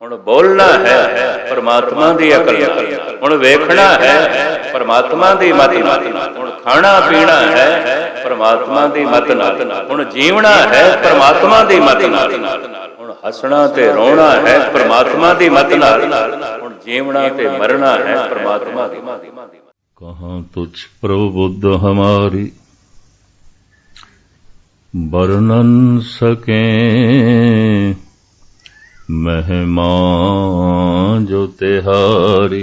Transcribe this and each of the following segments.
ਹੁਣ ਬੋਲਣਾ ਹੈ ਪਰਮਾਤਮਾ ਦੀ ਅਕਲ ਨਾਲ, ਹੁਣ ਵੇਖਣਾ ਹੈ ਪਰਮਾਤਮਾ ਦੀ ਮਤ ਨਾਲ, ਹੁਣ ਖਾਣਾ ਪੀਣਾ ਹੈ ਪਰਮਾਤਮਾ ਦੀ ਮਤ ਨਾਲ, ਹੁਣ ਜੀਵਣਾ ਹੈ ਪਰਮਾਤਮਾ ਦੀ ਮਤ ਨਾਲ, ਹੁਣ ਹੱਸਣਾ ਤੇ ਰੋਣਾ ਹੈ ਪਰਮਾਤਮਾ ਦੀ ਮਤ ਨਾਲ, ਹੁਣ ਜੀਵਣਾ ਤੇ ਮਰਨਾ ਹੈ ਪਰਮਾਤਮਾ ਦੀ ਮਤ ਨਾਲ। ਕਹਾਂ ਤੁਝ ਪ੍ਰਬੁੱਧ ਹਮਾਰੀ ਵਰਣਨ ਸਕੇ महिमा जो तिहारी,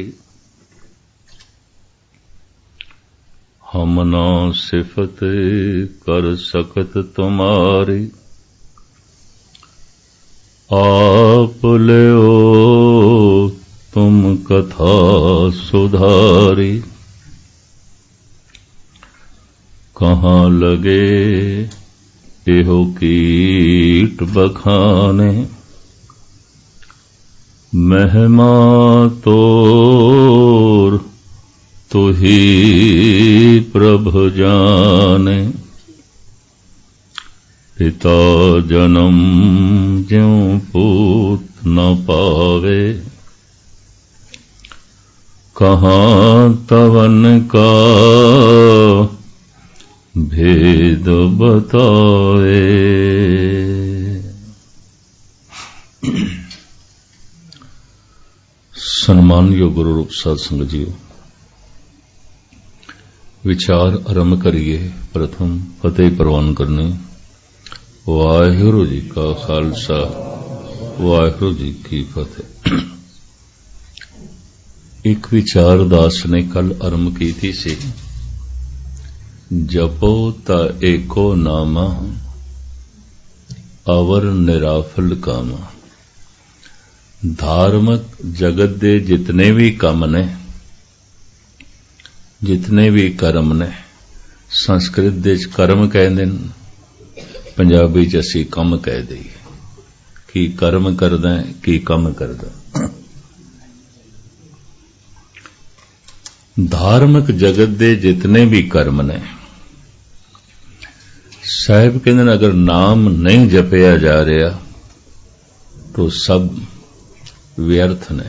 हम ना सिफत कर सकत तुम्हारी, आप ले तुम कथा सुधारी। कहाँ लगे एहो कीट बखाने, महिमा तोर तुही प्रभु जाने। पिता जन्म ज्यों पूत न पावे, कहाँ तवन का भेद बताए। ਸਨਮਾਨਯੋਗ ਗੁਰੂ ਰੂਪ ਸਾਧ ਸੰਗਤ ਜੀਓ, ਵਿਚਾਰ ਆਰੰਭ ਕਰੀਏ। ਪ੍ਰਥਮ ਫਤਿਹ ਪ੍ਰਵਾਨ ਕਰਨੀ। ਵਾਹਿਗੁਰੂ ਜੀ ਕਾ ਖਾਲਸਾ, ਵਾਹਿਗੁਰੂ ਜੀ ਕੀ ਫਤਿਹ। ਇੱਕ ਵਿਚਾਰ ਦਾਸ ਨੇ ਕੱਲ ਆਰੰਭ ਕੀਤੀ ਸੀ, ਜਪੋ ਤਾ ਏਕੋ ਨਾਮਾ ਅਵਰ ਨਿਰਾਫਲ ਕਾਮਾ। ਧਾਰਮਿਕ ਜਗਤ ਦੇ ਜਿਤਨੇ ਵੀ ਕੰਮ ਨੇ, ਜਿਤਨੇ ਵੀ ਕਰਮ ਨੇ, ਸੰਸਕ੍ਰਿਤ ਦੇ ਵਿੱਚ ਕਰਮ ਕਹਿੰਦੇ ਨੇ, ਪੰਜਾਬੀ ਚ ਅਸੀਂ ਕੰਮ ਕਹਿ ਦਈਏ। ਕੀ ਕਰਮ ਕਰਦਾ, ਕੀ ਕੰਮ ਕਰਦਾ। ਧਾਰਮਿਕ ਜਗਤ ਦੇ ਜਿਤਨੇ ਵੀ ਕਰਮ ਨੇ, ਸਾਹਿਬ ਕਹਿੰਦੇ ਨੇ ਅਗਰ ਨਾਮ ਨਹੀਂ ਜਪਿਆ ਜਾ ਰਿਹਾ ਤਾਂ ਸਭ ਵਿਅਰਥ ਨੇ,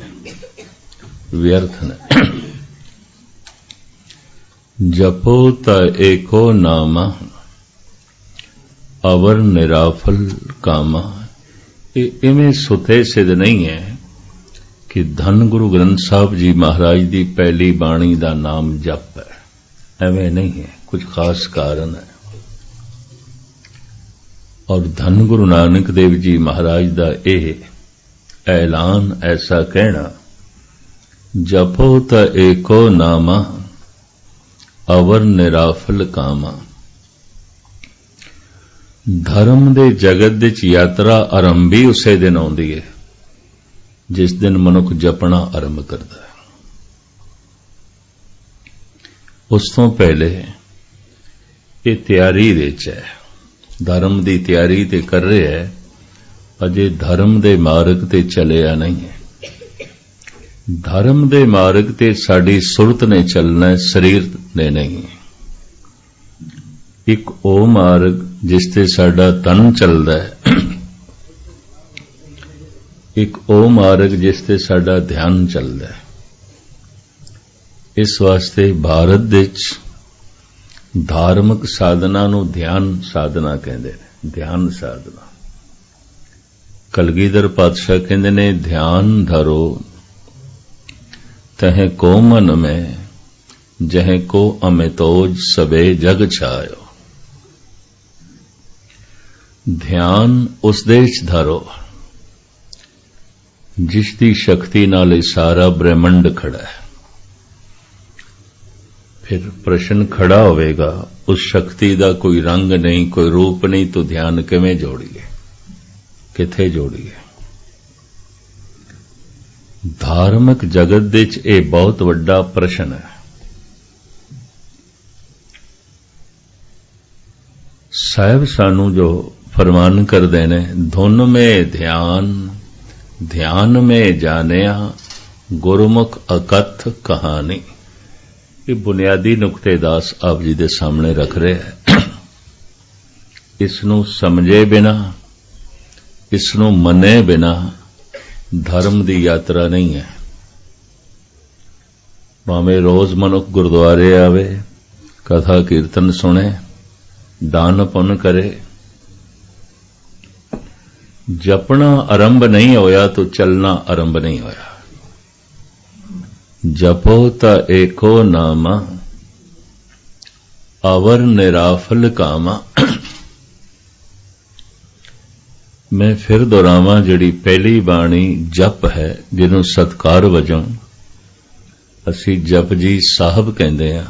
ਵਿਅਰਥ ਨੇ। ਜਪੋ ਤਾ ਏਕੋ ਨਾਮਾ ਅਵਰ ਨਿਰਾਫਲ ਕਾਮਾ। ਇਹ ਇਵੇਂ ਸੁਤੇ ਸਿੱਧ ਨਹੀਂ ਹੈ ਕਿ ਧੰਨ ਗੁਰੂ ਗ੍ਰੰਥ ਸਾਹਿਬ ਜੀ ਮਹਾਰਾਜ ਦੀ ਪਹਿਲੀ ਬਾਣੀ ਦਾ ਨਾਮ ਜਪ ਹੈ, ਐਵੇਂ ਨਹੀਂ ਹੈ। ਕੁਝ ਖਾਸ ਕਾਰਨ ਹੈ। ਔਰ ਧੰਨ ਗੁਰੂ ਨਾਨਕ ਦੇਵ ਜੀ ਮਹਾਰਾਜ ਦਾ ਇਹ ऐलान, ऐसा कहना, जपो त एको नामा अवर निराफल कामा। धर्म दे जगत दे यात्रा आरंभी उसे दिन आउंदी है जिस दिन मनुख जपना आरंभ करता है। उस तो पहले ये तैयारी विच है, धर्म की तैयारी ते कर रहे है, अजे धर्म दे मार्ग ते चलिया नहीं है। धर्म दे मार्ग ते साडी सुरत ने चलना है, शरीर ने नहीं। एक ओ मार्ग जिस ते साडा तन चलदा है, एक ओ मार्ग जिस ते साडा ध्यान चलदा है। इस वास्ते भारत विच धार्मिक साधना नूं ध्यान साधना कहंदे ने, ध्यान साधना। कलगीधर पातशाह कहते ने, ध्यान धरो तह को मन में, जह को अमितोज सबे जग छायो। ध्यान उस देश धरो जिसकी शक्ति नाल सारा ब्रह्मंड खड़ा है। फिर प्रश्न खड़ा होवेगा, उस शक्ति का कोई रंग नहीं, कोई रूप नहीं, तो ध्यान किवें जोड़िए, किथे जोड़िए। धार्मिक जगत दे च ये बहुत वड्डा प्रश्न है। साहिब सानू जो फरमान करते ने, धुन में ध्यान, ध्यान में जानिया, गुरमुख अकथ कहानी। ये बुनियादी नुकते दास आप जी दे सामने रख रहे हैं। इसनू समझे बिना, इसनू मने बिना धर्म की यात्रा नहीं है। भावें रोज मनुख गुरुद्वारे आवे, कथा कीर्तन सुने, दान पुण्य करे, जपना आरंभ नहीं होया तो चलना आरंभ नहीं होया। जपो ता एको नामा, अवर निराफल कामा। मैं फिर दोहरावां, जिहड़ी पहली बाणी जप है, जिन्हों सत्कार वजों असी जपजी साहब कहते हैं,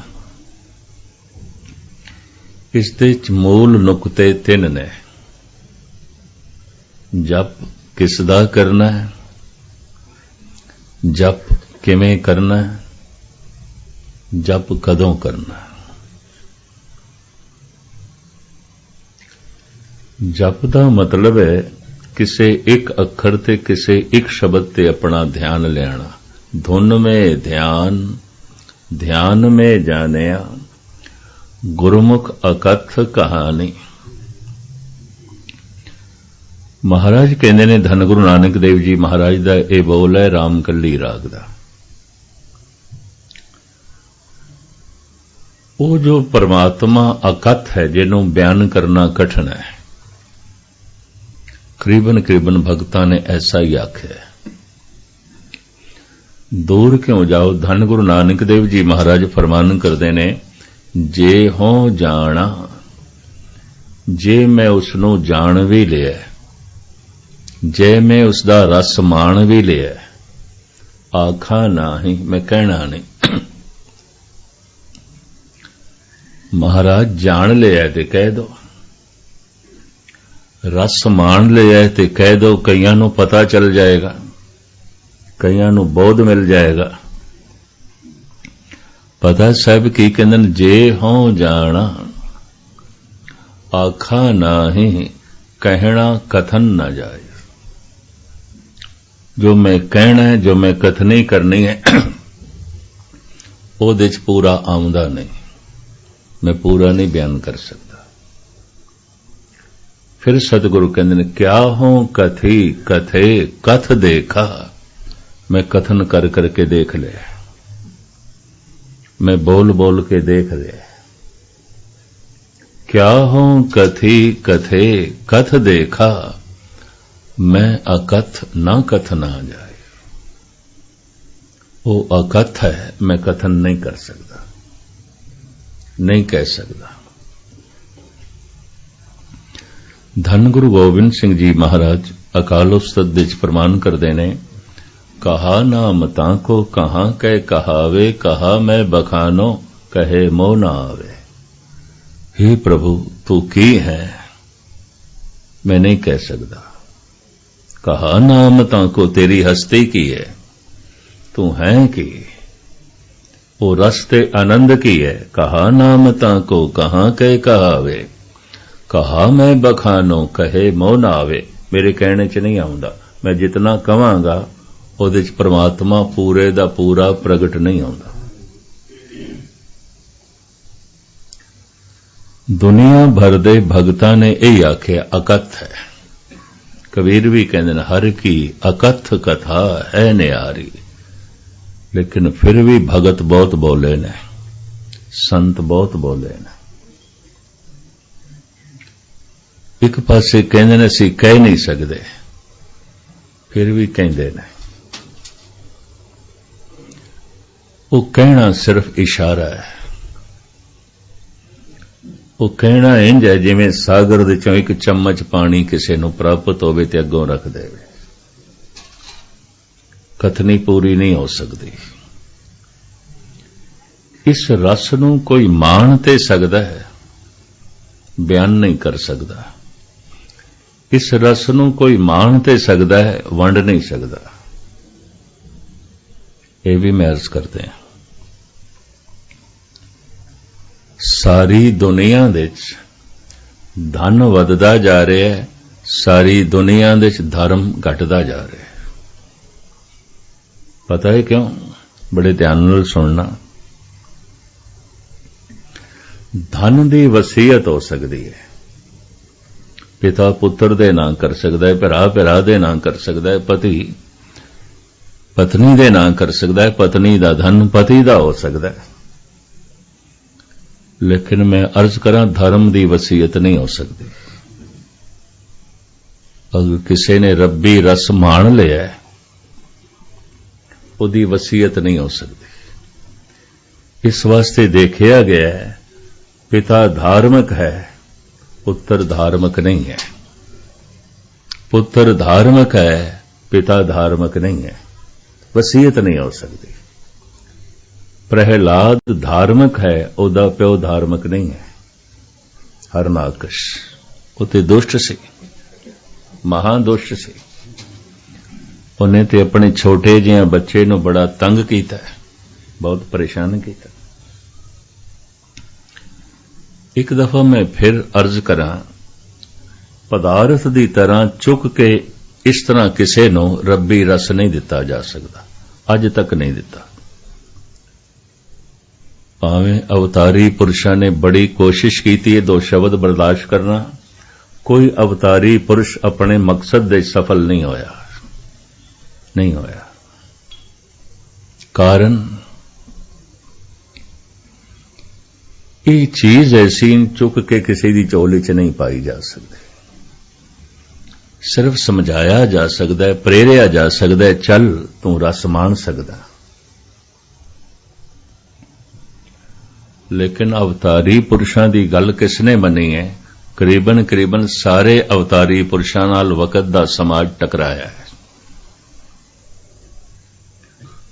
इस दे च मूल नुकते तीन ने। जप किस दा करना है, जप किवें करना है, जप कदों करना है। जप दा मतलब है किसे एक अखर ते किसे एक शब्द ते अपना ध्यान लेना। धुन में ध्यान, ध्यान में जानिया, गुरुमुख अकथ कहानी। महाराज कहते ने, धन गुरु नानक देव जी महाराज दा ये बोल है राम कली राग दा। वो जो परमात्मा अकथ है, जिन्हों बयान करना कठिन है, करीबन करीबन भगतां ने ऐसा ही आख्या। दूर क्यों जाओ, धन गुरु नानक देव जी महाराज फरमान करते ने, जे हो जाना, जे मैं उसनों जान भी लिया, जे मैं उसदा रस मान भी लिया, आखा ना ही, मैं कहना नहीं। महाराज जान लिया ते कह दो, रस मान लिया ते कह दो, कईयां नूं पता चल जाएगा, कईयां नूं बोध मिल जाएगा। पता साहब की कहंदे, जे हो जाना, आखा नाही, कहना कथन ना जाए। जो मैं कहना है, जो मैं कथनी करनी है, ਉਹਦੇ ਚ पूरा आउंदा नहीं, मैं पूरा नहीं बयान कर सकता। फिर सतगुरु कहते हैं, क्या हो कथी कथे कथ देखा, मैं कथन कर करके देख ले, मैं बोल बोल के देख ले। क्या हो कथी कथे कथ देखा, मैं अकथ ना कथ ना जाए। वो अकथ है, मैं कथन नहीं कर सकता, नहीं कह सकता। धन गुरु गोबिंद सिंह जी महाराज अकाल उस्तत विच प्रमाण करते ने, कहा नाम ताको कहां कह कहावे, कहा मैं बखानो कहे मोह ना आवे। हे प्रभु तू की है, मैं नहीं कह सकता। कहा नाम ताको, तेरी हस्ती की है, तू है की, वो रस्ते आनंद की है। कहा नाम ताको कहां कह कहावे, कहा मैं बखानो कहे मोह ना आवे। मेरे कहने च नहीं आउंदा, मैं जितना कहांगा ਉਹਦੇ ਚ परमात्मा पूरे दा पूरा प्रगट नहीं आउंदा। दुनिया भर दे भगतां ने यही आख्या अकथ है। कबीर भी कहते हैं, हर की अकथ कथा है न्यारी। लेकिन फिर भी भगत बहुत बोले ने, संत बहुत बोले ने। एक पासे कहते ने असीं कह नहीं सकते, फिर भी कहते ने। वो कहना सिर्फ इशारा है। वो कहना इंज है जिवें सागर दे चों एक चम्मच पानी किसी नूं प्राप्त होवे ते अगों रख देवे। कथनी पूरी नहीं हो सकती। इस रस नूं कोई मान ते सकदा है, बयान नहीं कर सकदा। इस रस नूं कोई मान ते सकदा है, वंड नहीं सकदा। ये भी मैं अर्ज करते हैं। सारी दुनिया दे धन वधदा जा रहा है, सारी दुनिया दे धर्म घटदा जा रहा है। पता है क्यों? बड़े ध्यान नाल सुनना। धन की वसीयत हो सकती है, पिता पुत्र दे ना कर सकता है, भरा भरा दे ना कर सकता है, पति ਪਤਨੀ ਦੇ ਨਾਂ ਕਰ ਸਕਦਾ ਹੈ, ਪਤਨੀ ਦਾ ਧਨ ਪਤੀ ਦਾ ਹੋ ਸਕਦਾ ਹੈ, ਲੇਕਿਨ ਮੈਂ ਅਰਜ਼ ਕਰਾਂ ਧਰਮ ਦੀ ਵਸੀਅਤ ਨਹੀਂ ਹੋ ਸਕਦੀ। ਅਗਰ ਕਿਸੇ ਨੇ ਰੱਬੀ ਰਸ ਮਾਣ ਲਿਆ ਉਹਦੀ ਵਸੀਅਤ ਨਹੀਂ ਹੋ ਸਕਦੀ। ਇਸ ਵਾਸਤੇ ਦੇਖਿਆ ਗਿਆ ਹੈ ਪਿਤਾ ਧਾਰਮਿਕ ਹੈ, ਪੁੱਤਰ ਧਾਰਮਿਕ ਨਹੀਂ ਹੈ। ਪੁੱਤਰ ਧਾਰਮਿਕ ਹੈ, ਪਿਤਾ ਧਾਰਮਿਕ ਨਹੀਂ ਹੈ, ਵਸੀਅਤ ਨਹੀਂ ਹੋ ਸਕਦੀ। ਪ੍ਰਹਿਲਾਦ ਧਾਰਮਿਕ ਹੈ, ਉਹਦਾ ਪਿਓ ਧਾਰਮਿਕ ਨਹੀਂ ਹੈ। ਹਰਨਾਕਸ਼ ਉਹ ਤੇ ਦੁਸ਼ਟ ਸੀ, ਮਹਾਂ ਦੁਸ਼ਟ ਸੀ। ਉਹਨੇ ਤੇ ਆਪਣੇ ਛੋਟੇ ਜਿਹੇ ਬੱਚੇ ਨੂੰ ਬੜਾ ਤੰਗ ਕੀਤਾ, ਬਹੁਤ ਪਰੇਸ਼ਾਨ ਕੀਤਾ। ਇੱਕ ਦਫਾ ਮੈਂ ਫਿਰ ਅਰਜ਼ ਕਰਾਂ, ਪਦਾਰਥ ਦੀ ਤਰ੍ਹਾਂ ਚੁੱਕ ਕੇ ਇਸ ਤਰ੍ਹਾਂ ਕਿਸੇ ਨੂੰ ਰੱਬੀ ਰਸ ਨਹੀਂ ਦਿੱਤਾ ਜਾ ਸਕਦਾ, ਅੱਜ ਤੱਕ ਨਹੀਂ ਦਿੱਤਾ। ਭਾਵੇਂ ਅਵਤਾਰੀ ਪੁਰਸ਼ਾਂ ਨੇ ਬੜੀ ਕੋਸ਼ਿਸ਼ ਕੀਤੀ ਹੈ ਦੋ ਸ਼ਬਦ ਬਰਦਾਸ਼ਤ ਕਰਨਾ, ਕੋਈ ਅਵਤਾਰੀ ਪੁਰਸ਼ ਆਪਣੇ ਮਕਸਦ ਦੇ ਸਫਲ ਨਹੀਂ ਹੋਇਆ, ਨਹੀਂ ਹੋਇਆ। ਕਾਰਨ ਇਹ ਚੀਜ਼ ਐਸੀ ਚੁੱਕ ਕੇ ਕਿਸੇ ਦੀ ਝੋਲੀ 'ਚ ਨਹੀਂ ਪਾਈ ਜਾ ਸਕਦੀ। ਸਿਰਫ ਸਮਝਾਇਆ ਜਾ ਸਕਦਾ ਹੈ, ਪ੍ਰੇਰਿਆ ਜਾ ਸਕਦਾ ਹੈ, ਚੱਲ ਤੂੰ ਰਸ ਮਾਣ ਸਕਦਾ। ਲੇਕਿਨ ਅਵਤਾਰੀ ਪੁਰਸ਼ਾਂ ਦੀ ਗੱਲ ਕਿਸਨੇ ਮੰਨੀ ਹੈ? ਕਰੀਬਨ ਸਾਰੇ ਅਵਤਾਰੀ ਪੁਰਸ਼ਾਂ ਨਾਲ ਵਕਤ ਦਾ ਸਮਾਜ ਟਕਰਾਇਆ ਹੈ।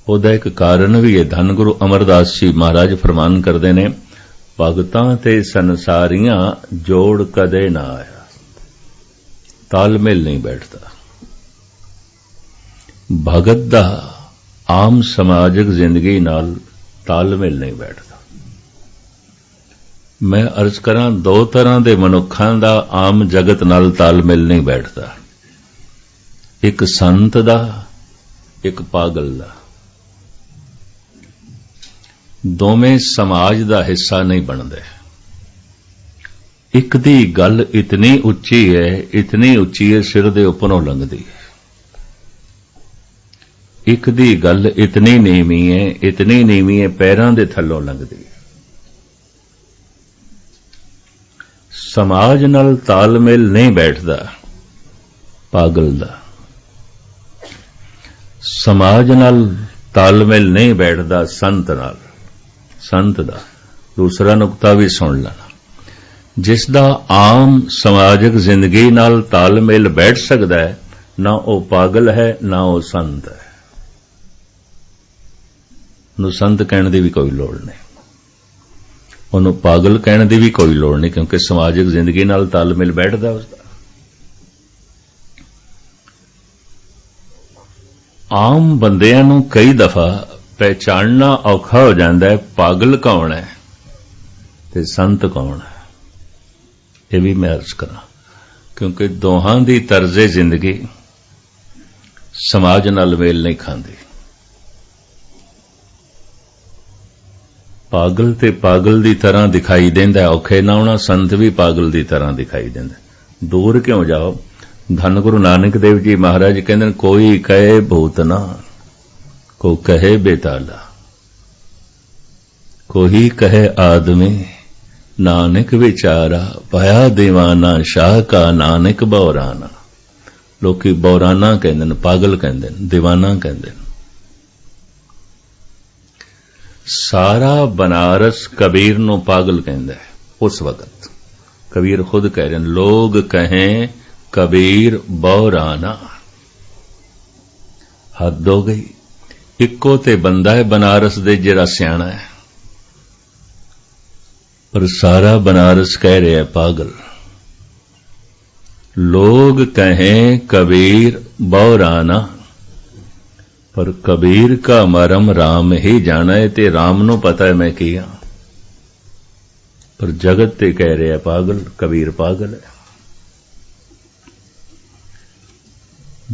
ਉਹਦਾ ਇੱਕ ਕਾਰਨ ਵੀ ਹੈ। ਧੰਨ ਗੁਰੂ ਅਮਰਦਾਸ ਜੀ ਮਹਾਰਾਜ ਫਰਮਾਨ ਕਰਦੇ ਨੇ, ਭਗਤਾਂ ਤੇ ਸੰਸਾਰੀਆਂ ਜੋੜ ਕਦੇ ਨਾ ਆਇਆ। ਤਾਲਮੇਲ ਨਹੀਂ ਬੈਠਦਾ। ਭਗਤ ਦਾ ਆਮ ਸਮਾਜਿਕ ਜ਼ਿੰਦਗੀ ਨਾਲ ਤਾਲਮੇਲ ਨਹੀਂ ਬੈਠਦਾ। ਮੈਂ ਅਰਜ਼ ਕਰਾਂ, ਦੋ ਤਰ੍ਹਾਂ ਦੇ ਮਨੁੱਖਾਂ ਦਾ ਆਮ ਜਗਤ ਨਾਲ ਤਾਲਮੇਲ ਨਹੀਂ ਬੈਠਦਾ, ਇੱਕ ਸੰਤ ਦਾ, ਇੱਕ ਪਾਗਲ ਦਾ। ਦੋਵੇਂ ਸਮਾਜ ਦਾ ਹਿੱਸਾ ਨਹੀਂ ਬਣਦੇ। ਇੱਕ ਦੀ ਗੱਲ ਇਤਨੀ ਉੱਚੀ ਹੈ ਸਿਰ ਦੇ ਉੱਪਰੋਂ ਲੰਘਦੀ ਹੈ। ਇੱਕ ਦੀ ਗੱਲ ਇਤਨੀ ਨੀਵੀਂ ਹੈ ਪੈਰਾਂ ਦੇ ਥੱਲੋਂ ਲੰਘਦੀ ਹੈ। ਸਮਾਜ ਨਾਲ ਤਾਲਮੇਲ ਨਹੀਂ ਬੈਠਦਾ ਪਾਗਲ ਦਾ। ਸਮਾਜ ਨਾਲ ਤਾਲਮੇਲ ਨਹੀਂ ਬੈਠਦਾ ਸੰਤ ਨਾਲ, ਸੰਤ ਦਾ। ਦੂਸਰਾ ਨੁਕਤਾ ਵੀ ਸੁਣ ਲੈਣਾ, ਜਿਸ ਦਾ ਆਮ ਸਮਾਜਿਕ ਜ਼ਿੰਦਗੀ ਨਾਲ ਤਾਲਮੇਲ ਬੈਠ ਸਕਦਾ ਹੈ, ਨਾ ਉਹ ਪਾਗਲ ਹੈ ਨਾ ਉਹ ਸੰਤ ਹੈ। ਉਹਨੂੰ ਸੰਤ ਕਹਿਣ ਦੀ ਵੀ ਕੋਈ ਲੋੜ ਨਹੀਂ, ਉਹਨੂੰ ਪਾਗਲ ਕਹਿਣ ਦੀ ਵੀ ਕੋਈ ਲੋੜ ਨਹੀਂ, ਕਿਉਂਕਿ ਸਮਾਜਿਕ ਜ਼ਿੰਦਗੀ ਨਾਲ ਤਾਲਮੇਲ ਬੈਠਦਾ ਉਸਦਾ। ਆਮ ਬੰਦਿਆਂ ਨੂੰ ਕਈ ਦਫਾ ਪਹਿਚਾਨਣਾ ਔਖਾ ਹੋ ਜਾਂਦਾ ਹੈ ਪਾਗਲ ਕੌਣ ਹੈ ਤੇ ਸੰਤ ਕੌਣ ਹੈ। ਇਹ ਵੀ ਮੈਂ ਅਰਜ਼ ਕਰਾਂ, ਕਿਉਂਕਿ ਦੋਹਾਂ ਦੀ ਤਰਜ਼ੇ ਜ਼ਿੰਦਗੀ ਸਮਾਜ ਨਾਲ ਮੇਲ ਨਹੀਂ ਖਾਂਦੀ। ਪਾਗਲ ਤੇ ਪਾਗਲ ਦੀ ਤਰ੍ਹਾਂ ਦਿਖਾਈ ਦਿੰਦਾ, ਔਖੇ ਨਾ ਹੋਣਾ, ਸੰਤ ਵੀ ਪਾਗਲ ਦੀ ਤਰ੍ਹਾਂ ਦਿਖਾਈ ਦਿੰਦਾ। ਦੂਰ ਕਿਉਂ ਜਾਓ? ਧੰਨ ਗੁਰੂ ਨਾਨਕ ਦੇਵ ਜੀ ਮਹਾਰਾਜ ਕਹਿੰਦੇ ਨੇ, ਕੋਈ ਕਹੇ ਭੂਤਨਾ ਕੋ ਕਹੇ ਬੇਤਾਲਾ, ਕੋਈ ਕਹੇ ਆਦਮੀ ਨਾਨਕ ਵਿਚਾਰਾ, ਪਾਇਆ ਦੀਵਾਨਾ ਸ਼ਾਹ ਕਾ ਨਾਨਕ ਬੌਰਾਨਾ। ਲੋਕੀ ਬੌਰਾਨਾ ਕਹਿੰਦੇ ਨੇ, ਪਾਗਲ ਕਹਿੰਦੇ ਨੇ, ਦੀਵਾਨਾ ਕਹਿੰਦੇ ਨੇ। ਸਾਰਾ ਬਨਾਰਸ ਕਬੀਰ ਨੂੰ ਪਾਗਲ ਕਹਿੰਦਾ ਹੈ। ਉਸ ਵਕਤ ਕਬੀਰ ਖੁਦ ਕਹਿ ਰਹੇ ਨੇ, ਲੋਗ ਕਹੇ ਕਬੀਰ ਬੌਰਾਨਾ। ਹੱਦ ਹੋ ਗਈ। ਇੱਕੋ ਤੇ ਬੰਦਾ ਹੈ ਬਨਾਰਸ ਦੇ ਜਿਹੜਾ ਸਿਆਣਾ ਹੈ, ਪਰ ਸਾਰਾ ਬਨਾਰਸ ਕਹਿ ਰਿਹਾ ਪਾਗਲ। ਲੋਗ ਕਹੇ ਕਬੀਰ ਬੌਰਾਨਾ, ਪਰ ਕਬੀਰ ਕਾ ਮਰਮ ਰਾਮ ਹੀ ਜਾਣਾ ਹੈ, ਤੇ ਰਾਮ ਨੂੰ ਪਤਾ ਹੈ ਮੈਂ ਕੀ ਹਾਂ। ਪਰ ਜਗਤ ਤੇ ਕਹਿ ਰਿਹਾ ਪਾਗਲ, ਕਬੀਰ ਪਾਗਲ ਹੈ।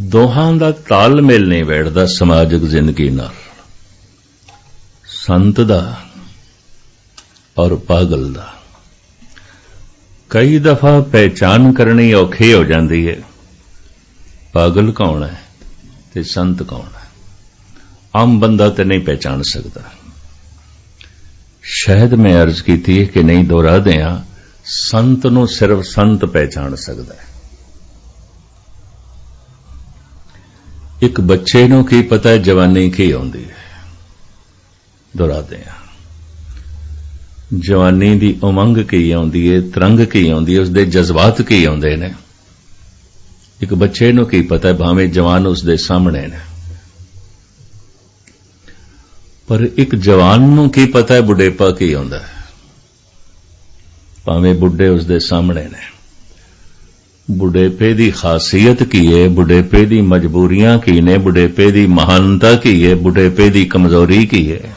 ਦੋਹਾਂ ਦਾ ਤਾਲਮੇਲ ਨਹੀਂ ਬੈਠਦਾ ਸਮਾਜਿਕ ਜ਼ਿੰਦਗੀ ਨਾਲ, ਸੰਤ ਦਾ ਔਰ ਪਾਗਲ ਦਾ। ਕਈ ਦਫਾ ਪਹਿਚਾਨ ਕਰਨੀ ਔਖੀ ਹੋ ਜਾਂਦੀ ਹੈ, ਪਾਗਲ ਕੌਣ ਹੈ ਤੇ ਸੰਤ ਕੌਣ ਹੈ। आम बंदा तो नहीं पहचान सकता। शायद मैं अर्ज की थी कि नहीं दोहरा दें, संत नूं सिर्फ संत पहचान सकता है। एक बच्चे नूं की पता है जवानी की आउंदी है, दोहरा दें, जवानी दी उमंग की आउंदी है, तरंग की आउंदी है, उसदे जज्बात की आउंदे ने। एक बच्चे नूं की पता है भावें जवान उसदे सामने ने, पर एक जवान नूं की पता है बुढ़ेपा की आउंदा है, भावें बुढ़े उसदे सामने ने। बुढ़ेपे दी खासियत की है, बुढ़ेपे दी मजबूरियां की ने, बुढ़ेपे दी महानता की है, बुढ़ेपे दी कमजोरी की है।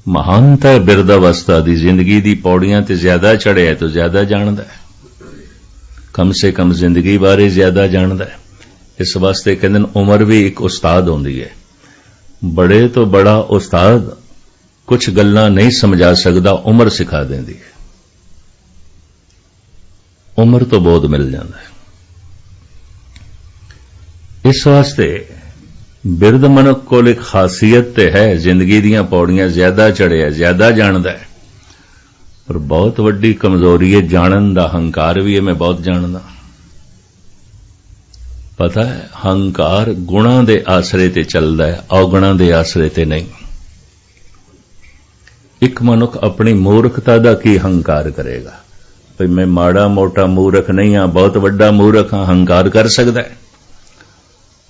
महानता बिरदावस्था दी जिंदगी दी पौड़ियां ते ज्यादा चढ़िया है तो ज्यादा जानदा है, कम से कम जिंदगी बारे ज्यादा जानदा है। इस वास्ते कहंदे ने उम्र भी एक उस्ताद होंदी है। बड़े तो बड़ा उस्ताद कुछ गल्लां नहीं समझा सकदा, उम्र सिखा देंदी है। उम्र तो बहुत मिल जाता है। इस वास्ते बिरद मनुख कोल एक खासियत ते है, जिंदगी दीयां पौड़ियां ज्यादा चढ़िया, ज्यादा जानदा है, पर बहुत वड्डी कमजोरी है जानन दा। हंकार भी है, मैं बहुत जानदा। पता है हंकार गुणा दे आसरे ते चलदा है, अवगुणा दे आसरे ते नहीं। एक मनुख अपनी मूर्खता दा की हंकार करेगा, भाई मैं माड़ा मोटा मूर्ख नहीं हाँ, बहुत वड्डा मूर्ख हाँ, हंकार कर सकता है।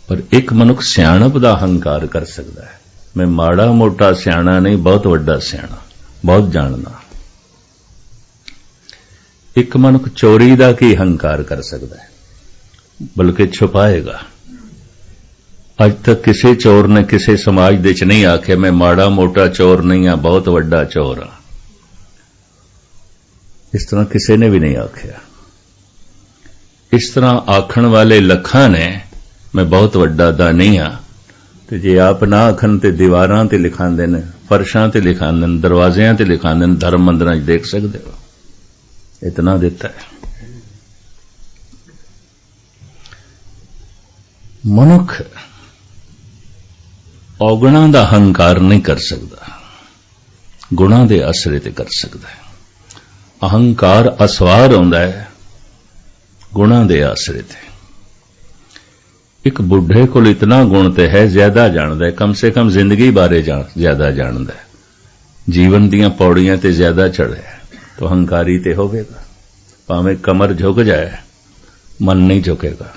पर एक मनुख सियाणप दा हंकार कर सकता है, मैं माड़ा मोटा सियाणा नहीं, बहुत वड्डा सियाणा, बहुत जानना। एक मनुख चोरी दा की हंकार कर सकता है, बल्कि छुपाएगा। अज तक किसी चोर ने किसी समाज दे च नहीं आख्या मैं माड़ा मोटा चोर नहीं हाँ, बहुत वड्डा चोर हाँ। इस तरह किसी ने भी नहीं आख्या। इस तरह आखण वाले लखां ने मैं बहुत वड्डा दा नहीं हाँ, ते जे आप ना आखन ते दीवारां ते लिखांदे ने, फर्शां ते लिखांदे ने, दरवाजियां ते लिखांदे ने, धर्म मंदिरां च देख सकते हो। इतना देता है। मनुख औगुणा दा हंकार नहीं कर सकता, गुणा दे आसरे ते कर सकता है। अहंकार असवार होंदा है गुणा दे आसरे ते। एक बुढ़े को इतना गुण ते है, ज्यादा जानदा है, कम से कम जिंदगी बारे ज्यादा जानदा है, जीवन दियां पौड़ियां ते ज्यादा चढ़े, तो हंकारी ते होवेगा। भावें कमर झुक जाए, मन नहीं झुकेगा।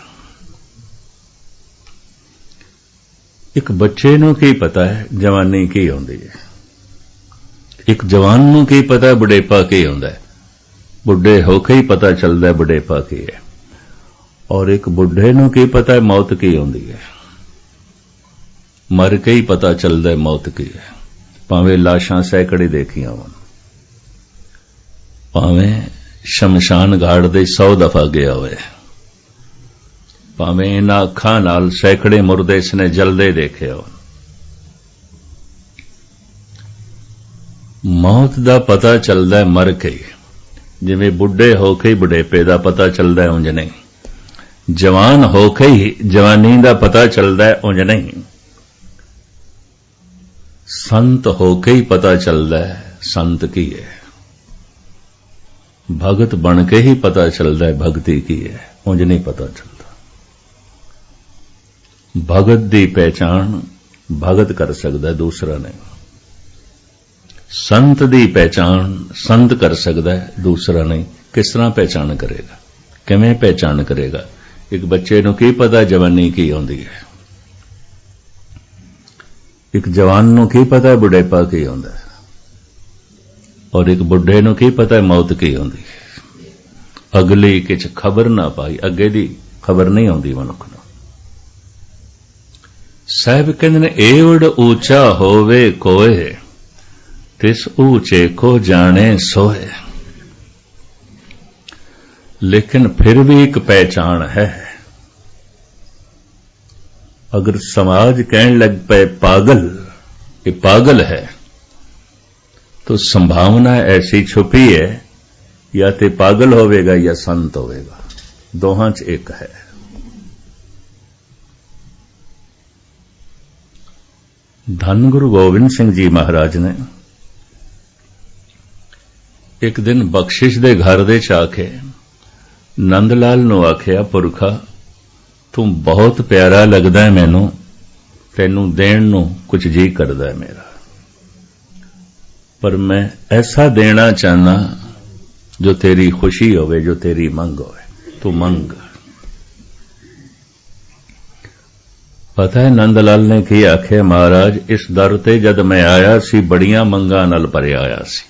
एक बच्चे नूं की पता है जवानी की होंदी है, एक जवान नूं की पता है बुढ़ेपा की होंदा है। बुढ़े होके ही पता चलता है बुढ़ेपा की है। और एक बुढ़े नूं की पता है मौत की होंदी है, मर के ही पता चलता है मौत की है। भावें लाशां सैकड़े देखियां होण, भावें शमशान घाट दे 100 दफा गया होए, भावें इन्हां अखां नाल सैकड़े मुर्दे इसने जलदे देखे होण। मौत दा पता चलता है मर के, जिवें बुढ़े होके ही बुढ़ेपे दा पता चलता है, उंज नहीं। जवान होके ही जवानी दा पता चलता है, उंज नहीं। संत होके ही पता चलता है संत की है, भगत बन के ही पता चलता है भक्ति की है, उंज नहीं पता चलता। भगत दी पहचान भगत कर सकता है, दूसरा नहीं। संत दी पहचान संत कर सकता है, दूसरा नहीं। किस तरह पहचान करेगा, किवें पहचान करेगा? एक बच्चे नूं की पता जवानी की होंदी है, एक जवान नूं की पता है बुढ़ेपा की होंदा है, और एक बुढ़े नूं की पता है मौत की होंदी है। अगली किछ खबर ना पाई, अगे दी खबर नहीं होंदी मनुख नूं। साहिब कहंदे ने एवड़ ऊंचा होवे कोए, तिस ऊंचे को जाने सोए। लेकिन फिर भी एक पहचान है। अगर समाज कहने लग पे पागल, ये पागल है, तो संभावना ऐसी छुपी है या ते पागल होवेगा या संत होवेगा, दोहां च एक है। ਧੰਨ ਗੁਰੂ ਗੋਬਿੰਦ ਸਿੰਘ ਜੀ ਮਹਾਰਾਜ ਨੇ ਇੱਕ ਦਿਨ ਬਖਸ਼ਿਸ਼ ਦੇ ਘਰ ਦੇ ਚ ਆ ਕੇ ਨੰਦ ਲਾਲ ਨੂੰ ਆਖਿਆ, ਪੁਰਖਾ ਤੂੰ ਬਹੁਤ ਪਿਆਰਾ ਲੱਗਦਾ ਹੈ ਮੈਨੂੰ, ਤੈਨੂੰ ਦੇਣ ਨੂੰ ਕੁਝ ਜੀ ਕਰਦਾ ਹੈ ਮੇਰਾ, ਪਰ ਮੈਂ ਐਸਾ ਦੇਣਾ ਚਾਹਨਾ ਜੋ ਤੇਰੀ ਖੁਸ਼ੀ ਹੋਵੇ, ਜੋ ਤੇਰੀ ਮੰਗ ਹੋਵੇ, ਤੂੰ ਮੰਗ। ਪਤਾ ਹੈ ਨੰਦ ਲਾਲ ਨੇ ਕੀ ਆਖਿਆ, ਮਹਾਰਾਜ ਇਸ ਦਰ ਤੇ ਜਦ ਮੈਂ ਆਇਆ ਸੀ ਬੜੀਆਂ ਮੰਗਾਂ ਨਾਲ ਭਰਿਆ ਆਇਆ ਸੀ,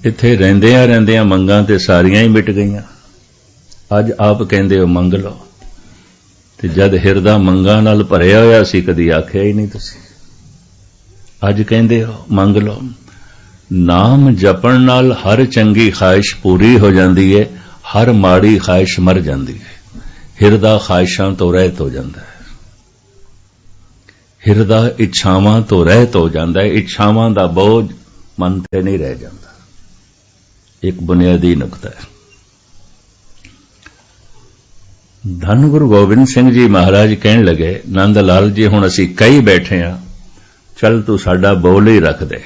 ਇੱਥੇ ਰਹਿੰਦਿਆਂ ਮੰਗਾਂ ਤੇ ਸਾਰੀਆਂ ਹੀ ਮਿਟ ਗਈਆਂ, ਅੱਜ ਆਪ ਕਹਿੰਦੇ ਹੋ ਮੰਗ ਲਓ, ਤੇ ਜਦ ਹਿਰਦਾ ਮੰਗਾਂ ਨਾਲ ਭਰਿਆ ਹੋਇਆ ਸੀ ਕਦੀ ਆਖਿਆ ਹੀ ਨਹੀਂ ਤੁਸੀਂ, ਅੱਜ ਕਹਿੰਦੇ ਹੋ ਮੰਗ ਲਓ। ਨਾਮ ਜਪਣ ਨਾਲ ਹਰ ਚੰਗੀ ਖਾਹਿਸ਼ ਪੂਰੀ ਹੋ ਜਾਂਦੀ ਹੈ, ਹਰ ਮਾੜੀ ਖਾਹਿਸ਼ ਮਰ ਜਾਂਦੀ ਹੈ, ਹਿਰਦਾ ਖਾਹਿਸ਼ਾਂ ਤੋਂ ਰਹਿਤ ਹੋ ਜਾਂਦਾ ਹੈ, ਹਿਰਦਾ ਇੱਛਾਵਾਂ ਤੋਂ ਰਹਿਤ ਹੋ ਜਾਂਦਾ ਹੈ, ਇੱਛਾਵਾਂ ਦਾ ਬੋਝ ਮਨ ਤੇ ਨਹੀਂ ਰਹਿ ਜਾਂਦਾ। ਇੱਕ ਬੁਨਿਆਦੀ ਨੁਕਤਾ ਹੈ। ਧੰਨ ਗੁਰੂ ਗੋਬਿੰਦ ਸਿੰਘ ਜੀ ਮਹਾਰਾਜ ਕਹਿਣ ਲੱਗੇ, ਨੰਦ ਲਾਲ ਜੀ ਹੁਣ ਅਸੀਂ ਕਈ ਬੈਠੇ ਹਾਂ, ਚੱਲ ਤੂੰ ਸਾਡਾ ਬੋਲ ਹੀ ਰੱਖ ਦੇ,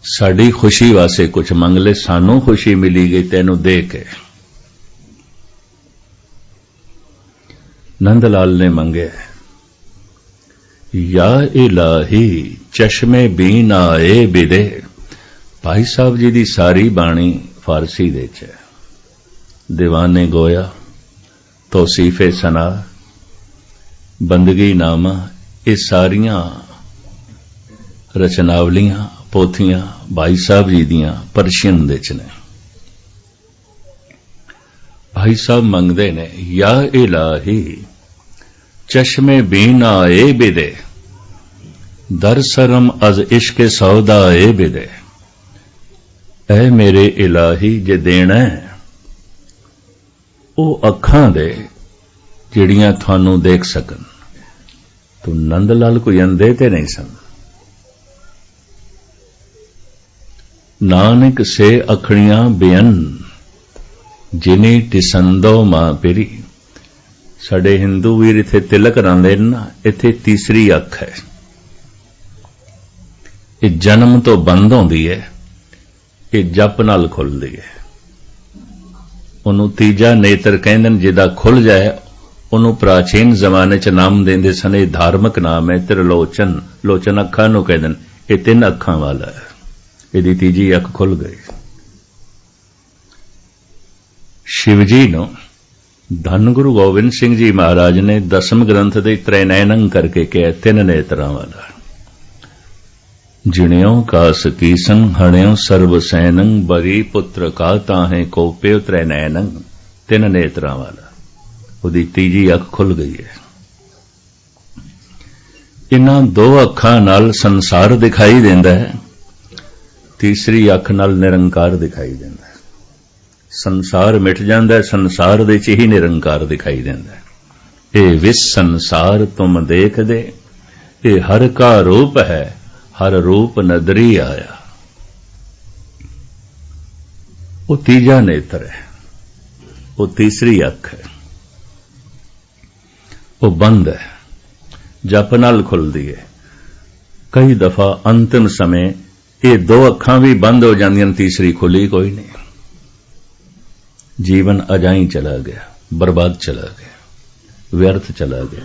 ਸਾਡੀ ਖੁਸ਼ੀ ਵਾਸਤੇ ਕੁਝ ਮੰਗ ਲੈ, ਸਾਨੂੰ ਖੁਸ਼ੀ ਮਿਲੀ ਗਈ ਤੈਨੂੰ ਦੇ ਕੇ। ਨੰਦ ਲਾਲ ਨੇ ਮੰਗੇ, ਯਾ ਇਲਾਹੀ ਚਸ਼ਮੇ ਬੀਨ ਆਏ ਬਿਦੇ। ਭਾਈ ਸਾਹਿਬ ਜੀ ਦੀ ਸਾਰੀ ਬਾਣੀ ਫਾਰਸੀ ਦੇ ਚ ਹੈ, ਦੀਵਾਨੇ ਗੋਇਆ, ਤੌਸੀਫੇ ਸਨਾ, ਬੰਦਗੀ ਨਾਮਾ, ਇਹ ਸਾਰੀਆਂ ਰਚਨਾਵਲੀਆਂ ਪੋਥੀਆਂ ਭਾਈ ਸਾਹਿਬ ਜੀ ਦੀਆਂ ਪਰਸ਼ੀਅਨ ਦੇ ਚ ਨੇ। ਭਾਈ ਸਾਹਿਬ ਮੰਗਦੇ ਨੇ, ਯਾ ਇਲਾਹੀ ਚਸ਼ਮੇ ਬੀਨ ਆਏ ਬਿਦੇ, ਦਰ ਸਰਮ ਅਜ਼ ਇਸ਼ਕੇ ਸੌਦਾ ਏ ਬਿਦੇ। ਐ ਮੇਰੇ ਇਲਾਹੀ ਜੇ ਦੇਣਾ ਹੈ ਉਹ ਅੱਖਾਂ ਦੇ ਜਿਹੜੀਆਂ ਤੁਹਾਨੂੰ ਦੇਖ ਸਕਣ। ਤੂੰ ਨੰਦ ਲਾਲ ਕੋਈ ਅੰਧੇ ਤੇ ਨਹੀਂ ਸਨ। ਨਾਨਕ ਸੇ ਅਖੜੀਆਂ ਬੇਅਨ ਜਿਨੇ ਟਿਸੰਦੋ ਮਾਂ ਪੇਰੀ। ਸਾਡੇ ਹਿੰਦੂ ਵੀਰ ਇੱਥੇ ਤਿਲਕ ਰਾਂਦੇ ਨੇ ਨਾ, ਇੱਥੇ ਤੀਸਰੀ ਅੱਖ ਹੈ, ਇਹ ਜਨਮ ਤੋਂ ਬੰਦ ਹੁੰਦੀ ਹੈ, ਇਹ ਜਪ ਨਾਲ ਖੁੱਲਦੀ ਹੈ। ਉਹਨੂੰ ਤੀਜਾ ਨੇਤਰ ਕਹਿੰਦੇ ਨੇ, ਜਿਹਦਾ ਖੁੱਲ ਜਾਏ ਉਹਨੂੰ ਪ੍ਰਾਚੀਨ ਜ਼ਮਾਨੇ 'ਚ ਨਾਮ ਦਿੰਦੇ ਸਨ, ਇਹ ਧਾਰਮਿਕ ਨਾਮ ਹੈ ਤ੍ਰਿਲੋਚਨ। ਲੋਚਨ ਅੱਖਾਂ ਨੂੰ ਕਹਿੰਦੇ ਨੇ, ਇਹ 3 ਅੱਖਾਂ ਵਾਲਾ ਹੈ, ਇਹਦੀ ਤੀਜੀ ਅੱਖ ਖੁੱਲ ਗਈ। ਸ਼ਿਵ ਜੀ ਨੂੰ ਧੰਨ ਗੁਰੂ ਗੋਬਿੰਦ ਸਿੰਘ ਜੀ ਮਹਾਰਾਜ ਨੇ ਦਸਮ ਗ੍ਰੰਥ ਦੇ ਤ੍ਰੈਨੈਨੰ ਕਰਕੇ ਕਿਹਾ, 3 ਨੇਤਰਾਂ ਵਾਲਾ। ਜਿਣਿਓ ਕਾਸ ਕੀਸੰ ਹਣਿਓ ਸਰਬ ਸੈਨੰ, ਬਰੀ ਪੁੱਤਰ ਕਾ ਤਾਹੇ ਕੋਪਿਓ ਤ੍ਰੈਨੈਨੰ। 3 ਨੇਤਰਾਂ ਵਾਲਾ, ਉਹਦੀ ਤੀਜੀ ਅੱਖ ਖੁੱਲ ਗਈ ਹੈ। ਇਹਨਾਂ 2 ਅੱਖਾਂ ਨਾਲ ਸੰਸਾਰ ਦਿਖਾਈ ਦਿੰਦਾ ਹੈ, ਤੀਸਰੀ ਅੱਖ ਨਾਲ ਨਿਰੰਕਾਰ ਦਿਖਾਈ ਦਿੰਦਾ ਹੈ। ਸੰਸਾਰ ਮਿਟ ਜਾਂਦਾ ਹੈ, ਸੰਸਾਰ ਦੇ ਚ ਹੀ ਨਿਰੰਕਾਰ ਦਿਖਾਈ ਦਿੰਦਾ ਹੈ। ਇਹ ਵਿਸ ਸੰਸਾਰ ਤੁਮ ਦੇਖਦੇ, ਇਹ ਹਰ ਕਾ ਰੂਪ ਹੈ, ਹਰ ਰੂਪ ਨਦਰੀ ਆਇਆ। ਉਹ ਤੀਜਾ ਨੇਤਰ ਹੈ, ਉਹ ਤੀਸਰੀ ਅੱਖ ਹੈ, ਉਹ ਬੰਦ ਹੈ, ਜਪ ਨਾਲ ਖੁੱਲਦੀ ਹੈ। ਕਈ ਦਫਾ ਅੰਤਿਮ ਸਮੇਂ ਇਹ 2 ਅੱਖਾਂ ਵੀ ਬੰਦ ਹੋ ਜਾਂਦੀਆਂ, ਤੀਸਰੀ ਖੁੱਲੀ ਕੋਈ ਨਹੀਂ। ਜੀਵਨ ਅਜਾਈ ਚਲਾ ਗਿਆ, ਬਰਬਾਦ ਚਲਾ ਗਿਆ, ਵਿਅਰਥ ਚਲਾ ਗਿਆ।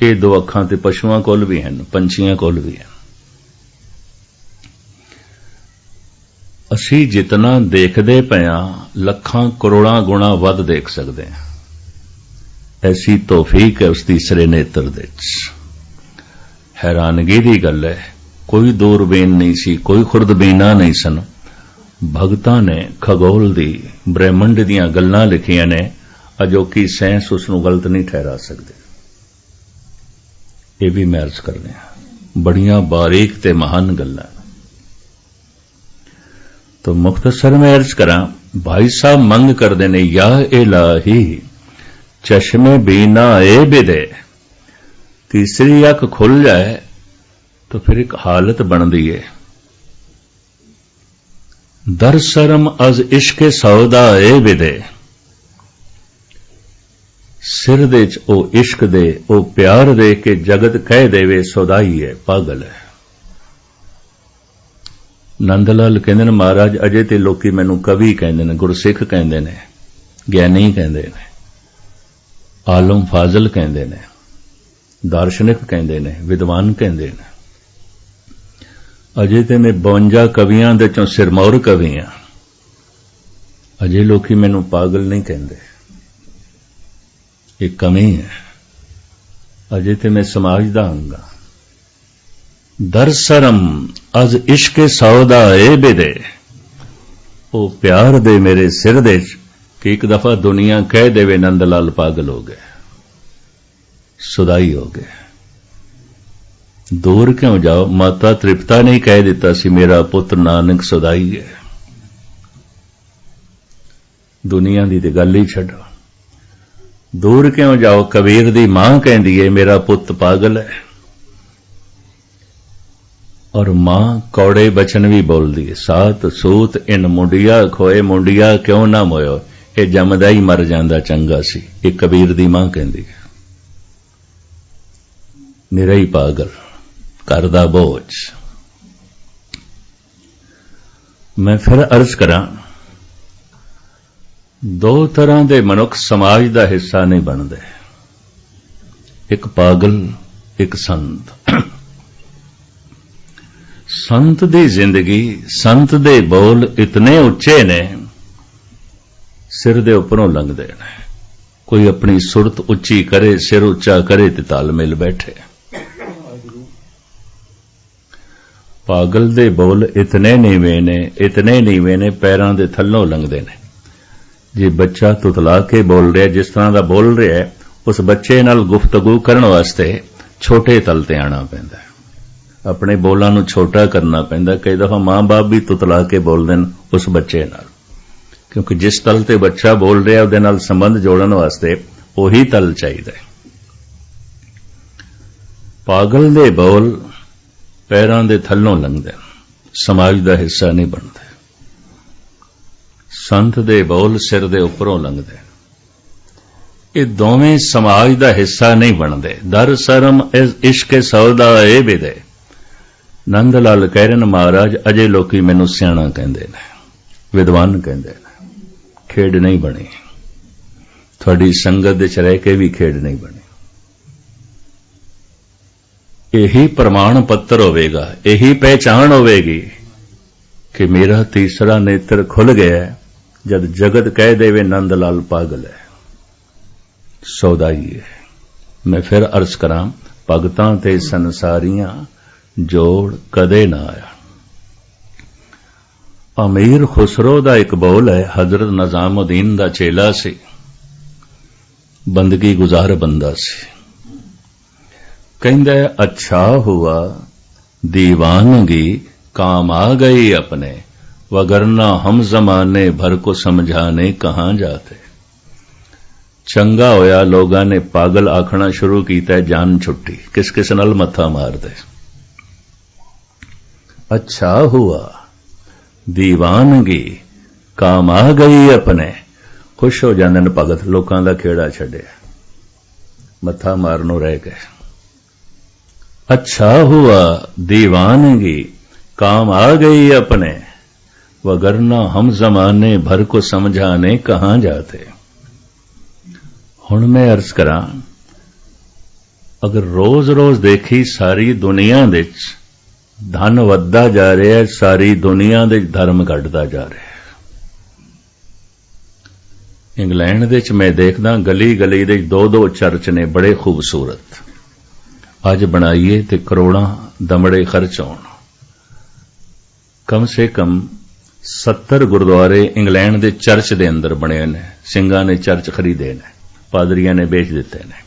ਇਹ 2 ਅੱਖਾਂ ਤੇ ਪਸ਼ੂਆਂ ਕੋਲ ਵੀ ਹਨ, ਪੰਛੀਆਂ ਕੋਲ ਵੀ ਹਨ। ਅਸੀਂ ਜਿਤਨਾ ਦੇਖਦੇ ਪਏ ਲੱਖਾਂ ਕਰੋੜਾਂ ਗੁਣਾ ਵੱਧ ਦੇਖ ਸਕਦੇ ਹਾਂ। ਐਸੀ ਤੌਫੀਕ ਹੈ ਉਸ ਤੀਸਰੇ ਨੇਤਰ ਦੇ ਵਿੱਚ। ਹੈਰਾਨਗੀ ਦੀ ਗੱਲ ਹੈ, ਕੋਈ ਦੂਰਬੀਨ ਨਹੀਂ ਸੀ, ਕੋਈ ਖੁਰਦਬੀਨਾਂ ਨਹੀਂ ਸਨ। ਭਗਤਾਂ ਨੇ ਖਗੋਲ ਦੀ, ਬ੍ਰਹਿਮੰਡ ਦੀਆਂ ਗੱਲਾਂ ਲਿਖੀਆਂ ਨੇ, ਅਜੋਕੀ ਸਾਇੰਸ ਉਸ ਨੂੰ ਗਲਤ ਨਹੀਂ ਠਹਿਰਾ ਸਕਦੀ। ਇਹ ਵੀ ਮੈਂ ਅਰਜ਼ ਕਰਨੇ ਹਾਂ, ਬੜੀਆਂ ਬਾਰੀਕ ਤੇ ਮਹਾਨ ਗੱਲਾਂ। तो मुख्तसर में अर्ज करा, भाई साहब मंग करते ने, या इलाही चश्मे बीना ए बिदे। तीसरी अख खुल जाए तो फिर एक हालत बनती है, दर शर्म अज इश्के सौदा ए बिदे। सिर दे च ओ इश्क दे ओ प्यार दे के जगत कह देवे सौदाई है पागल है। नंद लाल कहंदे ने महाराज अजे ते लोकी मैनू कवि कहंदे ने, गुरसिख कहंदे ने, ज्ञानी कहंदे ने, आलम फाजल कहंदे ने, दार्शनिक कहंदे ने, विद्वान कहंदे ने। अजे ते मैं 52 कवियां दे चों सिरमौर कवि हां, अजे लोकी मैनू पागल नहीं कहंदे, एक कमी है। अजे ते मैं समाज दा अंग हां। दरसरम अज इश्के सौदा ए बेदे ओ प्यार दे मेरे सिर दे कि एक दफा दुनिया कह देवे नंद लाल पागल हो गए, सुदाई हो गए। दूर क्यों जाओ, माता तृप्ता ने कह दिता सी मेरा पुत्र नानक सुदाई है। दुनिया दी ते गल ही छड्डो। दूर क्यों जाओ, कबीर दी मां कहंदी है मेरा पुत्र पागल है। और मां कौड़े बचन भी बोलती है, सात सूत इन मुंडिया खोए मुंडिया क्यों ना मोयो, ये जमदा ही मर जांदा चंगा सी। ये कबीर दी मां कहंदी है मेरा ही पागल करदा बोझ। मैं फिर अर्ज करा, दो तरह दे मनुख समाज दा हिस्सा नहीं बनदे, एक पागल एक संत। संत दी जिंदगी, संत दे बोल इतने उच्चे ने सिर दे उपरों लंघदे ने। कोई अपनी सुरत उच्ची करे, सिर उच्चा करे ते तालमेल बैठे। पागल दे बोल इतने नीवे ने पैरां दे थल्लों लंघदे ने। जे बच्चा तुतला के बोल रहा, जिस तरह दा बोल रहा है, उस बच्चे नाल गुफ्तगू करन वास्ते छोटे तल ते आना पैंदा है, अपने बोलां नूं छोटा करना पैंदा। कई दफा मां बाप भी तुतला के बोलदे ने उस बच्चे नाल, क्योंकि जिस तल ते बच्चा बोल रहा उहदे नाल संबंध जोड़न वास्ते उही तल चाहीदा है। पागल दे बोल पैरां दे थल्लों लंघदे, समाज दा हिस्सा नहीं बनदे। संत दे बोल सिर दे उपरों लंघदे, ये दोवें समाज दा हिस्सा नहीं बनदे। दर सरम इश्क सौदा ए बेदे। नंद लाल कह रहे महाराज अजे लोकी मैनू सियाणा कहंदे ने, विद्वान कहंदे ने, खेड नहीं बनी। थोड़ी संगत विच रह के भी खेड नहीं बनी। यही प्रमाण पत्र होवेगा, यही पहचान होवेगी कि मेरा तीसरा नेत्र खुल गया है जब जगत कह देवे नंद लाल पागल है, सौदाई है। मैं फिर अर्ज करा, भगतां ते संसारियां जोड़ कदे ना आया। अमीर खुसरो दा एक बोल है, हजरत निजामुद्दीन दा चेला सी, बंदगी गुजार बंदा सी। कहंदा अच्छा हुआ दीवानगी काम आ गई अपने, वगरना हम जमाने भर को समझाने कहां जाते। चंगा होया लोगां ने पागल आखना शुरू कीता, जान छुट्टी, किस किस नाल मत्था मार दे। अच्छा हुआ दीवानगी काम आ गई अपने, खुश हो जांदे ने भगत, लोकां दा खेड़ा छड्डिया, मत्था मारनों रह गए। अच्छा हुआ दीवानगी काम आ गई अपने, वगरना हम जमाने भर को समझाने कहां जाते। हुण मैं अर्ज करा, अगर रोज रोज देखी सारी दुनिया विच धन वधदा जा रहा है, सारी दुनिया दे धर्म घटदा जा रहा है। इंग्लैंड दे च मैं देखदा गली गली दे 2-2 चर्च ने बड़े खूबसूरत, अज बनाइए ते करोड़ां दमड़े खर्च होण। कम से कम 70 गुरुद्वारे इंग्लैंड दे चर्च दे अंदर बने ने, सिंघां ने चर्च खरीदे ने, पादरियां ने बेच दिते ने।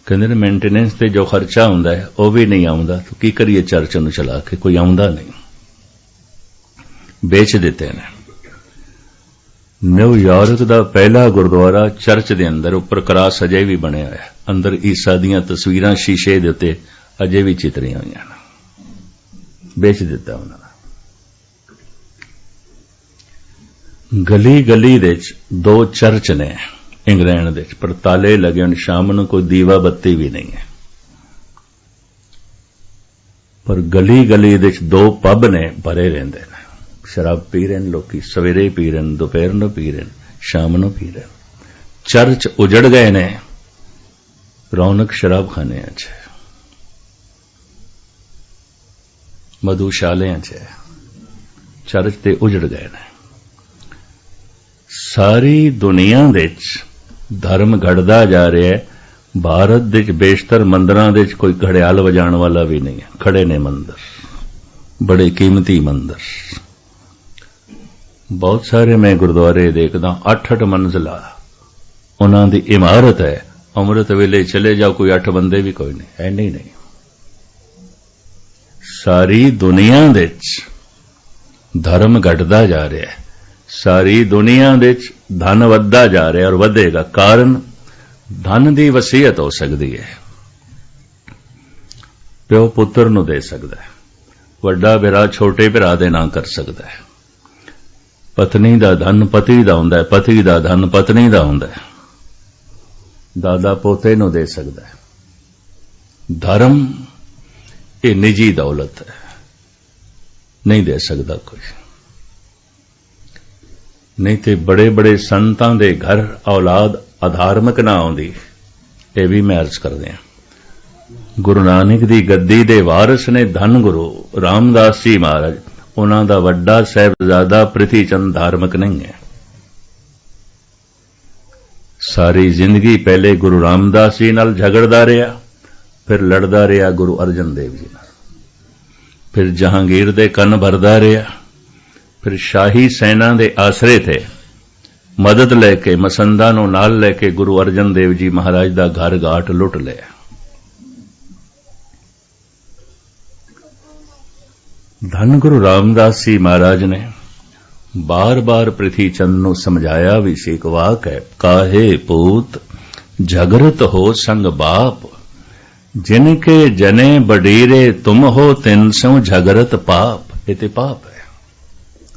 कहंदे ने मेंटेनेंस ते जो खर्चा हुंदा है वह भी नहीं आउंदा, तो की करिए चर्च नूं चला के, कोई आउंदा नहीं, बेच दिते ने। न्यूयॉर्क दा पहला गुरुद्वारा चर्च दे अंदर उपर क्रॉस अजे भी बनिया है, अंदर ईसा दीयां तस्वीरां शीशे दे उत्ते अजे भी चितरियां होईयां ने, बेच दिता उन्हां ने। गली गली दे 2 चर्च ने, ਇੰਗਲੈਂਡ ਦੇ ਵਿੱਚ, ਪਰ ਤਾਲੇ ਲੱਗੇ ਹੋਣ, ਸ਼ਾਮ ਨੂੰ ਕੋਈ ਦੀਵਾ ਬੱਤੀ ਵੀ ਨਹੀਂ ਹੈ। ਪਰ ਗਲੀ ਗਲੀ ਦੇ ਵਿੱਚ 2 ਪੱਬ ਨੇ, ਭਰੇ ਰਹਿੰਦੇ ਨੇ, ਸ਼ਰਾਬ ਪੀ ਰਹੇ ਨੇ ਲੋਕੀ, ਸਵੇਰੇ ਪੀ ਰਹੇ ਨੇ, ਦੁਪਹਿਰ ਨੂੰ ਪੀ ਰਹੇ ਨੇ, ਸ਼ਾਮ ਨੂੰ ਪੀ ਰਹੇ ਨੇ। ਚਰਚ ਉਜੜ ਗਏ ਨੇ ਰੌਣਕ ਸ਼ਰਾਬਖਾਨਿਆਂ 'ਚ, ਮਧੂਸ਼ਾਲਿਆਂ 'ਚ, ਚਰਚ ਤੇ ਉਜੜ ਗਏ ਨੇ। ਸਾਰੀ ਦੁਨੀਆ ਦੇ ਵਿੱਚ ਧਰਮ ਘਟਦਾ ਜਾ ਰਿਹਾ ਹੈ। ਭਾਰਤ ਦੇ ਵਿੱਚ ਬੇਸ਼ਤਰ ਮੰਦਰਾਂ ਦੇ ਵਿੱਚ ਕੋਈ ਘੜਿਆਲ ਵਜਾਉਣ ਵਾਲਾ ਵੀ ਨਹੀਂ ਹੈ। ਖੜੇ ਨੇ ਮੰਦਰ, ਬੜੇ ਕੀਮਤੀ ਮੰਦਰ, ਬਹੁਤ ਸਾਰੇ ਮੈਂ ਗੁਰਦੁਆਰੇ ਦੇਖਦਾ 8-8 ਮੰਜ਼ਲਾ ਉਹਨਾਂ ਦੀ ਇਮਾਰਤ ਹੈ। ਅੰਮ੍ਰਿਤ ਵੇਲੇ ਚਲੇ ਜਾਓ, ਕੋਈ 8 ਬੰਦੇ ਵੀ ਕੋਈ ਨਹੀਂ ਹੈ, ਨਹੀਂ। ਸਾਰੀ ਦੁਨੀਆ ਦੇ ਵਿੱਚ ਧਰਮ ਘਟਦਾ ਜਾ ਰਿਹਾ ਹੈ। ਸਾਰੀ ਦੁਨੀਆ ਦੇ ਵਿੱਚ ਧਨ ਵੱਧਦਾ ਜਾ ਰਿਹਾ ਔਰ ਵਧੇਗਾ। ਕਾਰਨ ਧਨ ਦੀ ਵਸੀਅਤ ਹੋ ਸਕਦੀ ਹੈ, ਪਿਓ ਪੁੱਤਰ ਨੂੰ ਦੇ ਸਕਦਾ ਹੈ, ਵੱਡਾ ਭਰਾ ਛੋਟੇ ਭਰਾ ਦੇ ਨਾਂ ਕਰ ਸਕਦਾ ਹੈ, ਪਤਨੀ ਦਾ ਧਨ ਪਤੀ ਦਾ ਹੁੰਦਾ ਹੈ, ਪਤੀ ਦਾ ਧਨ ਪਤਨੀ ਦਾ ਹੁੰਦਾ ਹੈ, ਦਾਦਾ ਪੋਤੇ ਨੂੰ ਦੇ ਸਕਦਾ ਹੈ। ਧਰਮ ਇਹ ਨਿੱਜੀ ਦੌਲਤ ਹੈ, ਨਹੀਂ ਦੇ ਸਕਦਾ ਕੋਈ। ਨਹੀਂ ਤੇ ਬੜੇ ਬੜੇ ਸੰਤਾਂ ਦੇ ਘਰ ਔਲਾਦ ਅਧਾਰਮਿਕ ਨਾ ਆਉਂਦੀ। ਇਹ ਵੀ ਮੈਂ ਅਰਜ਼ ਕਰਦੇ ਹਾਂ। ਗੁਰੂ ਨਾਨਕ ਦੀ ਗੱਦੀ ਦੇ ਵਾਰਿਸ ਨੇ ਧੰਨ ਗੁਰੂ ਰਾਮਦਾਸ ਜੀ ਮਹਾਰਾਜ, ਉਹਨਾਂ ਦਾ ਵੱਡਾ ਸਾਹਿਬਜ਼ਾਦਾ ਪ੍ਰਿਥੀ ਚੰਦ ਧਾਰਮਿਕ ਨਹੀਂ ਹੈ। ਸਾਰੀ ਜ਼ਿੰਦਗੀ ਪਹਿਲੇ ਗੁਰੂ ਰਾਮਦਾਸ ਜੀ ਨਾਲ ਝਗੜਦਾ ਰਿਹਾ, ਫਿਰ ਲੜਦਾ ਰਿਹਾ ਗੁਰੂ ਅਰਜਨ ਦੇਵ ਜੀ ਨਾਲ, ਫਿਰ ਜਹਾਂਗੀਰ ਦੇ ਕੰਨ ਭਰਦਾ ਰਿਹਾ, ਫਿਰ ਸ਼ਾਹੀ ਸੈਨਾ ਦੇ ਆਸਰੇ ਤੇ ਮਦਦ ਲੈ ਕੇ ਮਸੰਦਾਂ ਨੂੰ ਨਾਲ ਲੈ ਕੇ ਗੁਰੂ ਅਰਜਨ ਦੇਵ ਜੀ ਮਹਾਰਾਜ ਦਾ ਘਰ ਘਾਟ ਲੁੱਟ ਲਿਆ। ਧੰਨ ਗੁਰੂ ਰਾਮਦਾਸ ਜੀ ਮਹਾਰਾਜ ਨੇ ਬਾਰ-ਬਾਰ ਪ੍ਰਿਥੀ ਚੰਦ ਨੂੰ ਸਮਝਾਇਆ ਵੀ ਸੀ। ਇੱਕ ਵਾਕ ਹੈ, ਕਾਹੇ ਪੂਤ ਝਗਰਤ ਹੋ ਸੰਗ ਬਾਪ, ਜਿਨਕੇ ਜਨੇ ਬਡੀਰੇ ਤੁਮ ਹੋ ਤਿਨ ਸੋ ਝਗਰਤ ਪਾਪ। ਇਹ ਤੇ ਪਾਪ ਹੈ,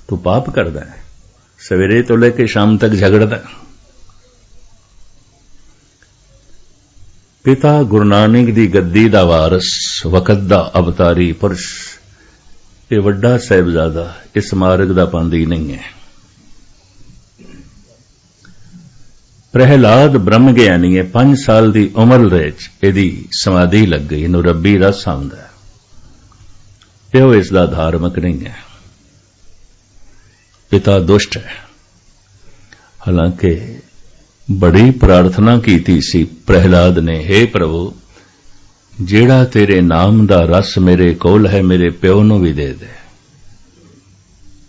ਤੂੰ ਪਾਪ ਕਰਦਾ ਹੈ, ਸਵੇਰੇ ਤੋਂ ਲੈ ਕੇ ਸ਼ਾਮ ਤੱਕ ਝਗੜਦਾ। ਪਿਤਾ ਗੁਰੂ ਨਾਨਕ ਦੀ ਗੱਦੀ ਦਾ ਵਾਰਿਸ, ਵਕਤ ਦਾ ਅਵਤਾਰੀ ਪੁਰਸ਼, ਇਹ ਵੱਡਾ ਸਾਹਿਬਜ਼ਾਦਾ ਇਸ ਮਾਰਗ ਦਾ ਪਾਂਦੀ ਨਹੀਂ ਹੈ। ਪ੍ਰਹਿਲਾਦ ਬ੍ਰਹਮ ਗਿਆਨੀ ਹੈ, 5 ਸਾਲ ਦੀ ਉਮਰ ਵਿੱਚ ਇਹਦੀ ਸਮਾਧੀ ਲੱਗ ਗਈ। ਇਹਨੂੰ ਰੱਬੀ ਰਸ ਆਉਂਦਾ ਹੈ, ਇਹੋ ਇਸ ਦਾ ਧਾਰਮਿਕ ਨਹੀਂ ਹੈ। ਪਿਤਾ ਦੁਸ਼ਟ ਹੈ। ਹਾਲਾਂਕਿ ਬੜੀ ਪ੍ਰਾਰਥਨਾ ਕੀਤੀ ਸੀ ਪ੍ਰਹਿਲਾਦ ਨੇ, ਹੇ ਪ੍ਰਭੂ, ਜਿਹੜਾ ਤੇਰੇ ਨਾਮ ਦਾ ਰਸ ਮੇਰੇ ਕੋਲ ਹੈ, ਮੇਰੇ ਪਿਓ ਨੂੰ ਵੀ ਦੇ ਦੇ,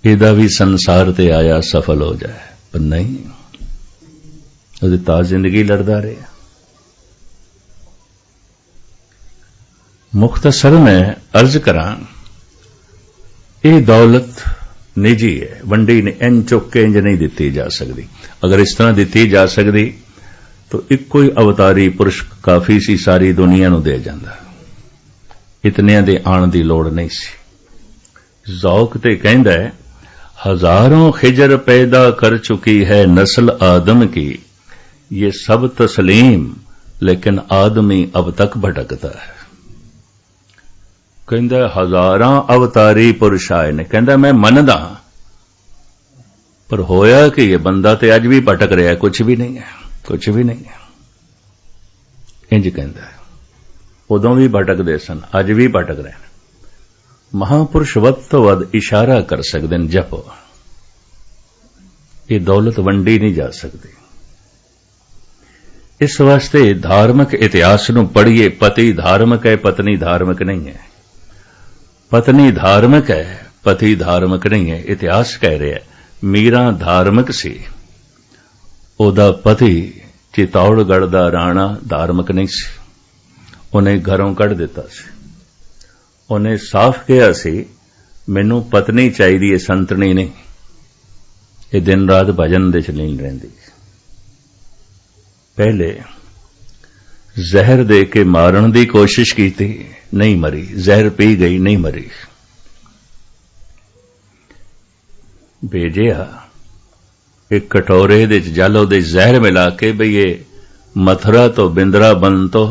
ਇਹਦਾ ਵੀ ਸੰਸਾਰ ਤੇ ਆਇਆ ਸਫਲ ਹੋ ਜਾਏ। ਪਰ ਨਹੀਂ, ਉਹਦੀ ਤਾਂ ਜ਼ਿੰਦਗੀ ਲੜਦਾ ਰਿਹਾ। ਮੁਖਤਸਰ ਮੈਂ ਅਰਜ਼ ਕਰਾਂ, ਇਹ ਦੌਲਤ ਨਿੱਜੀ ਹੈ, ਵੰਡੀ ਨੇ ਇੰਜ ਚੁੱਕ ਕੇ ਇੰਜ ਨਹੀਂ ਦਿੱਤੀ ਜਾ ਸਕਦੀ। ਅਗਰ ਇਸ ਤਰ੍ਹਾਂ ਦਿੱਤੀ ਜਾ ਸਕਦੀ ਤਾਂ ਇੱਕੋ ਹੀ ਅਵਤਾਰੀ ਪੁਰਸ਼ ਕਾਫੀ ਸੀ, ਸਾਰੀ ਦੁਨੀਆ ਨੂੰ ਦੇ ਜਾਂਦਾ। ਇਤਨਿਆਂ ਦੇ ਆਉਣ ਦੀ ਲੋੜ ਨਹੀਂ ਸੀ। ਜ਼ੌਕ ਤੇ ਕਹਿੰਦਾ ਹੈ, ਹਜ਼ਾरों खिजर पैदा कर चुकी है नस्ल आदम की, ये सब तस्लीम लेकिन आदमी अब तक भटकता है। ਕਹਿੰਦਾ ਹਜ਼ਾਰਾਂ ਅਵਤਾਰੀ ਪੁਰਸ਼ ਆਏ ਨੇ, ਕਹਿੰਦਾ ਮੈਂ ਮੰਨਦਾ, ਪਰ ਹੋਇਆ ਕਿ ਇਹ ਬੰਦਾ ਤੇ ਅੱਜ ਵੀ ਭਟਕ ਰਿਹਾ, ਕੁਝ ਵੀ ਨਹੀਂ ਹੈ, ਕੁਝ ਵੀ ਨਹੀਂ ਹੈ। ਇੰਜ ਕਹਿੰਦਾ, ਉਦੋਂ ਵੀ ਭਟਕਦੇ ਸਨ, ਅੱਜ ਵੀ ਭਟਕ ਰਹੇ ਨੇ। ਮਹਾਪੁਰਸ਼ ਵੱਧ ਤੋਂ ਵੱਧ ਇਸ਼ਾਰਾ ਕਰ ਸਕਦੇ ਨੇ, ਜਪੋ। ਇਹ ਦੌਲਤ ਵੰਡੀ ਨਹੀਂ ਜਾ ਸਕਦੀ। ਇਸ ਵਾਸਤੇ ਧਾਰਮਿਕ ਇਤਿਹਾਸ ਨੂੰ ਪੜ੍ਹੀਏ। ਪਤੀ ਧਾਰਮਿਕ ਹੈ, ਪਤਨੀ ਧਾਰਮਿਕ ਨਹੀਂ ਹੈ। ਪਤਨੀ ਧਾਰਮਿਕ ਹੈ, ਪਤੀ ਧਾਰਮਿਕ ਨਹੀਂ ਹੈ। ਇਤਿਹਾਸ ਕਹਿ ਰਿਹਾ, ਮੀਰਾ ਧਾਰਮਿਕ ਸੀ, ਉਹਦਾ ਪਤੀ ਚਿਤੌੜਗੜ੍ਹ ਦਾ ਰਾਣਾ ਧਾਰਮਿਕ ਨਹੀਂ ਸੀ। ਉਹਨੇ ਘਰੋਂ ਕੱਢ ਦਿੱਤਾ ਸੀ। ਉਹਨੇ ਸਾਫ਼ ਕਿਹਾ ਸੀ, ਮੈਨੂੰ ਪਤਨੀ ਚਾਹੀਦੀ ਹੈ, ਸੰਤਣੀ ਨਹੀਂ। ਇਹ ਦਿਨ ਰਾਤ ਭਜਨ ਦੇ ਚ ਲੀਨ ਰਹਿੰਦੀ। ਪਹਿਲੇ ਜ਼ਹਿਰ ਦੇ ਕੇ ਮਾਰਨ ਦੀ ਕੋਸ਼ਿਸ਼ ਕੀਤੀ, ਨਹੀਂ ਮਰੀ। ਜ਼ਹਿਰ ਪੀ ਗਈ, ਨਹੀਂ ਮਰੀ। ਭੇਜਿਆ एक कटोरे दे जल उहदे जहर मिला के बई ये मथुरा तो बिंद्राबन तो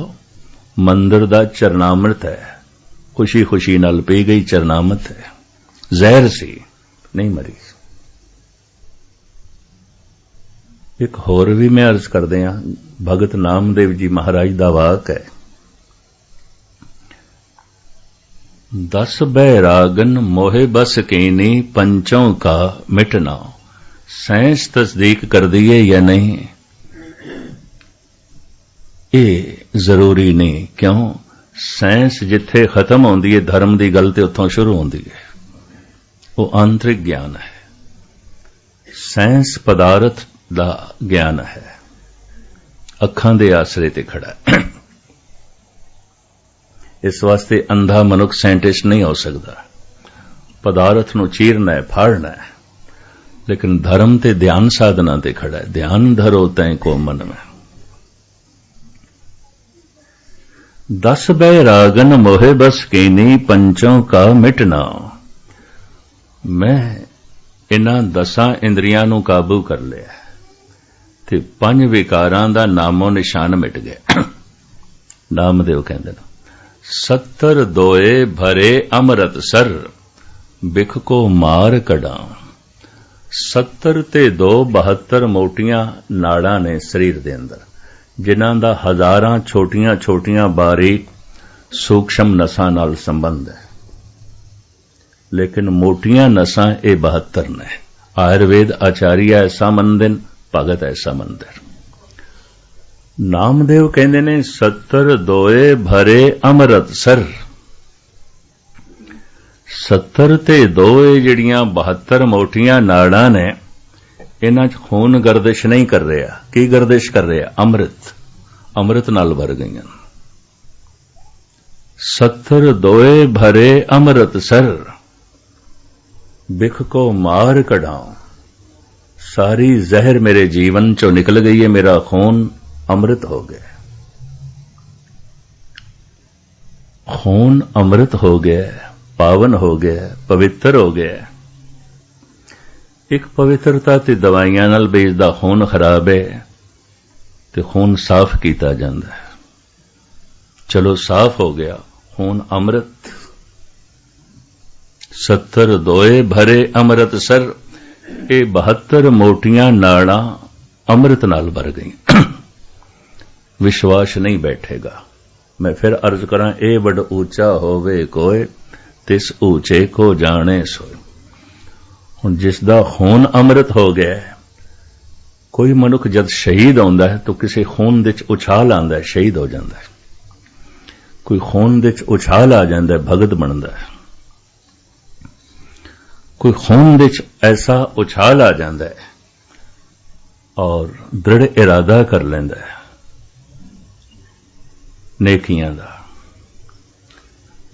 मंदिर दा चरनामृत है, खुशी खुशी नाल पी गई, चरनामृत है, जहर सी, नहीं मरी। एक होर भी मैं अर्ज कर दिया, भगत नामदेव जी महाराज दा वाक है, 10 बैरागन मोहे बस कीनी, पंचों का मिटना। साइंस तस्दीक कर दिए या नहीं, ये जरूरी नहीं। क्यों? साइंस जिथे खत्म होंदी है धर्म की गल, तो उत्थों शुरू होंदी है, वो आंतरिक ज्ञान है। साइंस पदार्थ दा ज्ञान है, अखां दे आसरे ते खड़ा है। इस वास्ते अंधा मनुख साइंटिस्ट नहीं हो सकता, पदार्थ नूं चीरना है, फाड़ना है, लेकिन धर्म ते ध्यान साधना ते खड़ा है। ध्यान धरो तैं को मन में। 10 बैरागन मोहे बस कीनी, पंचों का मिटना। मैं इन्हां 10 इंद्रियां नूं काबू कर लिया ते 5 विकारां दा नामो निशान मिट गया। नामदेव कहंदे ने 70 दोए भरे अमृत सर, बिख को मार कड़ा। 70 ते 2 72 मोटियां नाड़ां ने शरीर दे अंदर, जिन्हां दा हजारां छोटियां छोटियां बारीक सूक्ष्म नसां नाल संबंध है, लेकिन मोटियां नसां ये 72 ने। आयुर्वेद आचार्य ऐसा मंदिर, भगत ऐसा मंदिर। नामदेव कहंदे ने 70 दोए भरे अमृत सर। 70 ते 2 जिहड़ियां 72 मोटियां नाड़ां ने, इन्हां च खून गर्दिश नहीं कर रहा। की गर्दिश कर रहा? अमृत, अमृत नाल भर गईयां। 70 दोए भरे अमृत सर, बिख को मार कढ़ाऊं। सारी जहर मेरे जीवन चो निकल गई है, मेरा खून अमृत हो गया, खून अमृत हो गया, पावन हो गया, पवित्र हो गया। एक पवित्रता ते दवाइयां नाल बेचदा खून खराब है, ते खून साफ कीता जांदा है। चलो साफ हो गया, खून अमृत। 70 दोए भरे अमृत सर, ये 72 मोटियां नाड़ां अमृत नाल भर गई। विश्वास नहीं बैठेगा। मैं फिर अर्ज करा, ए बड़ ऊंचा होवे कोय, तिस ऊंचे को जाने सोय। हुण जिसदा खून अमृत हो गया है, कोई मनुख जद शहीद होंदा है तो किसी खून दे उछाल आंदा है, शहीद हो जाता है। कोई खून दे उछाल आ जाता है, भगत बनता है। कोई खून दे ऐसा उछाल आ जाता है और दृढ़ इरादा कर लेंदा है नेकियां दा।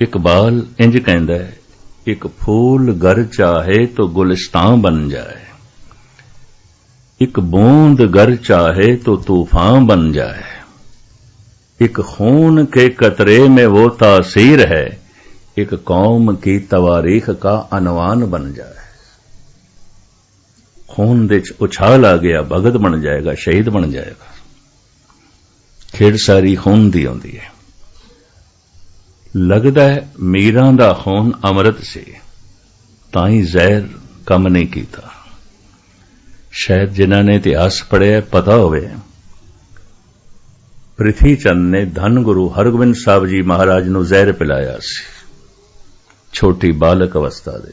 इकबाल इंज कहंदा है, एक फूल घर चाहे तो गुलिस्तां बन जाए, एक बूंद घर चाहे तो तूफान बन जाए, एक खून के कतरे में वो तासीर है, एक कौम की तवारीख का अनवान बन जाए। खून दे उछाल आ गया, भगत बन जाएगा, शहीद बन जाएगा। खेड़ सारी खून दी होंदी है। लगदा है मीरां दा खून अमृत से, ताई जहर कम नहीं कीता। शायद जिन्हां ने इतिहास पढ़िया पता होवे, पृथ्वी चंद ने धन गुरु हरगोबिंद साहब जी महाराज नूं जहर पिलाया सी, छोटी बालक अवस्था दे।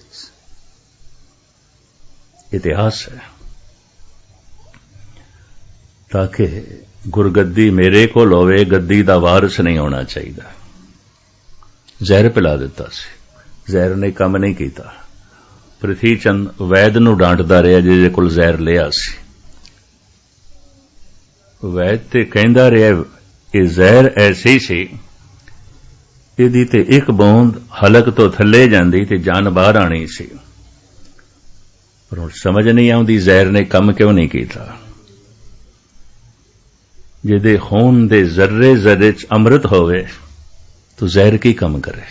इतिहास है, ताकि गुरगद्दी मेरे को होवे, गद्दी दा वारिस नहीं होना चाहिए। जहर पिला दिता सी, जहर ने काम नहीं कीता। पृथ्वी चंद वैद नूं डांटदा रहा जिहदे कोल जहर लिया सी। वैद ते कहंदा रहा, ये जहर ऐसी सी, इहदी ते एक बूंद हलक तो थल्ले जांदी ते जान बाहर आनी सी। पर हुण समझ नहीं आउंदी जहर ने काम क्यों नहीं कीता। जिहदे खून दे जर्रे जर्रे च अमृत होवे तो जहर की कम करे।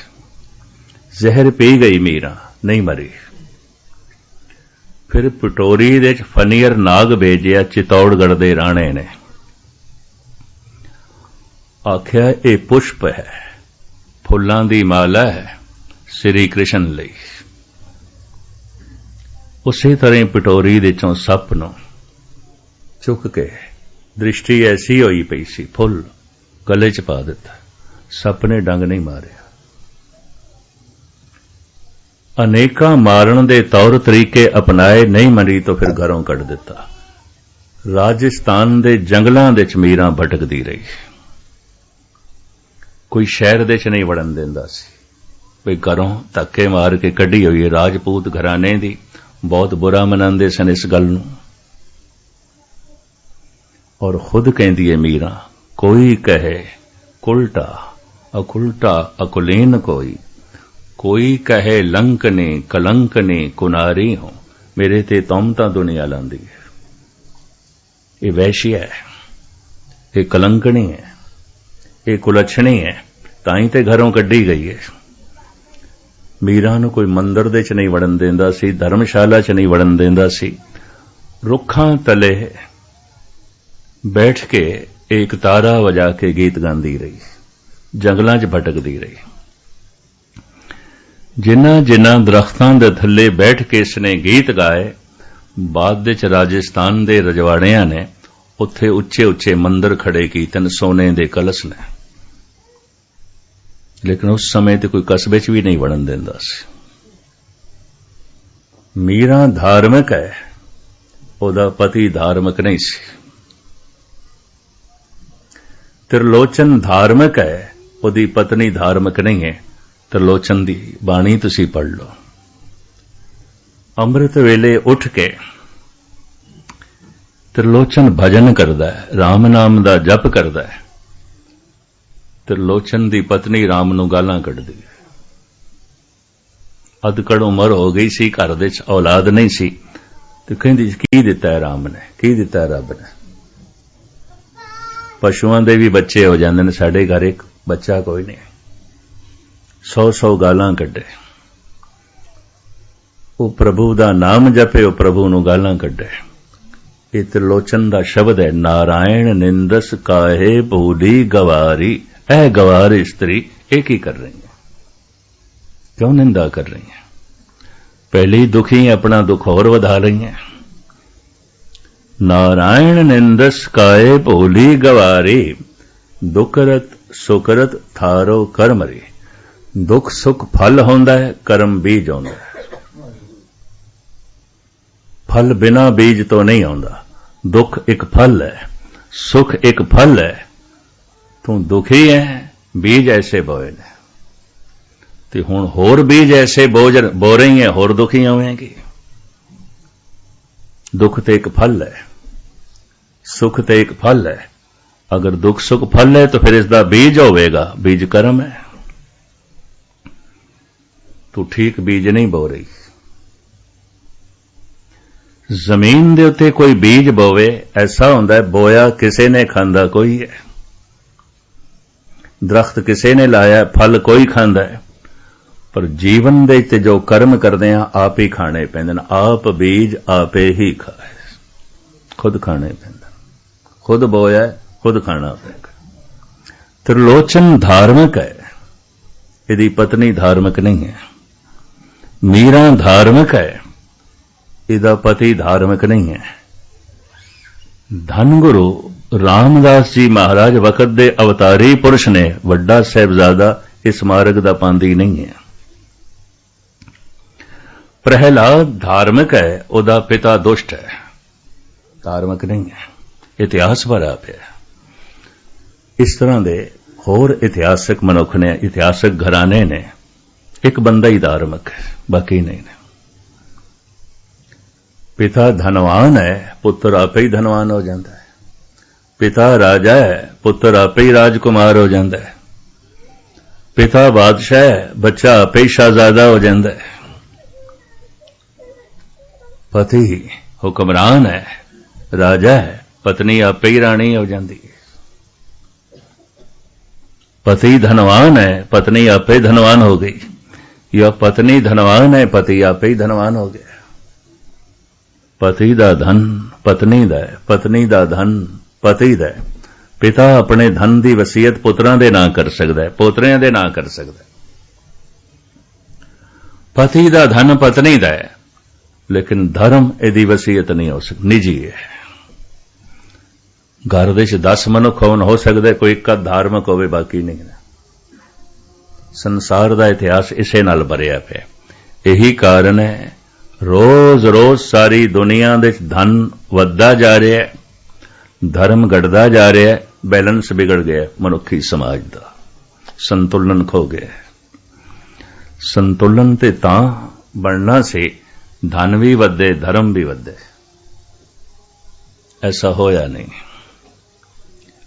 जहर पी गई मीरा, नहीं मरी। ਫਿਰ ਪਟੋਰੀ ਦੇ ਚ ਫਨੀਅਰ ਨਾਗ ਭੇਜਿਆ ਚਿਤੌੜਗੜ੍ਹ ਦੇ ਰਾਣੇ ਨੇ। ਆਖਿਆ ਇਹ ਪੁਸ਼ਪ ਹੈ, ਫੁੱਲਾਂ ਦੀ ਮਾਲਾ ਹੈ ਸ੍ਰੀ ਕ੍ਰਿਸ਼ਨ ਲਈ। ਉਸੇ ਤਰ੍ਹਾਂ ਪਟੋਰੀ ਦੇ ਚੋਂ ਸੱਪ ਨੂੰ ਚੁੱਕ ਕੇ, ਦ੍ਰਿਸ਼ਟੀ ਐਸੀ ਹੋਈ ਪਈ ਸੀ, ਫੁੱਲ ਗਲੇ 'ਚ ਪਾ ਦਿੱਤਾ। ਸੱਪ ਨੇ ਡੰਗ ਨਹੀਂ ਮਾਰਿਆ। ਅਨੇਕਾਂ ਮਾਰਨ ਦੇ ਤੌਰ ਤਰੀਕੇ ਅਪਣਾਏ, ਨਹੀਂ ਮੰਨੀ ਤਾਂ ਫਿਰ ਘਰੋਂ ਕੱਢ ਦਿੱਤਾ। ਰਾਜਸਥਾਨ ਦੇ ਜੰਗਲਾਂ ਦੇ 'ਚ ਮੀਰਾਂ ਭਟਕਦੀ ਰਹੀ। ਕੋਈ ਸ਼ਹਿਰ ਦੇ 'ਚ ਨਹੀਂ ਵੜਨ ਦਿੰਦਾ ਸੀ, ਵੀ ਘਰੋਂ ਧੱਕੇ ਮਾਰ ਕੇ ਕੱਢੀ ਹੋਈ ਹੈ। ਰਾਜਪੂਤ ਘਰਾਣੇ ਦੀ ਬਹੁਤ ਬੁਰਾ ਮਨਾਉਂਦੇ ਸਨ ਇਸ ਗੱਲ ਨੂੰ। ਔਰ ਖੁਦ ਕਹਿੰਦੀ ਹੈ ਮੀਰਾਂ, ਕੋਈ ਕਹੇ ਕੁਲਟਾ ਅਕੁਲਟਾ ਅਕੁਲੀਨ ਕੋਈ ਕਹੇ ਲੰਕਨੇ ਕਲੰਕਨੇ ਕੁਨਾਰੀ ਹੋ। ਮੇਰੇ ਤੇ ਤੌਮਤਾਂ ਦੁਨੀਆ ਲਾਂਦੀ ਹੈ। ਇਹ ਵੈਸ਼ੀਆ ਹੈ, ਇਹ ਕਲੰਕਣੀ ਹੈ, ਇਹ ਕੁਲਛਣੀ ਹੈ, ਤਾਂ ਹੀ ਤੇ ਘਰੋਂ ਕੱਢੀ ਗਈ ਹੈ। ਮੀਰਾਂ ਨੂੰ ਕੋਈ ਮੰਦਰ ਦੇ 'ਚ ਨਹੀਂ ਵੜਨ ਦਿੰਦਾ ਸੀ, ਧਰਮਸ਼ਾਲਾ 'ਚ ਨਹੀਂ ਵੜਨ ਦਿੰਦਾ ਸੀ। ਰੁੱਖਾਂ ਤਲੇ ਬੈਠ ਕੇ ਇੱਕ ਤਾਰਾ ਵਜਾ ਕੇ ਗੀਤ ਗਾਉਂਦੀ ਰਹੀ, ਜੰਗਲਾਂ 'ਚ ਭਟਕਦੀ ਰਹੀ। ਜਿਨ੍ਹਾਂ ਦਰਖਤਾਂ ਦੇ ਥੱਲੇ ਬੈਠ ਕੇ ਇਸਨੇ ਗੀਤ ਗਾਏ, ਬਾਅਦ ਵਿੱਚ ਰਾਜਸਥਾਨ ਦੇ ਰਜਵਾੜਿਆਂ ਨੇ ਉੱਥੇ ਉੱਚੇ ਉੱਚੇ ਮੰਦਰ ਖੜੇ ਕੀਤੇ ਨੇ, ਸੋਨੇ ਦੇ ਕਲਸ਼ ਨੇ। ਲੇਕਿਨ ਉਸ ਸਮੇਂ ਤੇ ਕੋਈ ਕਸਬੇ 'ਚ ਵੀ ਨਹੀਂ ਵੜਨ ਦਿੰਦਾ ਸੀ। ਮੀਰਾਂ ਧਾਰਮਿਕ ਹੈ, ਉਹਦਾ ਪਤੀ ਧਾਰਮਿਕ ਨਹੀਂ ਸੀ। ਤ੍ਰਿਲੋਚਨ ਧਾਰਮਿਕ ਹੈ, ਉਹਦੀ ਪਤਨੀ ਧਾਰਮਿਕ ਨਹੀਂ ਹੈ। ਤ੍ਰਿਲੋਚਨ ਦੀ ਬਾਣੀ ਤੁਸੀਂ ਪੜ੍ਹ ਲਓ। ਅੰਮ੍ਰਿਤ ਵੇਲੇ ਉੱਠ ਕੇ ਤ੍ਰਿਲੋਚਨ ਭਜਨ ਕਰਦਾ ਹੈ, ਰਾਮ ਨਾਮ ਦਾ ਜਪ ਕਰਦਾ ਹੈ। ਤ੍ਰਿਲੋਚਨ ਦੀ ਪਤਨੀ ਰਾਮ ਨੂੰ ਗਾਲਾਂ ਕੱਢਦੀ ਹੈ। ਅਧਕੜ ਉਮਰ ਹੋ ਗਈ ਸੀ, ਘਰ ਦੇ 'ਚ ਔਲਾਦ ਨਹੀਂ ਸੀ, ਤੇ ਕਹਿੰਦੀ ਕੀ ਦਿੱਤਾ ਹੈ ਰਾਮ ਨੇ, ਕੀ ਦਿੱਤਾ ਹੈ ਰੱਬ ਨੇ। ਪਸ਼ੂਆਂ ਦੇ ਵੀ ਬੱਚੇ ਹੋ ਜਾਂਦੇ ਨੇ, ਸਾਡੇ ਘਰ ਇੱਕ ਬੱਚਾ ਕੋਈ ਨਹੀਂ। 100 ਗਾਲਾਂ ਕੱਢੇ। ਉਹ ਪ੍ਰਭੂ ਦਾ ਨਾਮ ਜਪੇ, ਉਹ ਪ੍ਰਭੂ ਨੂੰ ਗਾਲਾਂ ਕੱਢੇ। ਇਹ ਤ੍ਰਿਲੋਚਨ ਦਾ ਸ਼ਬਦ ਹੈ। ਨਾਰਾਇਣ ਨਿੰਦਸ ਕਾਹੇ ਭੂਲੀ ਗਵਾਰੀ। ਇਹ ਗਵਾਰ ਇਸਤਰੀ ਇਹ ਕੀ ਕਰ ਰਹੀ ਹੈ, ਕਿਉਂ ਨਿੰਦਾ ਕਰ ਰਹੀ ਹੈ? ਪਹਿਲੇ ਹੀ ਦੁਖੀ ਆਪਣਾ ਦੁੱਖ ਹੋਰ ਵਧਾ ਰਹੀ ਹੈ। ਨਾਰਾਇਣ ਨਿੰਦਸ ਕਾਏ ਭੋਲੀ ਗਵਾਰੀ, ਦੁਖਰਤ ਸੁਕਰਤ ਥਾਰੋ ਕਰਮਰੀ। ਦੁੱਖ ਸੁਖ ਫਲ ਹੁੰਦਾ ਹੈ, ਕਰਮ ਬੀਜ ਆਉਂਦਾ ਹੈ। ਫਲ ਬਿਨਾ ਬੀਜ ਤੋਂ ਨਹੀਂ ਆਉਂਦਾ। ਦੁੱਖ ਇੱਕ ਫਲ ਹੈ, ਸੁਖ ਇੱਕ ਫਲ ਹੈ। ਤੂੰ ਦੁਖੀ ਹੈ, ਬੀਜ ਐਸੇ ਬੋਏ ਨੇ, ਤੇ ਹੁਣ ਹੋਰ ਬੀਜ ਐਸੇ ਬੋ ਰਹੀ ਹੈ, ਹੋਰ ਦੁਖੀ ਹੋਵੇਂਗੀ। ਦੁੱਖ ਤੇ ਇੱਕ ਫਲ ਹੈ, ਸੁਖ ਤੇ ਇੱਕ ਫਲ ਹੈ। ਅਗਰ ਦੁੱਖ ਸੁਖ ਫਲ ਹੈ ਤਾਂ ਫਿਰ ਇਸ ਦਾ ਬੀਜ ਹੋਵੇਗਾ, ਬੀਜ ਕਰਮ ਹੈ। ਤੂੰ ਠੀਕ ਬੀਜ ਨਹੀਂ ਬੋ ਰਹੀ। ਜ਼ਮੀਨ ਦੇ ਉੱਤੇ ਕੋਈ ਬੀਜ ਬੋਵੇ, ਐਸਾ ਹੁੰਦਾ ਹੈ ਬੋਇਆ ਕਿਸੇ ਨੇ, ਖਾਂਦਾ ਕੋਈ ਹੈ। ਦਰਖਤ ਕਿਸੇ ਨੇ ਲਾਇਆ, ਫਲ ਕੋਈ ਖਾਂਦਾ ਹੈ। ਪਰ ਜੀਵਨ ਦੇ ਤੇ ਜੋ ਕਰਮ ਕਰਦੇ ਆ, ਆਪ ਹੀ ਖਾਣੇ ਪੈਂਦੇ ਨੇ। ਆਪ ਬੀਜ ਆਪੇ ਹੀ ਖਾਏ, ਖੁਦ ਖਾਣੇ ਪੈਂਦੇ, ਖੁਦ ਬੋਇਆ ਖੁਦ ਖਾਣਾ ਪਏਗਾ। ਤ੍ਰਿਲੋਚਨ ਧਾਰਮਿਕ ਹੈ, ਇਹਦੀ ਪਤਨੀ ਧਾਰਮਿਕ ਨਹੀਂ ਹੈ। ਮੀਰਾਂ ਧਾਰਮਿਕ ਹੈ, ਇਹਦਾ ਪਤੀ ਧਾਰਮਿਕ ਨਹੀਂ ਹੈ। ਧੰਨ ਗੁਰੂ ਰਾਮਦਾਸ ਜੀ ਮਹਾਰਾਜ ਵਕਤ ਦੇ ਅਵਤਾਰੀ ਪੁਰਸ਼ ਨੇ, ਵੱਡਾ ਸਾਹਿਬਜ਼ਾਦਾ ਇਸ ਮਾਰਗ ਦਾ ਪਾਂਦੀ ਨਹੀਂ ਹੈ। ਪ੍ਰਹਿਲਾਦ ਧਾਰਮਿਕ ਹੈ, ਉਹਦਾ ਪਿਤਾ ਦੁਸ਼ਟ ਹੈ, ਧਾਰਮਿਕ ਨਹੀਂ ਹੈ। ਇਤਿਹਾਸ ਭਰਿਆ ਪਿਆ। ਇਸ ਤਰ੍ਹਾਂ ਦੇ ਹੋਰ ਇਤਿਹਾਸਕ ਮਨੁੱਖ ਨੇ, ਇਤਿਹਾਸਕ ਘਰਾਣੇ ਨੇ। ਇੱਕ ਬੰਦਾ ਹੀ ਧਾਰਮਿਕ ਹੈ, ਬਾਕੀ ਨਹੀਂ ਨੇ। ਪਿਤਾ ਧਨਵਾਨ ਹੈ, ਪੁੱਤਰ ਆਪੇ ਹੀ ਧਨਵਾਨ ਹੋ ਜਾਂਦਾ ਹੈ। ਪਿਤਾ ਰਾਜਾ ਹੈ, ਪੁੱਤਰ ਆਪੇ ਹੀ ਰਾਜਕੁਮਾਰ ਹੋ ਜਾਂਦਾ ਹੈ। ਪਿਤਾ ਬਾਦਸ਼ਾਹ ਹੈ, ਬੱਚਾ ਆਪੇ ਹੀ ਸ਼ਹਿਜ਼ਾਦਾ ਹੋ ਜਾਂਦਾ ਹੈ। ਪਤੀ ਹੁਕਮਰਾਨ ਹੈ, ਰਾਜਾ ਹੈ, ਪਤਨੀ ਆਪੇ ਹੀ ਰਾਣੀ ਹੋ ਜਾਂਦੀ ਹੈ। पति धनवान है, पत्नी आप ही धनवान हो गई, या पत्नी धनवान है, पति आप ही धनवान हो गया। ਪਤੀ ਦਾ ਧਨ ਪਤਨੀ ਦਾ ਹੈ, ਪਤਨੀ ਦਾ ਧਨ ਪਤੀ ਦਾ ਹੈ। ਪਿਤਾ ਆਪਣੇ ਧਨ ਦੀ ਵਸੀਅਤ ਪੁੱਤਰਾਂ ਦੇ ਨਾਂ ਕਰ ਸਕਦਾ ਹੈ, ਪੋਤਰਿਆਂ ਦੇ ਨਾਂ ਕਰ ਸਕਦਾ ਹੈ। ਪਤੀ ਦਾ ਧਨ ਪਤਨੀ ਦਾ ਹੈ, ਲੇਕਿਨ ਧਰਮ ਇਹਦੀ ਵਸੀਅਤ ਨਹੀਂ ਹੋ ਸਕਦੀ, ਨਿੱਜੀ ਹੈ। ਘਰ ਦੇ 'ਚ 10 ਮਨੁੱਖ ਹੋਣ, ਹੋ ਸਕਦਾ ਕੋਈ ਇੱਕ ਧਾਰਮਿਕ ਹੋਵੇ, ਬਾਕੀ ਨਹੀਂ। ਸੰਸਾਰ ਦਾ ਇਤਿਹਾਸ ਇਸੇ ਨਾਲ ਭਰਿਆ ਪਿਆ। ਇਹੀ ਕਾਰਨ ਹੈ ਰੋਜ਼-ਰੋਜ਼ ਸਾਰੀ ਦੁਨੀਆ ਦੇ ਧਨ ਵੱਧਦਾ ਜਾ ਰਿਹਾ ਹੈ, ਧਰਮ ਘਟਦਾ ਜਾ ਰਿਹਾ ਹੈ, ਬੈਲੈਂਸ ਵਿਗੜ ਗਿਆ ਮਨੁੱਖੀ ਸਮਾਜ ਦਾ, ਸੰਤੁਲਨ ਖੋ ਗਿਆ। ਸੰਤੁਲਨ ਤੇ ਤਾਂ ਬਣਨਾ ਸੀ ਧਨ ਵੀ ਵਧੇ, ਧਰਮ ਵੀ ਵਧੇ। ਐਸਾ ਹੋਇਆ ਨਹੀਂ,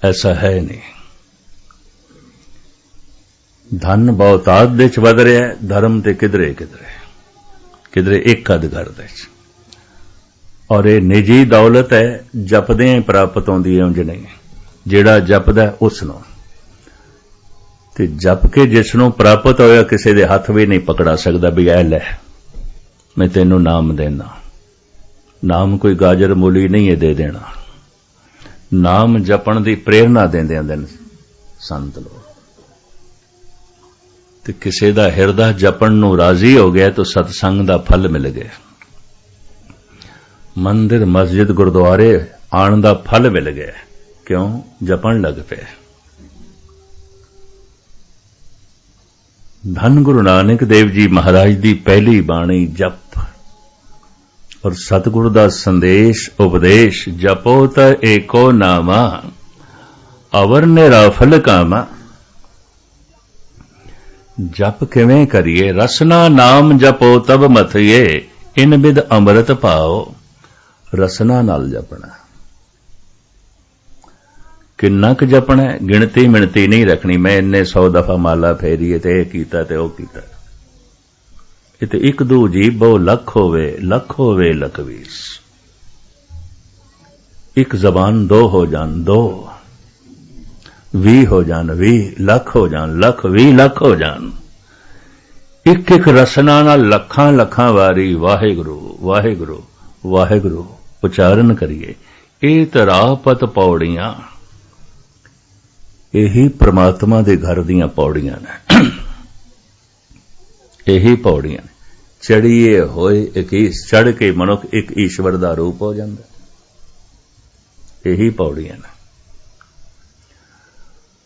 ਐਸਾ ਹੈ ਨਹੀਂ। ਧਨ ਬਹੁਤਾਤ ਦੇ ਚ ਵਧ ਰਿਹਾ ਹੈ, ਧਰਮ ਤੇ ਕਿਧਰੇ ਇੱਕ ਅੱਧ ਘਰ ਦੇ ਚ। ਔਰ ਇਹ ਨਿੱਜੀ ਦੌਲਤ ਹੈ, ਜਪਦੇ ਪ੍ਰਾਪਤ ਹੁੰਦੀ ਹੈ, ਉਂਝ ਨਹੀਂ। ਜਿਹੜਾ ਜਪਦਾ ਉਸ ਨੂੰ, ਤੇ ਜਪ ਕੇ ਜਿਸ ਨੂੰ ਪ੍ਰਾਪਤ ਹੋਇਆ, ਕਿਸੇ ਦੇ ਹੱਥ ਵੀ ਨਹੀਂ ਪਕੜਾ ਸਕਦਾ ਵੀ ਇਹ ਲੈ ਮੈਂ ਤੈਨੂੰ ਨਾਮ ਦੇਣਾ। ਨਾਮ ਕੋਈ ਗਾਜਰ ਮੂਲੀ ਨਹੀਂ ਹੈ ਦੇ ਦੇਣਾ। ਨਾਮ ਜਪਣ ਦੀ ਪ੍ਰੇਰਣਾ ਦਿੰਦੇ ਹੁੰਦੇ ਨੇ ਸੰਤ ਲੋਕ। ਤੇ ਕਿਸੇ ਦਾ ਹਿਰਦਾ ਜਪਣ ਨੂੰ ਰਾਜ਼ੀ ਹੋ ਗਿਆ ਤਾਂ ਸਤਸੰਗ ਦਾ ਫਲ ਮਿਲ ਗਿਆ। ਮੰਦਿਰ ਮਸਜਿਦ ਗੁਰਦੁਆਰੇ ਆਉਣ ਦਾ ਫਲ ਮਿਲ ਗਿਆ। ਕਿਉਂ? ਜਪਣ ਲੱਗ ਪਏ। ਧੰਨ ਗੁਰੂ ਨਾਨਕ ਦੇਵ ਜੀ ਮਹਾਰਾਜ ਦੀ ਪਹਿਲੀ ਬਾਣੀ ਜਪ ਔਰ ਸਤਿਗੁਰੂ ਦਾ ਸੰਦੇਸ਼ ਉਪਦੇਸ਼, ਜਪੋ ਤਾ ਏਕੋ ਨਾਮਾ ਅਵਰ ਨਿਰਾਫਲ ਕਾਮਾ। ਜਪ ਕਿਵੇਂ ਕਰੀਏ? ਰਸਨਾ ਨਾਮ ਜਪੋ ਤਬ ਮਥਿਏ, ਇਨ ਬਿਦ ਅੰਮ੍ਰਿਤ ਪਾਓ। ਰਸਨਾ ਨਾਲ ਜਪਣਾ। ਕਿੰਨਾ ਕੁ ਜਪਣਾ? ਗਿਣਤੀ ਮਿਣਤੀ ਨਹੀਂ ਰੱਖਣੀ, ਮੈਂ ਇੰਨੇ 100 ਦਫਾ ਮਾਲਾ ਫੇਰੀਏ ਤੇ ਇਹ ਕੀਤਾ ਤੇ ਉਹ ਕੀਤਾ। ਇਹ ਤੇ ਇੱਕ ਦੋ ਜੀਬੋ ਲੱਖ ਹੋਵੇ, ਲੱਖ ਹੋਵੇ ਲੱਖ 20। ਇੱਕ ਜ਼ਬਾਨ 2 ਹੋ ਜਾਣ, 2 20 ਹੋ ਜਾਣ, 20 ਲੱਖ ਹੋ ਜਾਣ, ਲੱਖ 20 ਲੱਖ ਹੋ ਜਾਣ। ਇੱਕ ਇੱਕ ਰਸਨਾ ਨਾਲ ਲੱਖਾਂ ਲੱਖਾਂ ਵਾਰੀ ਵਾਹਿਗੁਰੂ ਵਾਹਿਗੁਰੂ ਵਾਹਿਗੁਰੂ ਉਚਾਰਨ ਕਰੀਏ। ਇਹ ਤਰਾਪਤ ਪੌੜੀਆਂ, ਇਹੀ ਪ੍ਰਮਾਤਮਾ ਦੇ ਘਰ ਦੀਆਂ ਪੌੜੀਆਂ ਨੇ। ਇਹੀ ਪੌੜੀਆਂ ਨੇ। ਚੜੀਏ ਹੋਏ ਇਕੀਸ, ਚੜ ਕੇ ਮਨੁੱਖ ਇੱਕ ਈਸ਼ਵਰ ਦਾ ਰੂਪ ਹੋ ਜਾਂਦਾ। ਇਹੀ ਪੌੜੀਆਂ ਨੇ।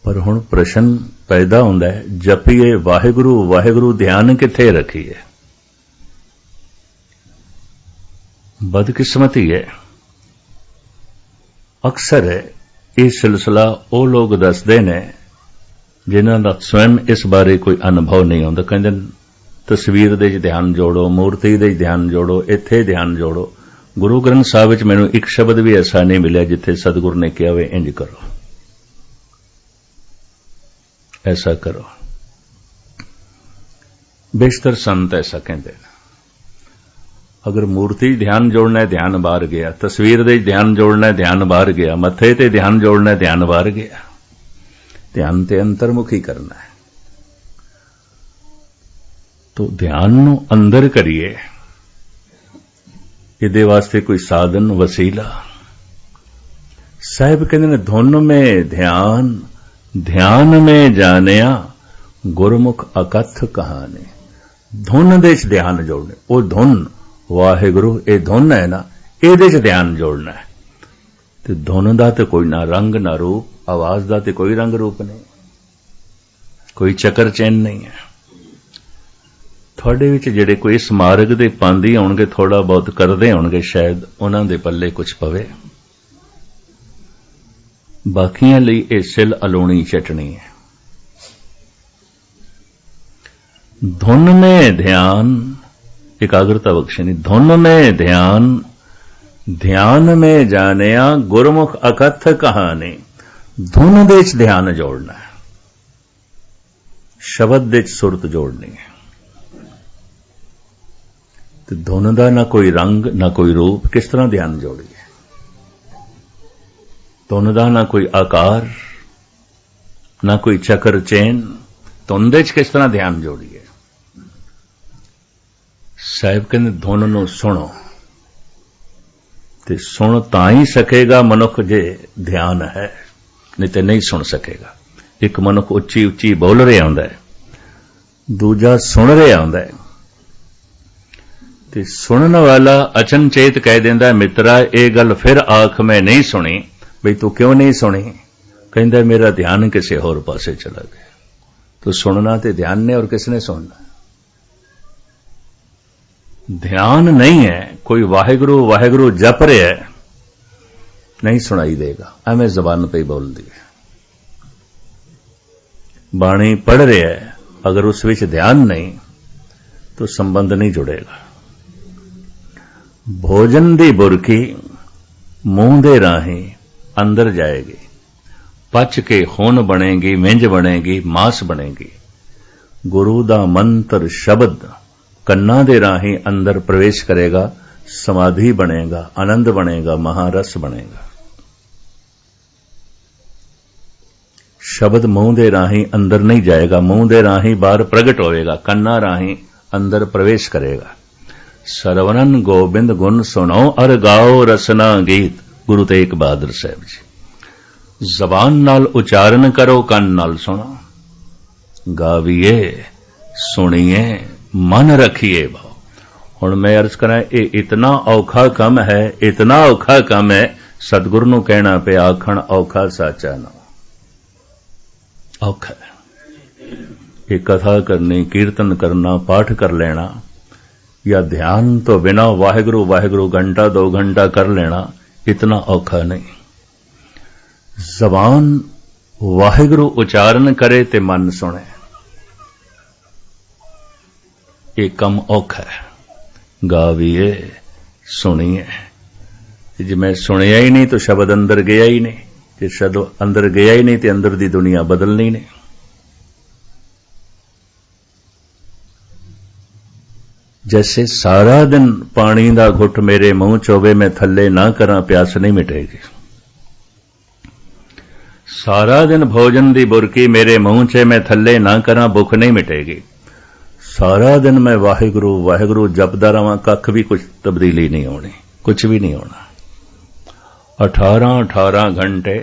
ਪਰ ਹੁਣ ਪ੍ਰਸ਼ਨ ਪੈਦਾ ਹੁੰਦਾ ਹੈ, ਜਪੀਏ ਵਾਹਿਗੁਰੂ ਵਾਹਿਗੁਰੂ, ਧਿਆਨ ਕਿੱਥੇ ਰੱਖੀਏ? ਬਦਕਿਸਮਤੀ ਹੈ, ਅਕਸਰ ਹੈ ਇਹ ਸਿਲਸਿਲਾ ਉਹ ਲੋਕ ਦੱਸਦੇ ਨੇ ਜਿਨ੍ਹਾਂ ਦਾ ਸਵੈਮ ਇਸ ਬਾਰੇ ਕੋਈ ਅਨੁਭਵ ਨਹੀਂ ਹੁੰਦਾ। ਕਹਿੰਦੇ ਤਸਵੀਰ ਦੇ 'ਚ ਧਿਆਨ ਜੋੜੋ, ਮੂਰਤੀ ਦੇ 'ਚ ਧਿਆਨ ਜੋੜੋ, ਇੱਥੇ ਧਿਆਨ ਜੋੜੋ। ਗੁਰੂ ਗ੍ਰੰਥ ਸਾਹਿਬ ਵਿੱਚ ਮੈਨੂੰ ਇੱਕ ਸ਼ਬਦ ਵੀ ਐਸਾ ਨਹੀਂ ਮਿਲਿਆ ਜਿੱਥੇ ਸਤਿਗੁਰ ਨੇ ਕਿਹਾ ਹੋਵੇ ਇੰਜ ਕਰੋ, ਐਸਾ ਕਰੋ। ਬੇਸ਼ਤਰ ਸੰਤ ਐਸਾ ਕਹਿੰਦੇ ਨੇ। ਅਗਰ ਮੂਰਤੀ ਧਿਆਨ ਜੋੜਨਾ ਹੈ, ਧਿਆਨ ਬਾਹਰ ਗਿਆ। ਤਸਵੀਰ ਦੇ ਧਿਆਨ ਜੋੜਨਾ ਹੈ, ਧਿਆਨ ਬਾਹਰ ਗਿਆ। ਮੱਥੇ ਤੇ ਧਿਆਨ ਜੋੜਨਾ ਹੈ, ਧਿਆਨ ਬਾਹਰ ਗਿਆ। ਧਿਆਨ ਤੇ ਅੰਤਰਮੁਖੀ ਕਰਨਾ ਹੈ। ਤੋ ਧਿਆਨ ਨੂੰ ਅੰਦਰ ਕਰੀਏ। ਇਹਦੇ ਵਾਸਤੇ ਕੋਈ ਸਾਧਨ ਵਸੀਲਾ? ਸਾਹਿਬ ਕਹਿੰਦੇ ਨੇ, ਧੁਨ ਮੇ ਧਿਆਨ, ਧਿਆਨ ਮੇ ਜਾਣਿਆ, ਗੁਰਮੁਖ ਅਕਥ ਕਹਾਣੀ। ਧੁਨ ਦੇ 'ਚ ਧਿਆਨ ਜੋੜਨਾ। ਉਹ ਧੁਨ ਵਾਹਿਗੁਰੂ, ਇਹ ਧੁਨ ਹੈ ਨਾ, ਇਹਦੇ 'ਚ ਧਿਆਨ ਜੋੜਨਾ ਹੈ। ਤੇ ਧੁਨ ਦਾ ਤੇ ਕੋਈ ਨਾ ਰੰਗ ਨਾ ਰੂਪ, ਆਵਾਜ਼ ਦਾ ਤੇ ਕੋਈ ਰੰਗ ਰੂਪ ਨਹੀਂ, ਕੋਈ ਚੱਕਰ ਚੈਨ ਨਹੀਂ ਹੈ। ਤੁਹਾਡੇ ਵਿੱਚ ਜਿਹੜੇ ਕੋਈ ਇਸ ਮਾਰਗ ਦੇ ਪਾਂਦੀ ਹੋਣਗੇ, ਥੋੜਾ ਬਹੁਤ ਕਰਦੇ ਹੋਣਗੇ, ਸ਼ਾਇਦ ਉਹਨਾਂ ਦੇ ਪੱਲੇ ਕੁਝ ਪਵੇ। ਬਾਕੀਆਂ ਲਈ ਇਹ ਸਿਲ ਅਲੋਣੀ ਚਟਣੀ ਹੈ। ਧੁਨ ਮੇ ਧਿਆਨ, ਇਕਾਗਰਤਾ ਬਖਸ਼ਣੀ। ਧੁਨ ਮੇ ਧਿਆਨ, ਧਿਆਨ ਮੇ ਜਾਣਿਆ, ਗੁਰਮੁਖ ਅਕਥ ਕਹਾਣੀ। ਧੁਨ ਦੇ 'ਚ ਧਿਆਨ ਜੋੜਨਾ ਹੈ, ਸ਼ਬਦ ਦੇ 'ਚ ਸੁਰਤ ਜੋੜਨੀ ਹੈ। ਤੇ ਧੁਨ ਦਾ ਨਾ ਕੋਈ ਰੰਗ ਨਾ ਕੋਈ ਰੂਪ, ਕਿਸ ਤਰ੍ਹਾਂ ਧਿਆਨ ਜੋੜੀਏ? ਧੁਨ ਦਾ ਨਾ ਕੋਈ ਆਕਾਰ ਨਾ ਕੋਈ ਚੱਕਰ ਚੈਨ, ਧੁਨ ਦੇ 'ਚ ਕਿਸ ਤਰ੍ਹਾਂ ਧਿਆਨ ਜੋੜੀਏ? ਸਾਹਿਬ ਕਹਿੰਦੇ ਧੁਨ ਨੂੰ ਸੁਣੋ, ਤੇ ਸੁਣ ਤਾਂ ਹੀ ਸਕੇਗਾ ਮਨੁੱਖ ਜੇ ਧਿਆਨ ਹੈ, ਨਹੀਂ ਤੇ ਨਹੀਂ ਸੁਣ ਸਕੇਗਾ। ਇੱਕ ਮਨੁੱਖ ਉੱਚੀ ਉੱਚੀ ਬੋਲ ਰਿਹਾ ਹੁੰਦਾ ਹੈ, ਦੂਜਾ ਸੁਣ ਰਿਹਾ ਹੁੰਦਾ ਹੈ, ਤੇ ਸੁਣਨ ਵਾਲਾ ਅਚਨਚੇਤ ਕਹਿ ਦਿੰਦਾ ਮਿੱਤਰਾ ਇਹ ਗੱਲ ਫਿਰ ਆਖ ਮੈਂ ਨਹੀਂ ਸੁਣੀ। ਬਈ ਤੂੰ ਕਿਉਂ ਨਹੀਂ ਸੁਣੀ? ਕਹਿੰਦਾ ਮੇਰਾ ਧਿਆਨ ਕਿਸੇ ਹੋਰ ਪਾਸੇ ਚਲਾ ਗਿਆ। ਤੂੰ ਸੁਣਨਾ ਤੇ ਧਿਆਨ ਨੇ, ਔਰ ਕਿਸਨੇ ਸੁਣਨਾ? ਧਿਆਨ ਨਹੀਂ ਹੈ, ਕੋਈ ਵਾਹਿਗੁਰੂ ਵਾਹਿਗੁਰੂ ਜਪ ਰਿਹਾ ਹੈ, ਨਹੀਂ ਸੁਣਾਈ ਦੇਗਾ, ਐਵੇਂ ਜ਼ਬਾਨ ਤੇ ਹੀ ਬੋਲਦੀ ਹੈ। ਬਾਣੀ ਪੜ੍ਹ ਰਿਹਾ ਹੈ, ਅਗਰ ਉਸ ਵਿੱਚ ਧਿਆਨ ਨਹੀਂ ਤਾਂ ਸੰਬੰਧ ਨਹੀਂ ਜੁੜੇਗਾ। ਭੋਜਨ ਦੀ ਬੁਰਕੀ ਮੂੰਹ ਦੇ ਰਾਹੀਂ ਅੰਦਰ ਜਾਏਗੀ, ਪਚ ਕੇ ਖੂਨ ਬਣੇਗੀ, ਮਿੰਜ ਬਣੇਗੀ, ਮਾਸ ਬਣੇਗੀ। ਗੁਰੂ ਦਾ ਮੰਤਰ ਸ਼ਬਦ ਕੰਨਾਂ ਦੇ ਰਾਹੀਂ ਅੰਦਰ ਪ੍ਰਵੇਸ਼ ਕਰੇਗਾ, ਸਮਾਧੀ ਬਣੇਗਾ, ਆਨੰਦ ਬਣੇਗਾ, ਮਹਾਰਸ ਬਣੇਗਾ। ਸ਼ਬਦ ਮੂੰਹ ਦੇ ਰਾਹੀਂ ਅੰਦਰ ਨਹੀਂ ਜਾਏਗਾ, ਮੂੰਹ ਦੇ ਰਾਹੀਂ ਬਾਹਰ ਪ੍ਰਗਟ ਹੋਵੇਗਾ, ਕੰਨਾਂ ਰਾਹੀਂ ਅੰਦਰ ਪ੍ਰਵੇਸ਼ ਕਰੇਗਾ। ਸਰਵਣਨ ਗੋਬਿੰਦ ਗੁਣ ਸੁਣੋ ਅਰ ਗਾਓ ਰਸਨਾ ਗੀਤ, ਗੁਰੂ ਤੇਗ ਬਹਾਦਰ ਸਾਹਿਬ ਜੀ। ਜ਼ਬਾਨ ਨਾਲ ਉਚਾਰਨ ਕਰੋ, ਕੰਨ ਨਾਲ ਸੁਣੋ, ਗਾਵੀਏ ਸੁਣੀਏ ਮਨ ਰੱਖੀਏ ਭਾਉ। ਹੁਣ ਮੈਂ ਅਰਜ਼ ਕਰਾਂ ਇਹ ਇਤਨਾ ਔਖਾ ਕੰਮ ਹੈ, ਇਤਨਾ ਔਖਾ ਕੰਮ ਹੈ, ਸਤਿਗੁਰੂ ਨੂੰ ਕਹਿਣਾ ਪਿਆ ਆਖਣ ਔਖਾ ਸਾਚਾ ਨਾ ਔਖਾ। ਇਹ ਕਥਾ ਕਰਨੀ, ਕੀਰਤਨ ਕਰਨਾ, ਪਾਠ ਕਰ ਲੈਣਾ या ध्यान तो बिना वाहिगुरु वाहिगुरु घंटा 2 घंटा कर लेना इतना औखा नहीं। जबान वाहिगुरु उच्चारण करे ते मन सुने, ये कम औखा है। गावीए सुनिए, जे मैं सुनिया ही नहीं तो शब्द अंदर गया ही नहीं, जे शब्द अंदर गया ही नहीं तो अंदर दी दुनिया बदलनी नहीं। जैसे सारा दिन पानी दा घुट मेरे मुंह च होवे मैं थल्ले ना करा प्यास नहीं मिटेगी। सारा दिन भोजन दी बुरकी मेरे मुंह च मैं थल्ले ना करा भुख नहीं मिटेगी। सारा दिन मैं वाहिगुरु वाहिगुरु जपदा रहां, कख भी कुछ तब्दीली नहीं होनी, कुछ भी नहीं होना। 18 घंटे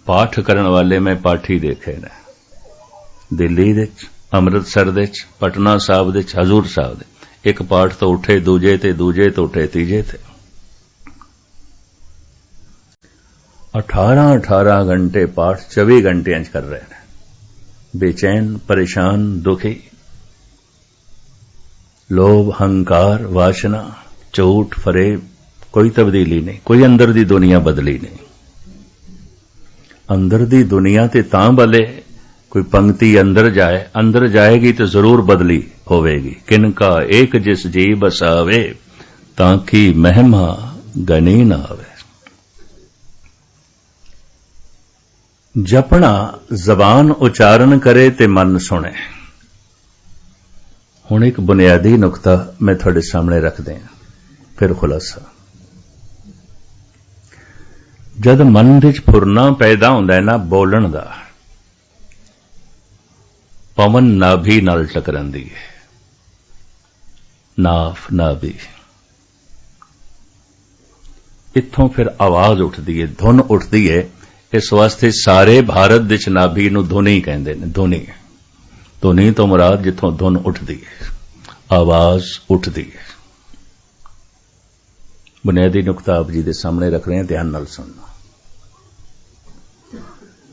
पाठ करने वाले मैं पाठी देखे ने, दिल्ली दे अमृतसर दे पटना साहब दे हजूर साहब दे। एक पाठ तो उठे दूजे ते, दूजे तो उठे तीजे थे। 18 घंटे पाठ 24 घंटे कर रहे हैं, बेचैन परेशान दुखी। लोभ हंकार वासना झूठ फरेब कोई तब्दीली नहीं, कोई अंदर दी दुनिया बदली नहीं। अंदर दी दुनिया ते तां बले कोई पंक्ति अंदर जाए, अंदर जाएगी तो जरूर बदली होवेगी। किनका एक जिस जी बसावे ताकि महिमा गनी ना आवे। जपना जबान उच्चारण करे ते मन सुने। हुण एक बुनियादी नुकता मैं थोड़े सामने रख दें, फिर खुलासा। जद मन विच फुरना पैदा हुंदा है ना बोलण दा, पवन नाभि नाल टकरांदी है। नाफ नाभि, इत्थों फिर आवाज उठदी है, धुन उठदी है। इस वास्ते सारे भारत विच नाभि नूं धुनी कहंदे ने। धुनी, धुनी तो मुराद जिथों धुन उठदी है, आवाज उठदी है। बुनियादी नुकता आप जी दे सामने रख रहे हैं, ध्यान नाल सुनना।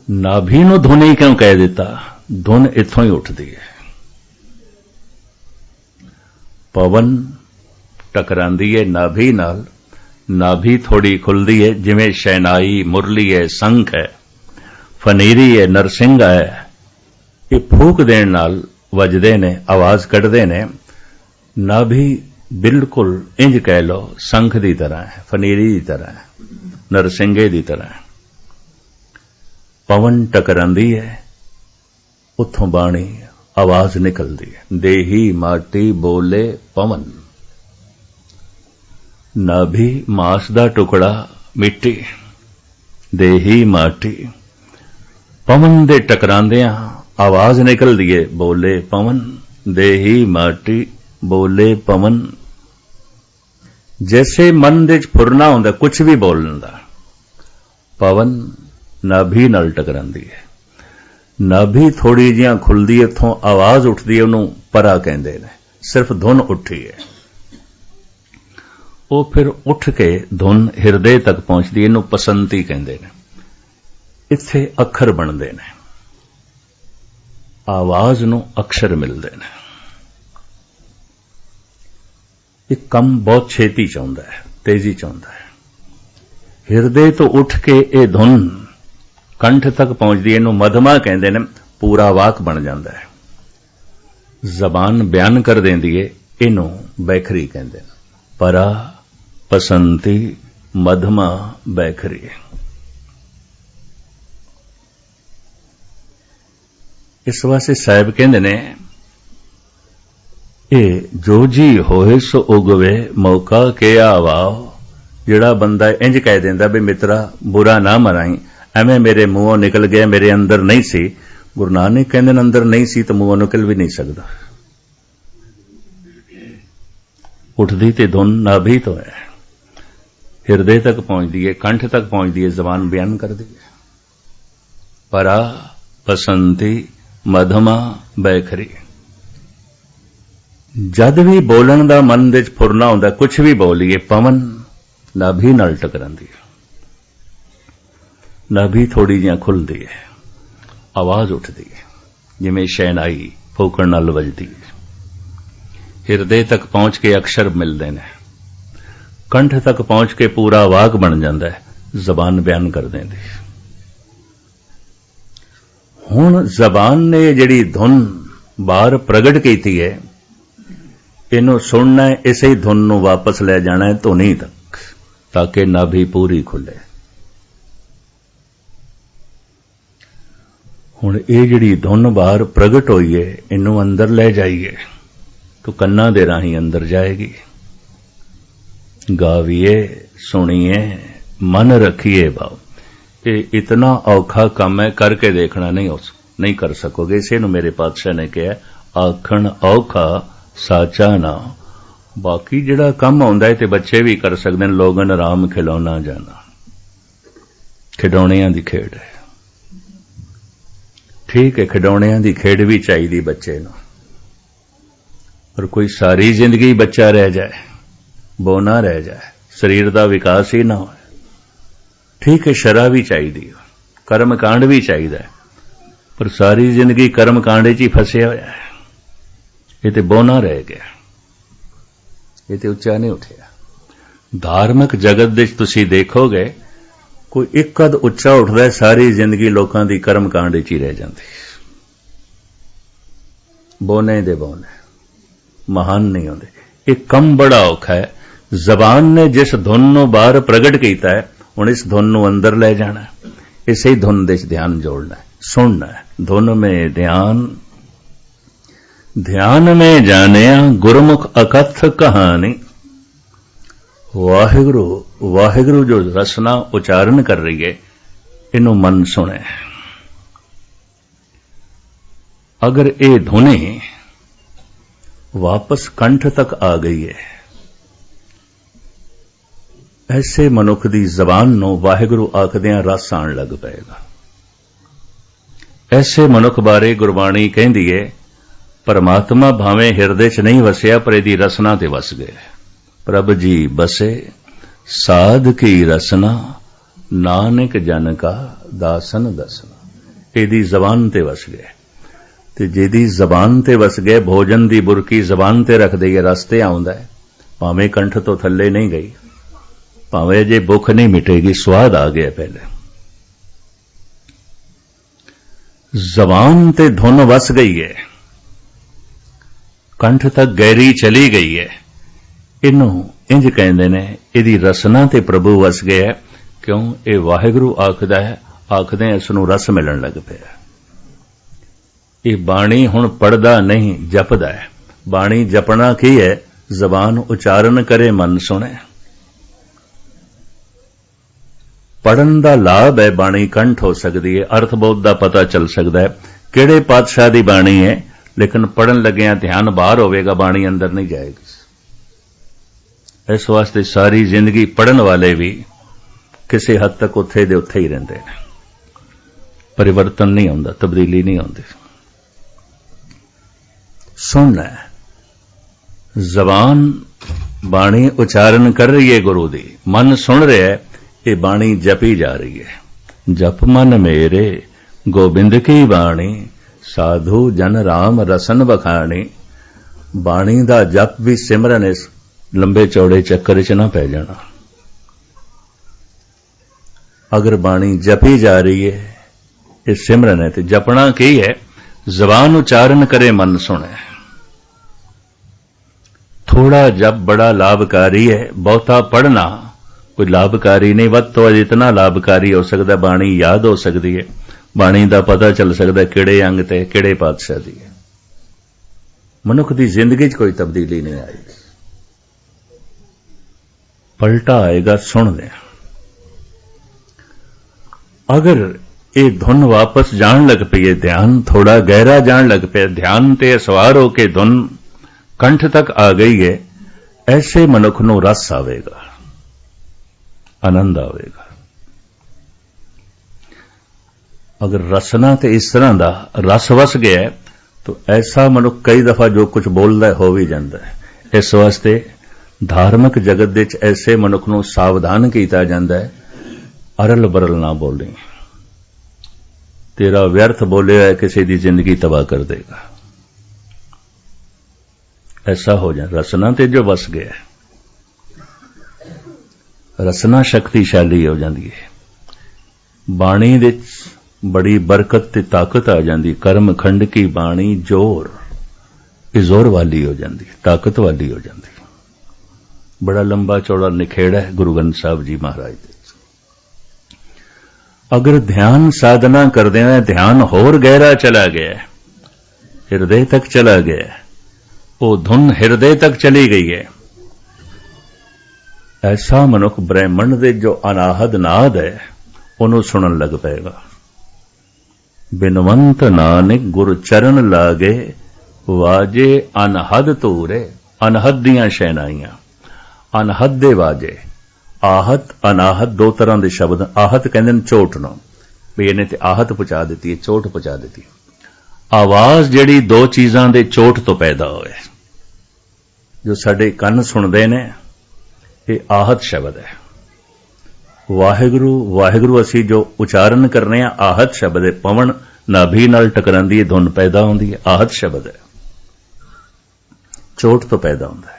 नाभि नूं धुनी क्यों कह दिता? धुन इत्थों ही उठदी है। पवन टकरांदी है नाभि नाल, नाभि थोड़ी खुलदी है, जिवें शहनाई मुरली है, संख है, फनीरी है, नरसिंघा है। ये फूक देण नाल वजदे ने, आवाज कढदे ने। नाभि बिल्कुल इंज कह लो संख दी तरह है, फनीरी दी तरह है, नरसिंघे दी तरह है। पवन टकरांदी है, उत्थों बाणी आवाज निकलती है। देही माटी बोले पवन, नाभि मास दा टुकड़ा मिट्टी, देही माटी। पवन दे टकरांदियां आवाज निकलदी है, बोले पवन। देही माटी बोले पवन। जैसे मन दे फुरना हुंदा कुछ भी बोलण दा, पवन नाभि नाल टकरांदी है, नाभि थोड़ी जिहां खुलदी, इत्थों आवाज उठदी है, उहनूं परा कहंदे ने। सिर्फ धुन उठी है, वो फिर उठ के धुन हिरदे तक पहुंचदी, इहनूं पसंती कहंदे ने। इत्थे अखर बनदे ने, आवाज नूं अक्षर मिलदे ने। एक कम बहुत छेती चाहुंदा है, तेजी चाहुंदा है। हिरदे तो उठ के ये धुन कंठ तक पहुंचदी, इहनूं मधमा कहंदे ने, पूरा वाक बन जांदा है। जबान बयान कर देंदी है, इहनूं बैखरी कहंदे ने। परा, पसंती, मधमा, बैखरी। इस वास्ते साहिब कहंदे ने, ये जो जी होए सो उगवे, मौका के आवाओ। जिहड़ा बंदा इंज कह देंदा भी मित्रा बुरा ना मनाई, एवें मेरे मुंहों निकल गया, मेरे अंदर नहीं सी। गुरु नानक कहंदे ने, अंदर नहीं सी तो मुंहों निकल भी नहीं सकदा। उठदी ते धुन नाभि तो है, हिरदे तक पहुंचदी है, कंठ तक पहुंचदी है, जबान बयान करदी है। परा, पसंती, मधमा, बैखरी। जद भी बोलण दा मन दे फुरना हुंदा, कुछ भी बोलीए, पवन नाभि नाल टकरांदी है, नाभि थोड़ी जिहां खुलदी है, आवाज उठदी है, जिवें शहनाई फूकण नाल वजदी है। हिरदे तक पहुंच के अक्षर मिलदे ने, कंठ तक पहुंच के पूरा वाक बन जांदा है, जबान बयान कर देंदी है। हुण जबान ने जिहड़ी धुन बाहर प्रगट कीती है, इहनूं सुनना है, इसे ही धुन नूं वापस ले जाना है धुनी तक, ताकि नाभि पूरी खुले। हुण ये जिहड़ी धुन बाहर प्रगट होई है, इहनूं अंदर ले जाइए तो कन्नां दे राहीं अंदर जाएगी। गाविए, सुनिए, मन रखिए भाव। ये इतना औखा काम है, करके देखना नहीं कर सकोगे। इसे नूं मेरे पातशाह ने कहा, आखण औखा साचा ना। बाकी जिहड़ा काम आउंदा है ते बच्चे भी कर सकदे ने, लोगन राम खिलौना जाना। खिडौणियां दी खेड है, ठीक है, खिडौणियां दी खेड भी चाहिदी बच्चे नूं, पर कोई सारी जिंदगी बच्चा रह जाए, बोना रह जाए, शरीर दा विकास ही ना होए। ठीक है, शरा भी चाहिदी, कर्म कांड भी चाहिदा, पर सारी जिंदगी कर्म कांड च ही फसिया होया है, ये ते बोना रह गया, ये ते उच्चा नहीं उठिया। धार्मिक जगत दे तुसीं देखोगे, कोई एक कद उच्चा उठदा है, सारी जिंदगी लोकां दी कर्म कांड च ही रह जांदी, बोने दे बोने, महान नहीं होंदे। एक कम बड़ा औखा है। जबान ने जिस धुन नूं बाहर प्रगट कीता है, हुण इस धुन नूं अंदर ले जाना है, इसे ही धुन दे ध्यान जोड़ना है, सुनना है। धुन में ध्यान, ध्यान में जानिया गुरमुख अकथ कहानी। वाहिगुरु वाहिगुरु जो रसना उच्चारण कर रही है, इनू मन सुने। अगर ये धुनी वापस कंठ तक आ गई है, ऐसे मनुख दी जबान नूं वाहिगुरु आखदियां रस आण लग पएगा। ऐसे मनुख बारे गुरबाणी कहंदी है, परमात्मा भावें हिरदे च नहीं वसिया, पर इहदी रसना ते वस गए। प्रभ जी बसे साध की रसना, नानक जन का दासन दसना। इहदी जबान ते वस गए, ते जिहदी जबान ते वस गए, भोजन दी बुरकी जबान ते रख दईए, रस्ते आउंदा है, भावें कंठ तो थल्ले नहीं गई, भावें जे भुख नहीं मिटेगी, स्वाद आ गया पहले। जबान ते धुन वस गई है, कंठ तक गहरी चली गई है, इनू इंज कहंदे ने, इहदी रसना ते प्रभु वस गया। क्यों? ये वाहिगुरु आखदा है, आखदे इसनू रस मिलन लग पिया। ये बाणी हुण पढ़दा नहीं, जपदा है। बाणी जपना की है? जबान उच्चारण करे, मन सुने। पढ़न दा लाभ है, बाणी कंठ हो सकती है, अर्थ बोध दा पता चल सकता है, किहड़े पातशाह दी बाणी है, लेकिन पढ़न लग्या ध्यान बाहर होवेगा, बाणी अंदर नहीं जाएगी। इस वास्ते सारी जिंदगी पढ़न वाले भी किसी हद तक उत्थे दे उत्थे ही रहिंदे ने, परिवर्तन नहीं आउंदा, तब्दीली नहीं आउंदी। सुनना है, जबान बाणी उचारण कर रही है गुरु दी, मन सुन रहा है, ये बाणी जपी जा रही है। जप मन मेरे गोबिंद की बाणी, साधु जन राम रसन बखानी। बाणी दा जप भी सिमरन इस लंबे चौड़े चक्कर च ना पै जाना। अगर बाणी जपी जा रही है, ये सिमरन है, तो जपना की है? जबान उचारण करे मन सुने। थोड़ा जप बड़ा लाभकारी है, बहुता पढ़ना कोई लाभकारी नहीं। वध तो जितना लाभकारी हो सकता, बाणी याद हो सकती है, बाणी का पता चल सकता किहड़े अंग ते किहड़े पातशाह दी है। मनुख की जिंदगी च कोई तब्दीली नहीं आई, पलटा आएगा सुन दे। अगर ये धुन वापस जान लग पई है, ध्यान थोड़ा गहरा जान लग पे, ध्यान ते सवार होके धुन कंठ तक आ गई है, ऐसे मनुख नूं रस आवेगा, आनंद आवेगा। अगर रसना ते इस तरह का रस वस गया है, तो ऐसा मनुख कई दफा जो कुछ बोलता है हो भी जाता है। इस वास्ते धार्मिक जगत विच ऐसे मनुख नूं सावधान किया जाता है, अरल बरल ना बोली, तेरा व्यर्थ बोलिया है किसी की जिंदगी तबाह कर देगा। ऐसा हो जाए, रसना ते जो वस गया, रसना शक्तिशाली हो जाती है। बाणी दे बड़ी बरकत ते ताकत आ जाती। कर्म खंड की बाणी जोर, ये जोर वाली हो जाती, ताकत वाली हो जाती। बड़ा लंबा चौड़ा निखेड़ा है गुरु ग्रंथ साहब जी महाराज दे। अगर ध्यान साधना करदे हैं, ध्यान होर गहरा चला गया, हृदय तक चला गया, वो धुन हृदय तक चली गई है, ऐसा मनुख ब्रह्मंड दे जो अनाहद नाद है उन्होंने सुनन लग पेगा। बिनवंत नानक गुरु चरण लागे, वाजे अनहद तूरे। अनहद दियां शहनाइयां, अनहद दे वाजे। आहत अनाहत दो तरह के शब्द। आहत कहते हैं चोट नूं, भी इन्हें ते आहत पहुंचा दी है, चोट पहुंचा दी। आवाज जिहड़ी दो चीजां दे चोट तो पैदा होए, जो साडे कंन सुनदे ने, ये आहत शब्द है। वाहिगुरु वाहिगुरु असी जो उचारण करने हैं, आहत शब्द है। पवन नाभि नाल टकरांदी है, धुन पैदा होंदी है, आहत शब्द है, चोट तो पैदा होंदा है।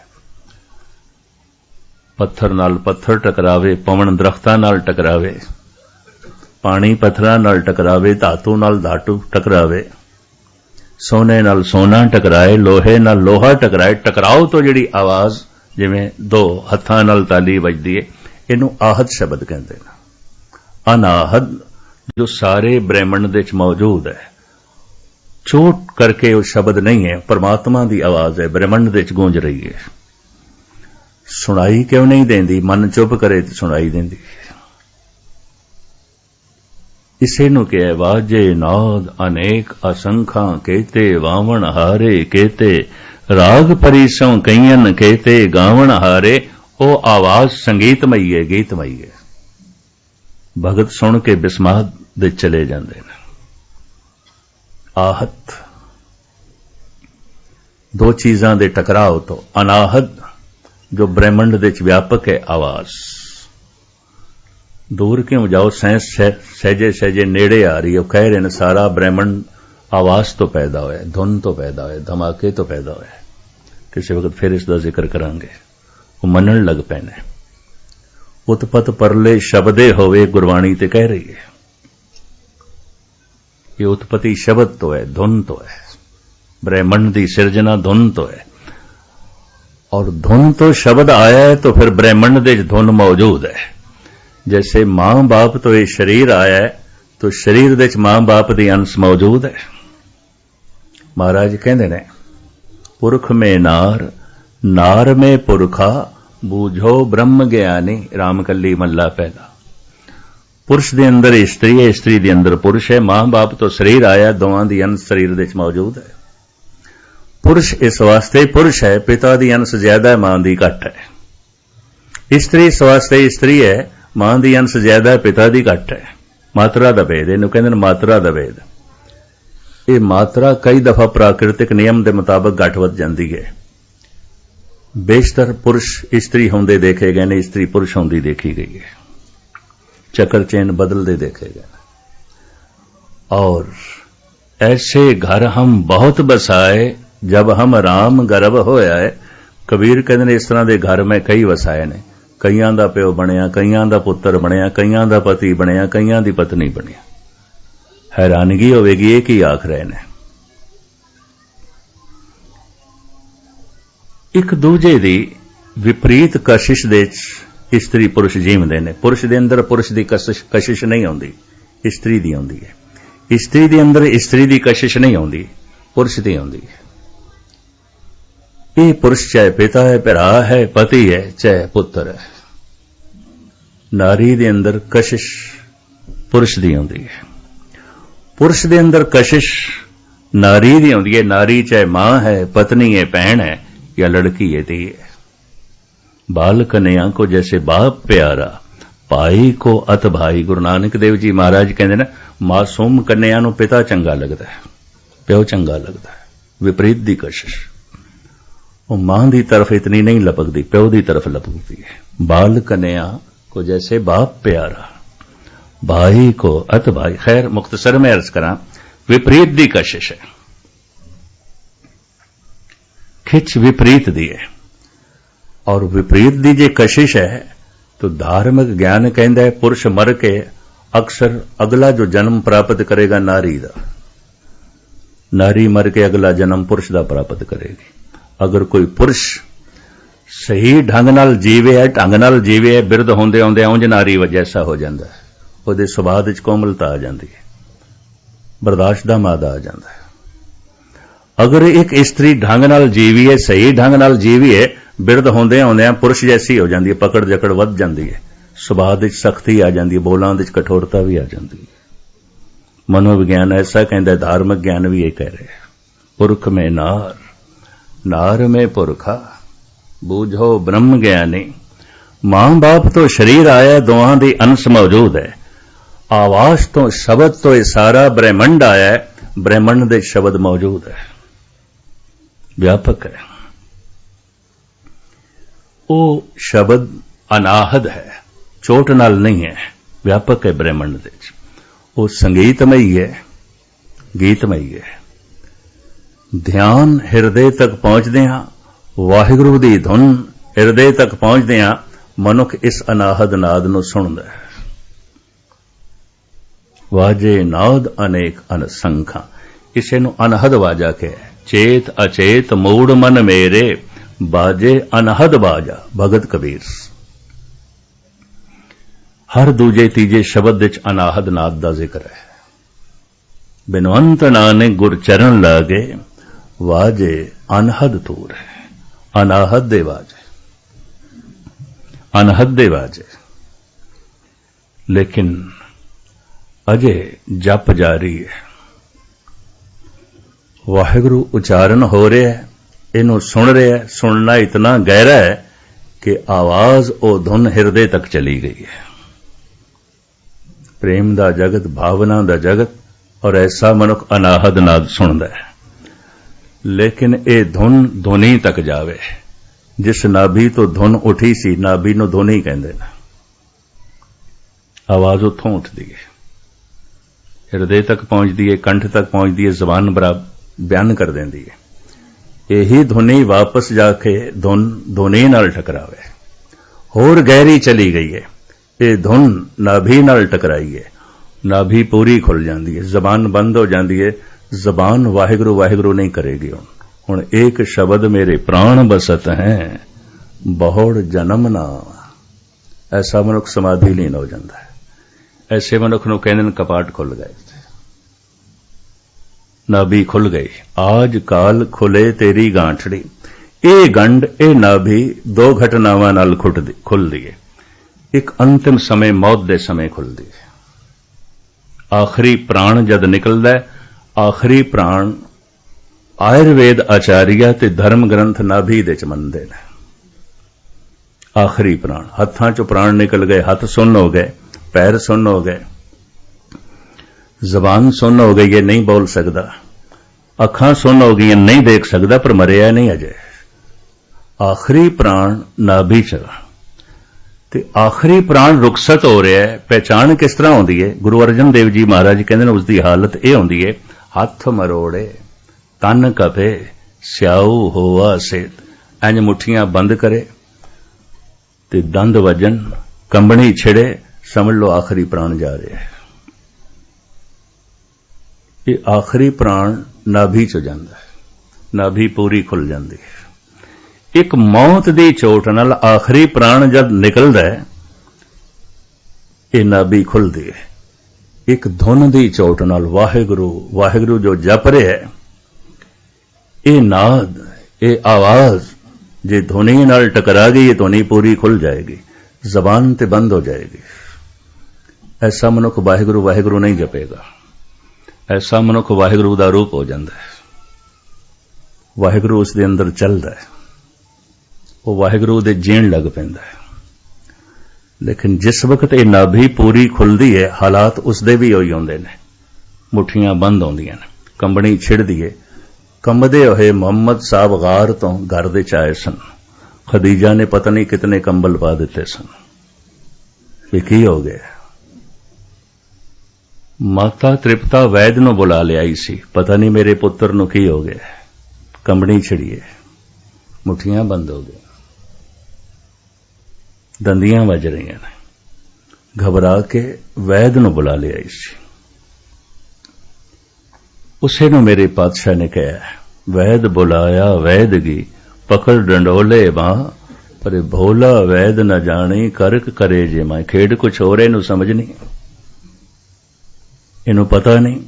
पत्थर नाल पत्थर टकरावे, पवन दरख्तां नाल टकरावे, पानी पत्थरां नाल टकरावे, धातु नाल धातु टकरावे, सोने नाल सोना टकराए, लोहे नाल लोहा टकराए। टकराओ तो जिहड़ी आवाज जिवें दो हत्थां नाल ताली वजदी है, इनू आहत शब्द कहते हैं। अनाहद जो सारे ब्रह्मंड दे च मौजूद है, चोट करके वो शब्द नहीं है, परमात्मा की आवाज है, ब्रह्मंड दे च गूंज रही है। सुनाई क्यों नहीं देंदी? मन चुप करे तो सुनाई देंदी। इसे नु कहे वाजे नाद अनेक असंखा कहते, वावण हारे कहते, राग परिसों कईयन कहते, गावण हारे। ओ आवाज संगीतमई है, गीतमई है। भगत सुन के बिस्माद दे चले जाते हैं। आहत दो चीजां दे टकराव तो, अनाहत जो ब्रह्मंड दे च व्यापक है आवाज। दूर क्यों जाओ, सहजे सहजे नेड़े आ रही है। कह रहे हैं सारा ब्रह्मंड आवाज तो पैदा होया, धुन तो पैदा होया, धमाके तो पैदा होया। किसी वक्त फिर इसका जिक्र करांगे। वो मनन लग पैने। उत्पत परले शब्दे होवे, गुरबाणी ते कह रही है। ये उत्पत्ति शब्द तो है, धुन तो है। ब्रह्मंड की सिरजना धुन तो है, और धुन तो शब्द आया है तो फिर ब्रह्मंड दे धुन मौजूद है। जैसे मां बाप तो ये शरीर आया है, तो शरीर दे मां बाप दी अंश मौजूद है। महाराज कहते ने, पुरख में नार, नार में पुरखा, बूझो ब्रह्म ज्ञानी। रामकली मल्ला पहला। पुरुष दे अंदर स्त्री है, स्त्री दे अंदर पुरुष है। मां बाप तो शरीर आया, दोवां दी अंश शरीर दे मौजूद है। पुरुष इस वास्ते पुरुष है, पिता दी अंश ज्यादा है, मां दी घट है। ਇਸਤਰੀ ਸਵਾਸਤੇ ਇਸਤਰੀ ਹੈ, ਮਾਂ ਦੀ ਅੰਸ਼ ਜ਼ਿਆਦਾ, ਪਿਤਾ ਦੀ ਘੱਟ ਹੈ। ਮਾਤਰਾ ਦਾ ਭੇਦ, ਇਹਨੂੰ ਕਹਿੰਦੇ ਨੇ ਮਾਤਰਾ ਦਾ ਭੇਦ। ਇਹ ਮਾਤਰਾ ਕਈ ਦਫਾ ਪ੍ਰਾਕਿਰਤਿਕ ਨਿਯਮ ਦੇ ਮੁਤਾਬਕ ਘੱਟ ਵੱਧ ਜਾਂਦੀ ਹੈ। ਬੇਸ਼ਤਰ ਪੁਰਸ਼ ਇਸਤਰੀ ਹੁੰਦੇ ਦੇਖੇ ਗਏ ਨੇ, ਇਸਤਰੀ ਪੁਰਸ਼ ਹੁੰਦੀ ਦੇਖੀ ਗਈ ਹੈ। चक्र चेन बदलते देखे गए। और ऐसे घर हम बहुत बसाए जब हम राम गर्भ होया है। कबीर कहते ने इस तरह के घर में कई वसाए ने, कईयां दा प्यो बनिया, कईयां दा पुत्र बनिया, कईयां दा पति बनिया, कईयां दी पत्नी बनिया। हैरानगी होवेगी ये की आख रहे ने। एक दूजे दी विपरीत कशिश दे इस्त्री पुरुष जीवते ने। पुरुष दे अंदर पुरुष दी कशिश नहीं आउंदी, इस्त्री दी आउंदी है। इस्त्री दे अंदर इस्त्री दी कशिश नहीं आउंदी, पुरुष दी आउंदी है। ये पुरुष चाहे पिता है, भरा है, पति है, चाहे पुत्र है। नारी दे अंदर कशिश पुरुष दी आउंदी है, पुरुष दे अंदर कशिश नारी दी आउंदी है। नारी चाहे मां है, पत्नी है, भैन है या लड़की है, धी है। बाल कन्या को जैसे बाप प्यारा, भाई को अत भाई। गुरु नानक देव जी महाराज कहते ना, मासूम कन्या नूं पिता चंगा लगता है, प्यो चंगा लगता है। विपरीत दी कशिश वो मां दी तरफ इतनी नहीं लपकती, प्यो दी तरफ लपकती है। बाल कन्या को जैसे बाप प्यारा, भाई को अत भाई। खैर मुख्तसर में अर्ज करा, विपरीत दी कशिश है, खिच विपरीत दी है। और विपरीत दी जे कशिश है तो धार्मिक ज्ञान कहता है पुरुष मर के अक्सर अगला जो जन्म प्राप्त करेगा नारी दा, नारी मर के अगला जन्म पुरुष दा प्राप्त करेगी। अगर कोई पुरुष सही ढंग नाल जीवे है, ढंग नाल जीवे है, बिरध होंदे होंदे उंज नारी जैसा हो जाता है, उहदे सुभाਅ विच कोमलता आ जाती है, बर्दाश्त दा मादा आ जाता है। अगर एक स्त्री ढंग नाल जीवी है, सही ढंग नाल जीवी है, बिरध होंदे होंदे पुरुष जैसी हो जाती है, पकड़ जकड़ वध जाती है, सुभाਅ विच सख्ती आ जाती है, बोलां विच कठोरता भी आ जाती है। मनोविज्ञान ऐसा कहता है, धार्मिक ज्ञान भी ये कह रहे हैं, पुरख में नार, नार में पुरखा, बूझो ब्रह्म ज्ञानी। मां बाप तो शरीर आया, दोहां दी अंश मौजूद है। आवाज तो शब्द तो ये सारा ब्रह्मंड आया है, ब्रह्मंड दे शब्द मौजूद है, व्यापक है। वो शब्द अनाहद है, चोट नाल नहीं है, व्यापक है ब्रह्मंड दे। वो संगीतमई है, गीतमई है। ध्यान हिरदे तक पहुंचदे हां, वाहिगुरू दी धुन हिरदे तक पहुंचदे हां, मनुख इस अनाहद नाद नूं सुणदा है। वाजे नाद अनेक अनसंखा, इसे नूं अनहद वाजा कहे। चेत अचेत मूड मन मेरे, बाजे अनहद बाजा। भगत कबीर। हर दूजे तीजे शब्द विच अनाहद नाद दा जिक्र है। बिनवंत नानक गुर चरण लागे, वाजे अनहद तूर है। अनाहद दे वाजे, अनहद दे वाजे। लेकिन अजे जप जारी है, वाहिगुरू उच्चारण हो रहा है, इनू सुन रहे हैं। सुनना इतना गहरा है कि आवाज ओ धुन हिरदे तक चली गई है। प्रेम दा जगत, भावना दा जगत, और ऐसा मनुख अनाहद नाद सुनदा है। लेकिन ये धुन धुनी तक जावे। जिस नाभि तो धुन उठी सी, नाभि नूं धुनी कहंदे ने। आवाज उत्थों उठदी है, हिरदे तक पहुंचदी है, कंठ तक पहुंचदी है, जबान बराबर बयान कर देंदी है। यही धुनी वापस जाके धुन धुनी नाल टकरावे, होर गहरी चली गई है। ये धुन नाभि नाल टकराई है, नाभि पूरी खुल जाती है, जबान बंद हो जाती है। जबान वाहिगुरू वाहिगुरू नहीं करेगी। हुण एक शब्द मेरे प्राण बसत हैं, बहुड़ जन्म ना। ऐसा मनुख समाधि लीन हो जाता है। ऐसे मनुख नूं कहंदे ने कपाट खुल गए, नाभि खुल गई। आज काल खुले तेरी गांठड़ी। ए गंड, ए नाभि दो घटनावां नाल खुलदी है। एक अंतिम समय, मौत दे समय खुलदी है। आखिरी प्राण जद निकलदा है, आखिरी प्राण आयुर्वेद आचार्य ते धर्म ग्रंथ नाभि दे च मनदे ने। आखिरी प्राण। हत्थां चों प्राण निकल गए, हथ सुन्न हो गए, पैर सुन्न हो गए, जबान सुन्न हो गई है, नहीं बोल सकदा, अखां सुन्न हो गई, नहीं देख सकदा, पर मरिया नहीं अजे। आखिरी प्राण नाभि च, ते आखिरी प्राण रुखसत हो रहा है। पहचान किस तरह होंदी है? गुरु अर्जन देव जी महाराज कहते हैं उसकी हालत यह होंदी है, हथ मरोड़े, तन कपे, स्याऊ होवा सेत। इंज मुठियां बंद करे ते दंद वजन, कंबनी छिड़े, समझ लो आखिरी प्राण जा रहा है। ये आखिरी प्राण नाभि च जांदा है, नाभि पूरी खुल जाती है। एक मौत की चोट नाल आखिरी प्राण जब निकलता है, ये नाभि खुलती है। एक धुन की चोट नाल वाहिगुरु वाहिगुरु जो जप रहे है, ये नाद, ये आवाज जे ध्वनि नाल टकरा गई, ये ध्वनि पूरी खुल जाएगी, जबान ते बंद हो जाएगी। ऐसा मनुख वाहिगुरु वाहिगुरु नहीं जपेगा, ऐसा मनुख वाहिगुरु का रूप हो जाता है। वाहिगुरु उसके अंदर चलता है, वो वाहिगुरु दे जीण लग पैंदा है। लेकिन जिस वक्त ये नाभि पूरी खुलती है, हालात उसदे भी होई होंदे ने। मुठियां बंद होंदियां ने, कंबनी छिड़दी है। कंबदे हुए मोहम्मद साहब गार तो घर दे आए सन। खदीजा ने पता नहीं कितने कंबल पा दिते सन। ये की हो गया? माता तृप्ता वैद नूं बुला लियाई सी, पता नहीं मेरे पुत्र नूं की हो गया। कंबनी छिड़िए, मुठियां बंद हो गई, दंदियां वज रही ने। घबरा के वैद नूं बुला लियाई सी। उसे नूं मेरे पातशाह ने कहा, वैद बुलाया वैदगी, पकड़ डंडोले बां, पर भोला वैद न जानी, करक करे जे मैं। खेड कुछ हो रहे, इनू समझ नहीं, इनू पता नहीं।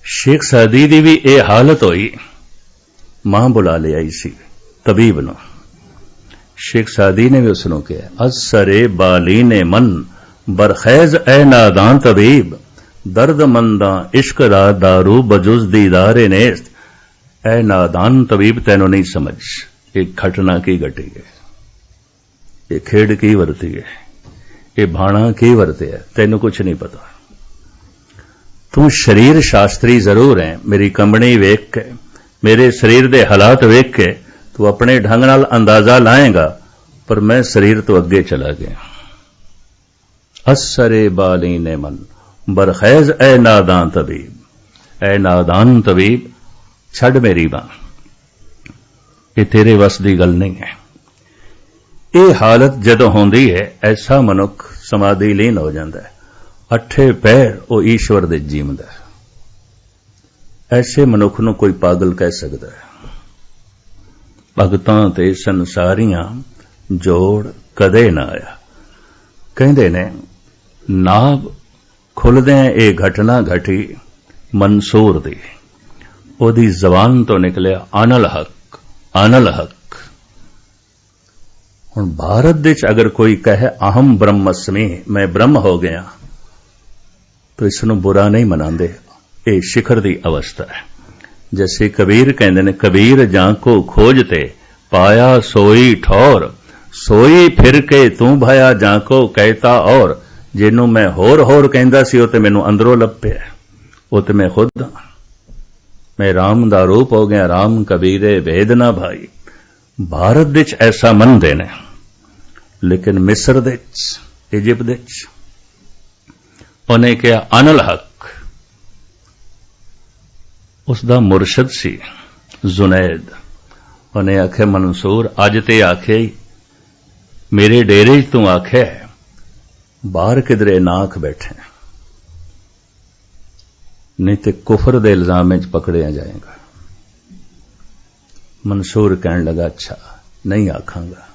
शेख सादी दी भी ये हालत होई, मां बुला ले आई सी तबीब नूं। शेख सादी ने भी उसनों कहा, असरे बाली ने मन, बरखैज ए नादां तबीब, दर्द मंदा इश्क दा दारू बजुज दीदारे नेस्त। ए नादान तबीब, तैनों नहीं समझ एक घटना की घटी है, ये खेड की वरती है, ये भाणा की वरते है, तैनों कुछ नहीं पता। तू शरीर शास्त्री जरूर है, मेरी कंबनी वेख के, मेरे शरीर दे हालात वेख के तू अपने ढंग नाल अंदाजा लाएगा, पर मैं शरीर तो अगे चला गया। असरे बाली ने मन, बरखैज ए नादान तबीब, ए नादान तबीब, छड़ मेरी बां, ये तेरे वस की गल नहीं है। ये हालत जदों होंदी है, ऐसा मनुख समाधि लीन हो जाता है, अठे पैर वो ईश्वर दे जीवदा है। ऐसे मनुख नूं कोई पागल कह सकता है? भगतां ते संसारियां जोड़ कदे ना आया। कहंदे ने नाभ खुलदे ये घटना घटी मंसूर दी, ओदी जबान तो निकलिया अनल हक, अनल हक। हुण भारत विच अगर कोई कहे अहम ब्रह्मस्मि, मैं ब्रह्म हो गया, तो इसनूं बुरा नहीं मनांदे। ये शिखर दी अवस्था है। जैसे कबीर कहंदे ने, कबीर जाको खोजते पाया सोई ठौर, सोई फिर के तू भाया जाको कहता और। जिन्हों मैं होर होर कहंदा सी, ते मैनू अंदरों लभ्या, वो तो मैं खुद हाँ। मैं राम दा रूप हो गया, राम कबीरे भेद ना भाई। भारत विच ऐसा मनदे ने, लेकिन मिस्र दे इजिप्ट दे उन्हें कहा अनल हक। उसका मुरशद सी जुनैद, उन्हें आखे मंसूर अज ते आखे मेरे डेरे तू आखे बाहर किधरे ना आख बैठे, नहीं तो कुफर दे इल्जाम में पकड़िया जाएगा। मंसूर कहने लगा, अच्छा नहीं आखांगा।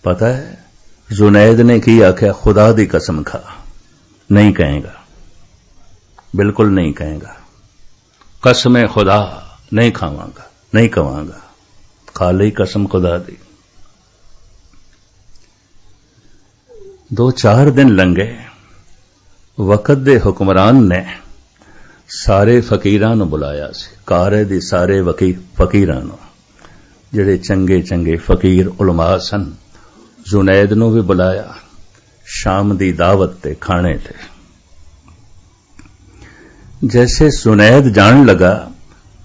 पता है जुनैद ने की आख्या, खुदा दी कसम खा, नहीं कहेगा, बिल्कुल नहीं कहेगा, कसम खुदा नहीं खावांगा, नहीं कवांगा, खा ली कसम खुदा दी। 2-4 दिन लंघे, वक्त दे हुक्मरान ने सारे फकीरां नूं बुलाया सी, कारे दी सारे फकीरां नूं, जिहड़े चंगे चंगे फकीर उलमा सन। जुनैद ਨੂੰ ਵੀ ਬੁਲਾਇਆ ਸ਼ਾਮ ਦੀ ਦਾਵਤ ਤੇ ਖਾਣੇ ਤੇ। जैसे जुनैद जान लगा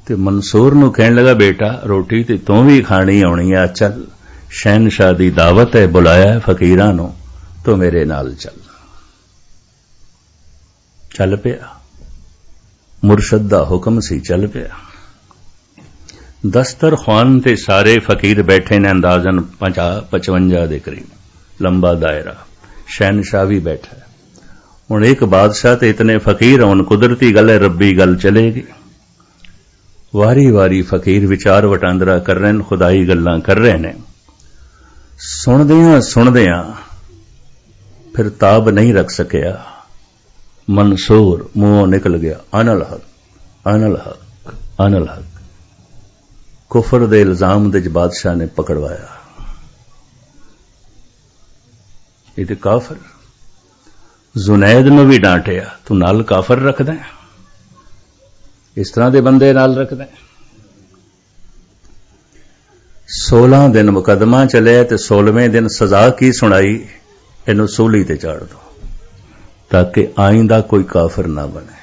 तो मंसूर ਨੂੰ ਕਹਿਣ लगा बेटा रोटी ਤੇ ਤੂੰ ਵੀ ਖਾਣੀ ਆਉਣੀ ਆ, ਚੱਲ शहनशाह ਦੀ ਦਾਵਤ ਹੈ, ਬੁਲਾਇਆ ਫਕੀਰਾਂ ਨੂੰ, ਤੂੰ ਮੇਰੇ ਨਾਲ ਚੱਲ ਪਿਆ। ਮੁਰਸ਼ਦ ਦਾ ਹੁਕਮ ਸੀ, ਚੱਲ ਪਿਆ। दस्तरखान ਤੇ ਸਾਰੇ ਫਕੀਰ ਬੈਠੇ ਨੇ, ਅੰਦਾਜ਼ਨ 50-55 ਦੇ ਕਰੀਬ ਲੰਬਾ ਦਾਇਰਾ। शहनशाह भी बैठा है। ਹੁਣ ਇੱਕ ਬਾਦਸ਼ਾਹ ਤੇ ਇਤਨੇ ਫਕੀਰ ਹੋਣ, ਕੁਦਰਤੀ ਗੱਲ ਹੈ, ਰੱਬੀ ਗੱਲ ਚਲੇਗੀ। ਵਾਰੀ ਵਾਰੀ ਫਕੀਰ ਵਿਚਾਰ ਵਟਾਂਦਰਾ ਕਰ ਰਹੇ ਨੇ, ਖੁਦਾਈ ਗੱਲਾਂ ਕਰ ਰਹੇ ਨੇ। ਸੁਣਦਿਆਂ ਫਿਰ ਤਾਬ ਨਹੀਂ ਰੱਖ ਸਕਿਆ। ਮੰਸੂਰ ਮੂੰਹੋਂ ਨਿਕਲ ਗਿਆ, ਅਨਲ ਹਕ ਅਨਲ ਹਕ ਅਨਲ ਹਕ। ਕੁਫਰ ਦੇ ਇਲਜ਼ਾਮ ਦੇ ਬਾਦਸ਼ਾਹ ਨੇ ਪਕੜਵਾਇਆ। ਇਹ ਤੇ ਕਾਫਰ। जुनैद ਨੂੰ ਵੀ ਡਾਂਟਿਆ, ਤੂੰ ਨਾਲ ਕਾਫਰ ਰੱਖਦਾ, ਇਸ ਤਰ੍ਹਾਂ ਦੇ ਬੰਦੇ ਨਾਲ ਰੱਖਦਾ। 16 ਦਿਨ ਮੁਕੱਦਮਾ ਚੱਲਿਆ ਤੇ 16ਵੇਂ ਦਿਨ ਸਜ਼ਾ ਕੀ ਸੁਣਾਈ, ਇਹਨੂੰ ਸੂਲੀ ਤੇ ਚਾੜ ਦੋ ਤਾਂ ਕਿ ਆਇੰਦਾ ਕੋਈ ਕਾਫਰ ਨਾ ਬਣੇ।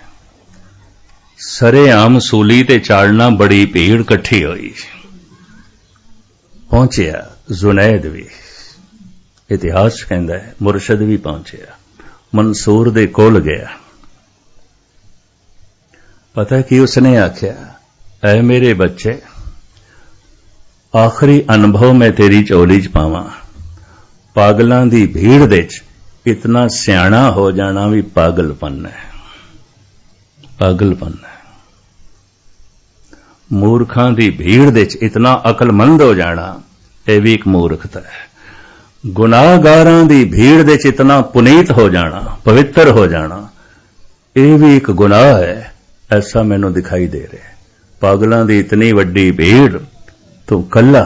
ਸਰੇਆਮ ਸੂਲੀ ਤੇ ਚਾੜਨਾ, ਬੜੀ ਭੀੜ ਇਕੱਠੀ ਹੋਈ। ਪਹੁੰਚਿਆ जुनैद ਵੀ, ਇਤਿਹਾਸ ਕਹਿੰਦਾ ਹੈ ਮੁਰਸ਼ਦ ਵੀ ਪਹੁੰਚਿਆ। मंसूर दे कोल गया। पता कि उसने आख्या, ऐ मेरे बच्चे, आखिरी अनुभव मैं तेरी झोली च पावां। पागलां दी भीड़ दे च इतना सियाणा हो जाना भी पागलपन है, पागलपन है। मूर्खां दी भीड़ दे च इतना अकलमंद हो जाना, यह भी एक मूर्खता है। गुनाहगारां दी भीड़ दे इतना पुनीत हो जाना, पवित्र हो जाना, यह भी एक गुनाह है। ऐसा मैनू दिखाई दे रहा है। पागलां दी इतनी वड्डी भीड़, तू कल्ला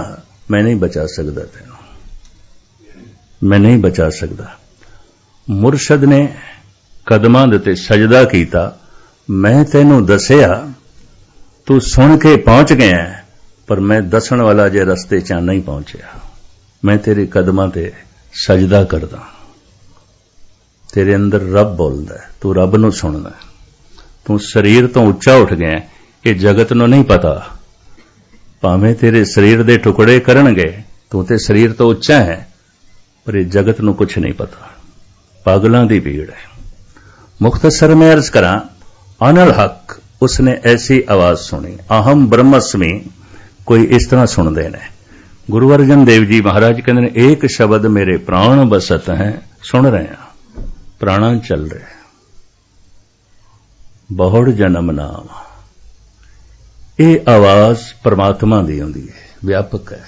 मैं नहीं बचा सकता, तेनू मैं नहीं बचा सकता। मुरशद ने कदमां दे ते सजदा कीता। मैं तेनू दसिया, तू सुन के पहुंच गया, पर मैं दसण वाला जे रस्ते च नहीं पहुंचया। मैं तेरे कदमां ते सजदा करदा। तेरे अंदर रब बोलदा है, तू रब नूं सुणदा। तू शरीर तो उच्चा उठ गया, ये जगत नूं नहीं पता। भावें तेरे शरीर दे टुकड़े करनगे, तू ते शरीर तो उच्चा है, पर ये जगत नूं कुछ नहीं पता। पागलां दी भीड़ है। मुख्तसर में अर्ज करा, अनल हक, उसने ऐसी आवाज सुनी, अहम ब्रह्मस्मि, कोई इस तरह सुनदे ने। गुरु अर्जन देव जी महाराज कहते हैं, एक शब्द मेरे प्राण बसत हैं, सुन रहे हैं, प्राणा चल रहे, बहुड़ जन्म नाम। ये आवाज परमात्मा दी होंदी है, व्यापक है।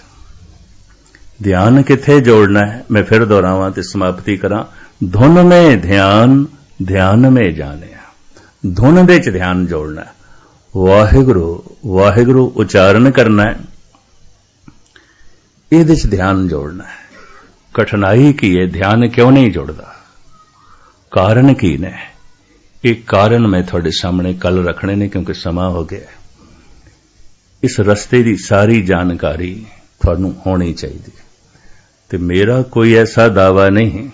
ध्यान किथे जोड़ना है, मैं फिर दोहरावां ते समाप्ति करा। धुन में ध्यान, ध्यान में जाने। धुन दे च ध्यान जोड़ना है, वाहिगुरु वाहिगुरु उच्चारण करना है, ਇਹਦੇ ਚ ध्यान जोड़ना है। कठिनाई की है, ध्यान क्यों नहीं जुड़ता, कारण की ने? एक कारण मैं थोड़े सामने कल रखने ने, क्योंकि समा हो गया। इस रस्ते की सारी जानकारी थानू होनी चाहिए। तो मेरा कोई ऐसा दावा नहीं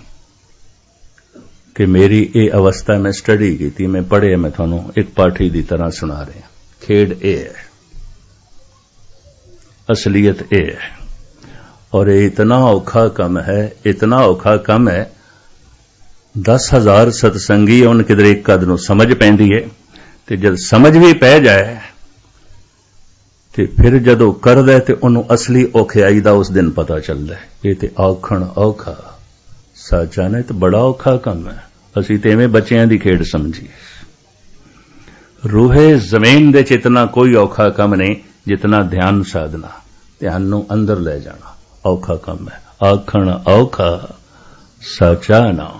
कि मेरी ये अवस्था मैं स्टडी की थी, मैं पढ़े, मैं थानू एक पाठी की तरह सुना रहा। खेड ये है, असलियत ये है। और ये इतना औखा कम है, इतना औखा कम है, 10,000 सतसंगी उन किधर एक कद नूं समझ पैंदी है, ते जब समझ भी पै जाए ते फिर जदों करदा ते उन्होंने असली औखियाई दा उस दिन पता चलदा है। ये ते औखण औखा, सच्चा ने तो बड़ा औखा कम है। असीं ते इवें बच्चियां दी खेड समझी। रूहे जमीन दे च इतना कोई औखा कम नहीं जितना ध्यान साधना, ध्यान नूं अंदर ले जाना औखा कम है। आखण औखा, सचा ना।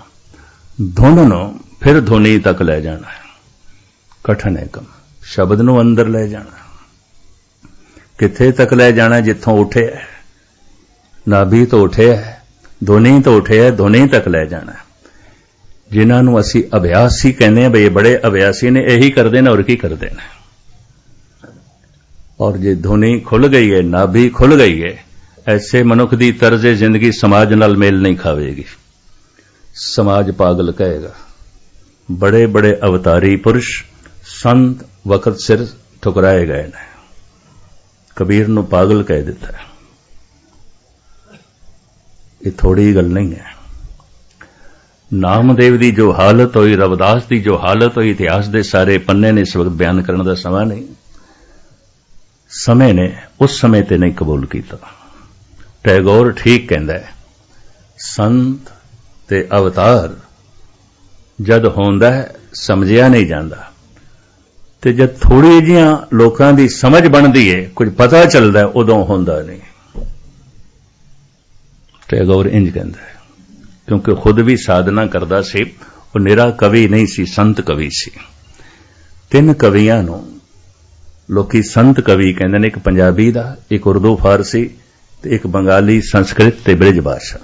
धुन नो फिर धुनी तक ले जाना है, कठिन है कम। शब्द नूं अंदर ले जाना, किथे तक ले जाना, जिथों उठे है, नाभि तो उठे है, धुनी तो उठे है, धुनी तक ले जाना। जिन्हां नूं असीं अभ्यासी कहने हैं, बई बड़े अभ्यासी ने, यही करदे ने, और की करदे ने। और जे धुनी खुल गई है, नाभि खुल गई है, ਐਸੇ ਮਨੁੱਖ ਦੀ ਤਰਜ਼ੇ ਜ਼ਿੰਦਗੀ ਸਮਾਜ ਨਾਲ ਮੇਲ ਨਹੀਂ ਖਾਵੇਗੀ। ਸਮਾਜ ਪਾਗਲ ਕਹੇਗਾ। ਬੜੇ ਬੜੇ ਅਵਤਾਰੀ ਪੁਰਸ਼ ਸੰਤ ਵਕਤ ਸਿਰ ਠੁਕਰਾਏ ਗਏ ਨੇ। ਕਬੀਰ ਨੂੰ ਪਾਗਲ ਕਹਿ ਦਿੱਤਾ। ਇਹ ਥੋੜੀ ਗੱਲ ਨਹੀਂ ਹੈ। ਨਾਮਦੇਵ ਦੀ ਜੋ ਹਾਲਤ ਹੋਈ, ਰਵਿਦਾਸ ਦੀ ਜੋ ਹਾਲਤ ਹੋਈ, ਇਤਿਹਾਸ ਦੇ ਸਾਰੇ ਪੰਨੇ ਨੇ ਇਸ ਵਕਤ ਬਿਆਨ ਕਰਨ ਦਾ ਸਮਾਂ ਨਹੀਂ। ਸਮੇਂ ਨੇ ਉਸ ਸਮੇਂ ਤੇ ਨਹੀਂ ਕਬੂਲ ਕੀਤਾ। ਟੈਗੋਰ ਠੀਕ ਕਹਿੰਦਾ ਹੈ, ਸੰਤ ਤੇ ਅਵਤਾਰ ਜਦ ਹੁੰਦਾ ਸਮਝਿਆ ਨਹੀਂ ਜਾਂਦਾ, ਤੇ ਜਦ ਥੋੜੀ ਜਿਹੀਆਂ ਲੋਕਾਂ ਦੀ ਸਮਝ ਬਣਦੀ ਹੈ, ਕੁਝ ਪਤਾ ਚੱਲਦਾ, ਉਦੋਂ ਹੁੰਦਾ ਨਹੀਂ। ਟੈਗੋਰ ਇੰਜ ਕਹਿੰਦਾ ਹੈ, ਕਿਉਂਕਿ ਖੁਦ ਵੀ ਸਾਧਨਾ ਕਰਦਾ ਸੀ। ਉਹ ਨਿਰਾ ਕਵੀ ਨਹੀਂ ਸੀ, ਸੰਤ ਕਵੀ ਸੀ। 3 ਕਵੀਆਂ ਨੂੰ ਲੋਕੀ ਸੰਤ ਕਵੀ ਕਹਿੰਦੇ ਨੇ, ਇੱਕ ਪੰਜਾਬੀ ਦਾ, ਇੱਕ ਉਰਦੂ ਫਾਰਸੀ ਤੇ ਇੱਕ ਬੰਗਾਲੀ ਸੰਸਕ੍ਰਿਤ ਤੇ ਬ੍ਰਿਜ ਭਾਸ਼ਾ।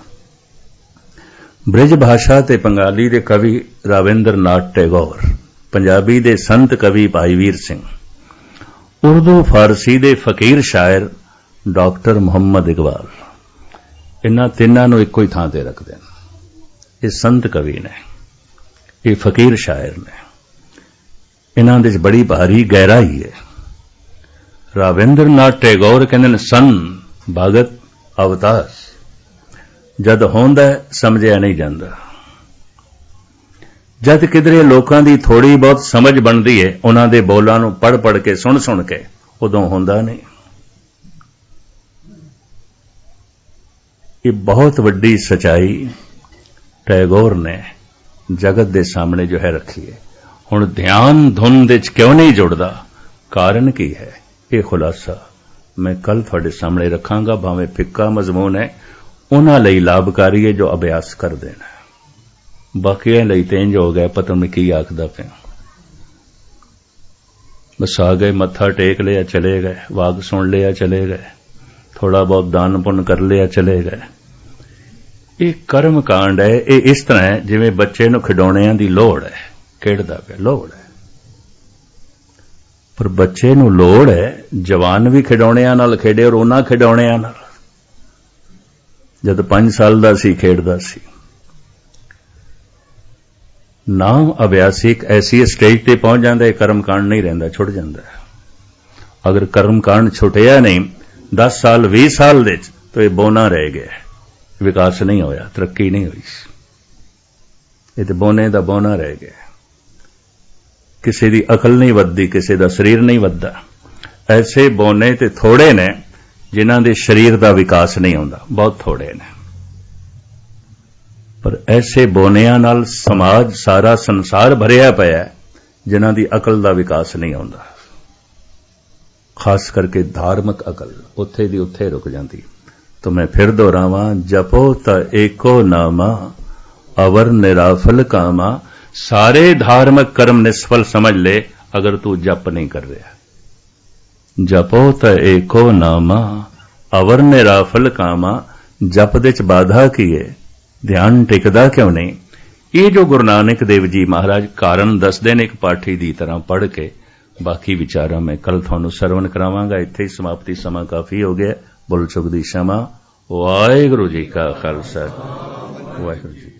ਬ੍ਰਿਜ ਭਾਸ਼ਾ ਤੇ ਬੰਗਾਲੀ ਦੇ ਕਵੀ ਰਾਵਿੰਦਰ ਨਾਥ ਟੈਗੋਰ, ਪੰਜਾਬੀ ਦੇ ਸੰਤ ਕਵੀ ਭਾਈ ਵੀਰ ਸਿੰਘ, ਉਰਦੂ ਫਾਰਸੀ ਦੇ ਫਕੀਰ ਸ਼ਾਇਰ ਡਾਕਟਰ ਮੁਹੰਮਦ ਇਕਬਾਲ, ਇਹਨਾਂ ਤਿੰਨਾਂ ਨੂੰ ਇੱਕੋ ਹੀ ਥਾਂ ਤੇ ਰੱਖਦੇ ਨੇ। ਇਹ ਸੰਤ ਕਵੀ ਨੇ, ਇਹ ਫਕੀਰ ਸ਼ਾਇਰ ਨੇ। ਇਹਨਾਂ ਦੇ 'ਚ ਬੜੀ ਭਾਰੀ ਗਹਿਰਾਈ ਹੈ। ਰਾਵਿੰਦਰ ਨਾਥ ਟੈਗੋਰ ਕਹਿੰਦੇ ਨੇ, ਸੰਤ ਭਗਤ ਅਵਤਾਰ ਜਦ ਹੁੰਦਾ ਸਮਝਿਆ ਨਹੀਂ ਜਾਂਦਾ। ਜਦ ਕਿਧਰੇ ਲੋਕਾਂ ਦੀ ਥੋੜੀ ਬਹੁਤ ਸਮਝ ਬਣਦੀ ਹੈ, ਉਹਨਾਂ ਦੇ ਬੋਲਾਂ ਨੂੰ ਪੜ੍ਹ ਕੇ ਸੁਣ ਕੇ, ਉਦੋਂ ਹੁੰਦਾ ਨਹੀਂ। ਇਹ ਬਹੁਤ ਵੱਡੀ ਸਚਾਈ ਟੈਗੋਰ ਨੇ ਜਗਤ ਦੇ ਸਾਹਮਣੇ ਜੋ ਹੈ ਰੱਖੀ ਹੈ। ਹੁਣ ਧਿਆਨ ਧੁਨ ਦੇ 'ਚ ਕਿਉਂ ਨਹੀਂ ਜੁੜਦਾ, ਕਾਰਨ ਕੀ ਹੈ, ਇਹ ਖੁਲਾਸਾ ਮੈਂ ਕੱਲ ਤੁਹਾਡੇ ਸਾਹਮਣੇ ਰੱਖਾਂਗਾ। ਭਾਵੇਂ ਫਿੱਕਾ ਮਜ਼ਮੂਨ ਹੈ, ਉਹਨਾਂ ਲਈ ਲਾਭਕਾਰੀ ਹੈ ਜੋ ਅਭਿਆਸ ਕਰਦੇ ਨੇ। ਬਾਕੀਆਂ ਲਈ ਤੇ ਇੰਜ ਹੋ ਗਿਆ, ਪਤਾ ਨਹੀਂ ਕੀ ਆਖਦਾ ਪਿਆ। ਬਸ ਆ ਗਏ, ਮੱਥਾ ਟੇਕ ਲਿਆ, ਚਲੇ ਗਏ, ਵਾਗ ਸੁਣ ਲਿਆ, ਚਲੇ ਗਏ, ਥੋੜਾ ਬਹੁਤ ਦਾਨ ਪੁੰਨ ਕਰ ਲਿਆ, ਚਲੇ ਗਏ। ਇਹ ਕਰਮ ਕਾਂਡ ਹੈ। ਇਹ ਇਸ ਤਰ੍ਹਾਂ ਹੈ ਜਿਵੇਂ ਬੱਚੇ ਨੂੰ ਖਿਡੌਣਿਆਂ ਦੀ ਲੋੜ ਹੈ, ਖੇਡਦਾ ਪਿਆ, ਲੋੜ ਹੈ। ਪਰ ਬੱਚੇ ਨੂੰ ਲੋੜ ਹੈ, ਜਵਾਨ ਵੀ ਖਿਡੌਣਿਆਂ ਨਾਲ ਖੇਡੇ, ਔਰ ਉਹਨਾਂ ਖਿਡੌਣਿਆਂ ਨਾਲ ਜਦ 5 ਸਾਲ ਦਾ ਸੀ ਖੇਡਦਾ ਸੀ। ਨਾਮ ਅਭਿਆਸੀ ਇੱਕ ਐਸੀ ਸਟੇਜ ਤੇ ਪਹੁੰਚ ਜਾਂਦਾ ਹੈ, ਕਰਮ ਕਾਂਡ ਨਹੀਂ ਰਹਿੰਦਾ, ਛੁੱਟ ਜਾਂਦਾ ਹੈ। ਅਗਰ ਕਰਮ ਕਾਂਡ ਛੁੱਟਿਆ ਨਹੀਂ 10 ਸਾਲ 20 ਸਾਲ ਦੇ ਚ, ਤਾਂ ਇਹ ਬੋਨਾ ਰਹਿ ਗਿਆ, ਵਿਕਾਸ ਨਹੀਂ ਹੋਇਆ, ਤਰੱਕੀ ਨਹੀਂ ਹੋਈ। ਇਹ ਤੇ ਬੋਨੇ ਦਾ ਬੋਨਾ ਰਹਿ ਗਿਆ। ਕਿਸੇ ਦੀ ਅਕਲ ਨਹੀਂ ਵੱਧਦੀ, ਕਿਸੇ ਦਾ ਸਰੀਰ ਨਹੀਂ ਵੱਧਦਾ। ਐਸੇ ਬੋਨੇ ਤੇ ਥੋੜੇ ਨੇ ਜਿਨ੍ਹਾਂ ਦੇ ਸਰੀਰ ਦਾ ਵਿਕਾਸ ਨਹੀਂ ਹੁੰਦਾ, ਬਹੁਤ ਥੋੜੇ ਨੇ। ਪਰ ਐਸੇ ਬੋਨਿਆਂ ਨਾਲ ਸਮਾਜ, ਸਾਰਾ ਸੰਸਾਰ ਭਰਿਆ ਪਿਆ ਜਿਨ੍ਹਾਂ ਦੀ ਅਕਲ ਦਾ ਵਿਕਾਸ ਨਹੀਂ ਹੁੰਦਾ। ਖਾਸ ਕਰਕੇ ਧਾਰਮਿਕ ਅਕਲ ਉੱਥੇ ਦੀ ਉੱਥੇ ਰੁਕ ਜਾਂਦੀ। ਤਾਂ ਮੈਂ ਫਿਰ ਦੁਹਰਾਵਾਂ, ਜਪੋ ਤਾਂ ਏਕੋ ਨਾਮਾ ਅਵਰ ਨਿਰਾਫਲ ਕਾਮਾ। ਸਾਰੇ ਧਾਰਮਿਕ ਕਰਮ ਨਿਸਫਲ ਸਮਝ ਲੈ ਅਗਰ ਤੂੰ ਜਪ ਨਹੀਂ ਕਰ ਰਿਹਾ। ਜਪੋ ਤਾਂ ਏਕੋ ਨਾਮਾ ਅਵਰ ਨਿਰਾਫਲ ਕਾਮਾ। ਜਪ ਦੇ ਚ ਬਾਧਾ ਕੀ ਹੈ, ਧਿਆਨ ਟਿਕਦਾ ਕਿਉਂ ਨਹੀਂ? ਇਹ ਜੋ ਗੁਰੂ ਨਾਨਕ ਦੇਵ ਜੀ ਮਹਾਰਾਜ ਕਾਰਨ ਦੱਸਦੇ ਨੇ ਇੱਕ ਪਾਠੀ ਦੀ ਤਰ੍ਹਾਂ ਪੜ੍ਹ ਕੇ, ਬਾਕੀ ਵਿਚਾਰਾਂ ਮੈਂ ਕੱਲ ਤੁਹਾਨੂੰ ਸਰਵਣ ਕਰਾਵਾਂਗਾ। ਇੱਥੇ ਹੀ ਸਮਾਪਤੀ, ਸਮਾਂ ਕਾਫੀ ਹੋ ਗਿਆ। ਬੋਲ ਚੁੱਕ ਦੀ ਸ਼ਮਾ। ਵਾਹਿਗੁਰੂ ਜੀ ਕਾ ਖਾਲਸਾ, ਵਾਹਿਗੁਰੂ ਜੀ।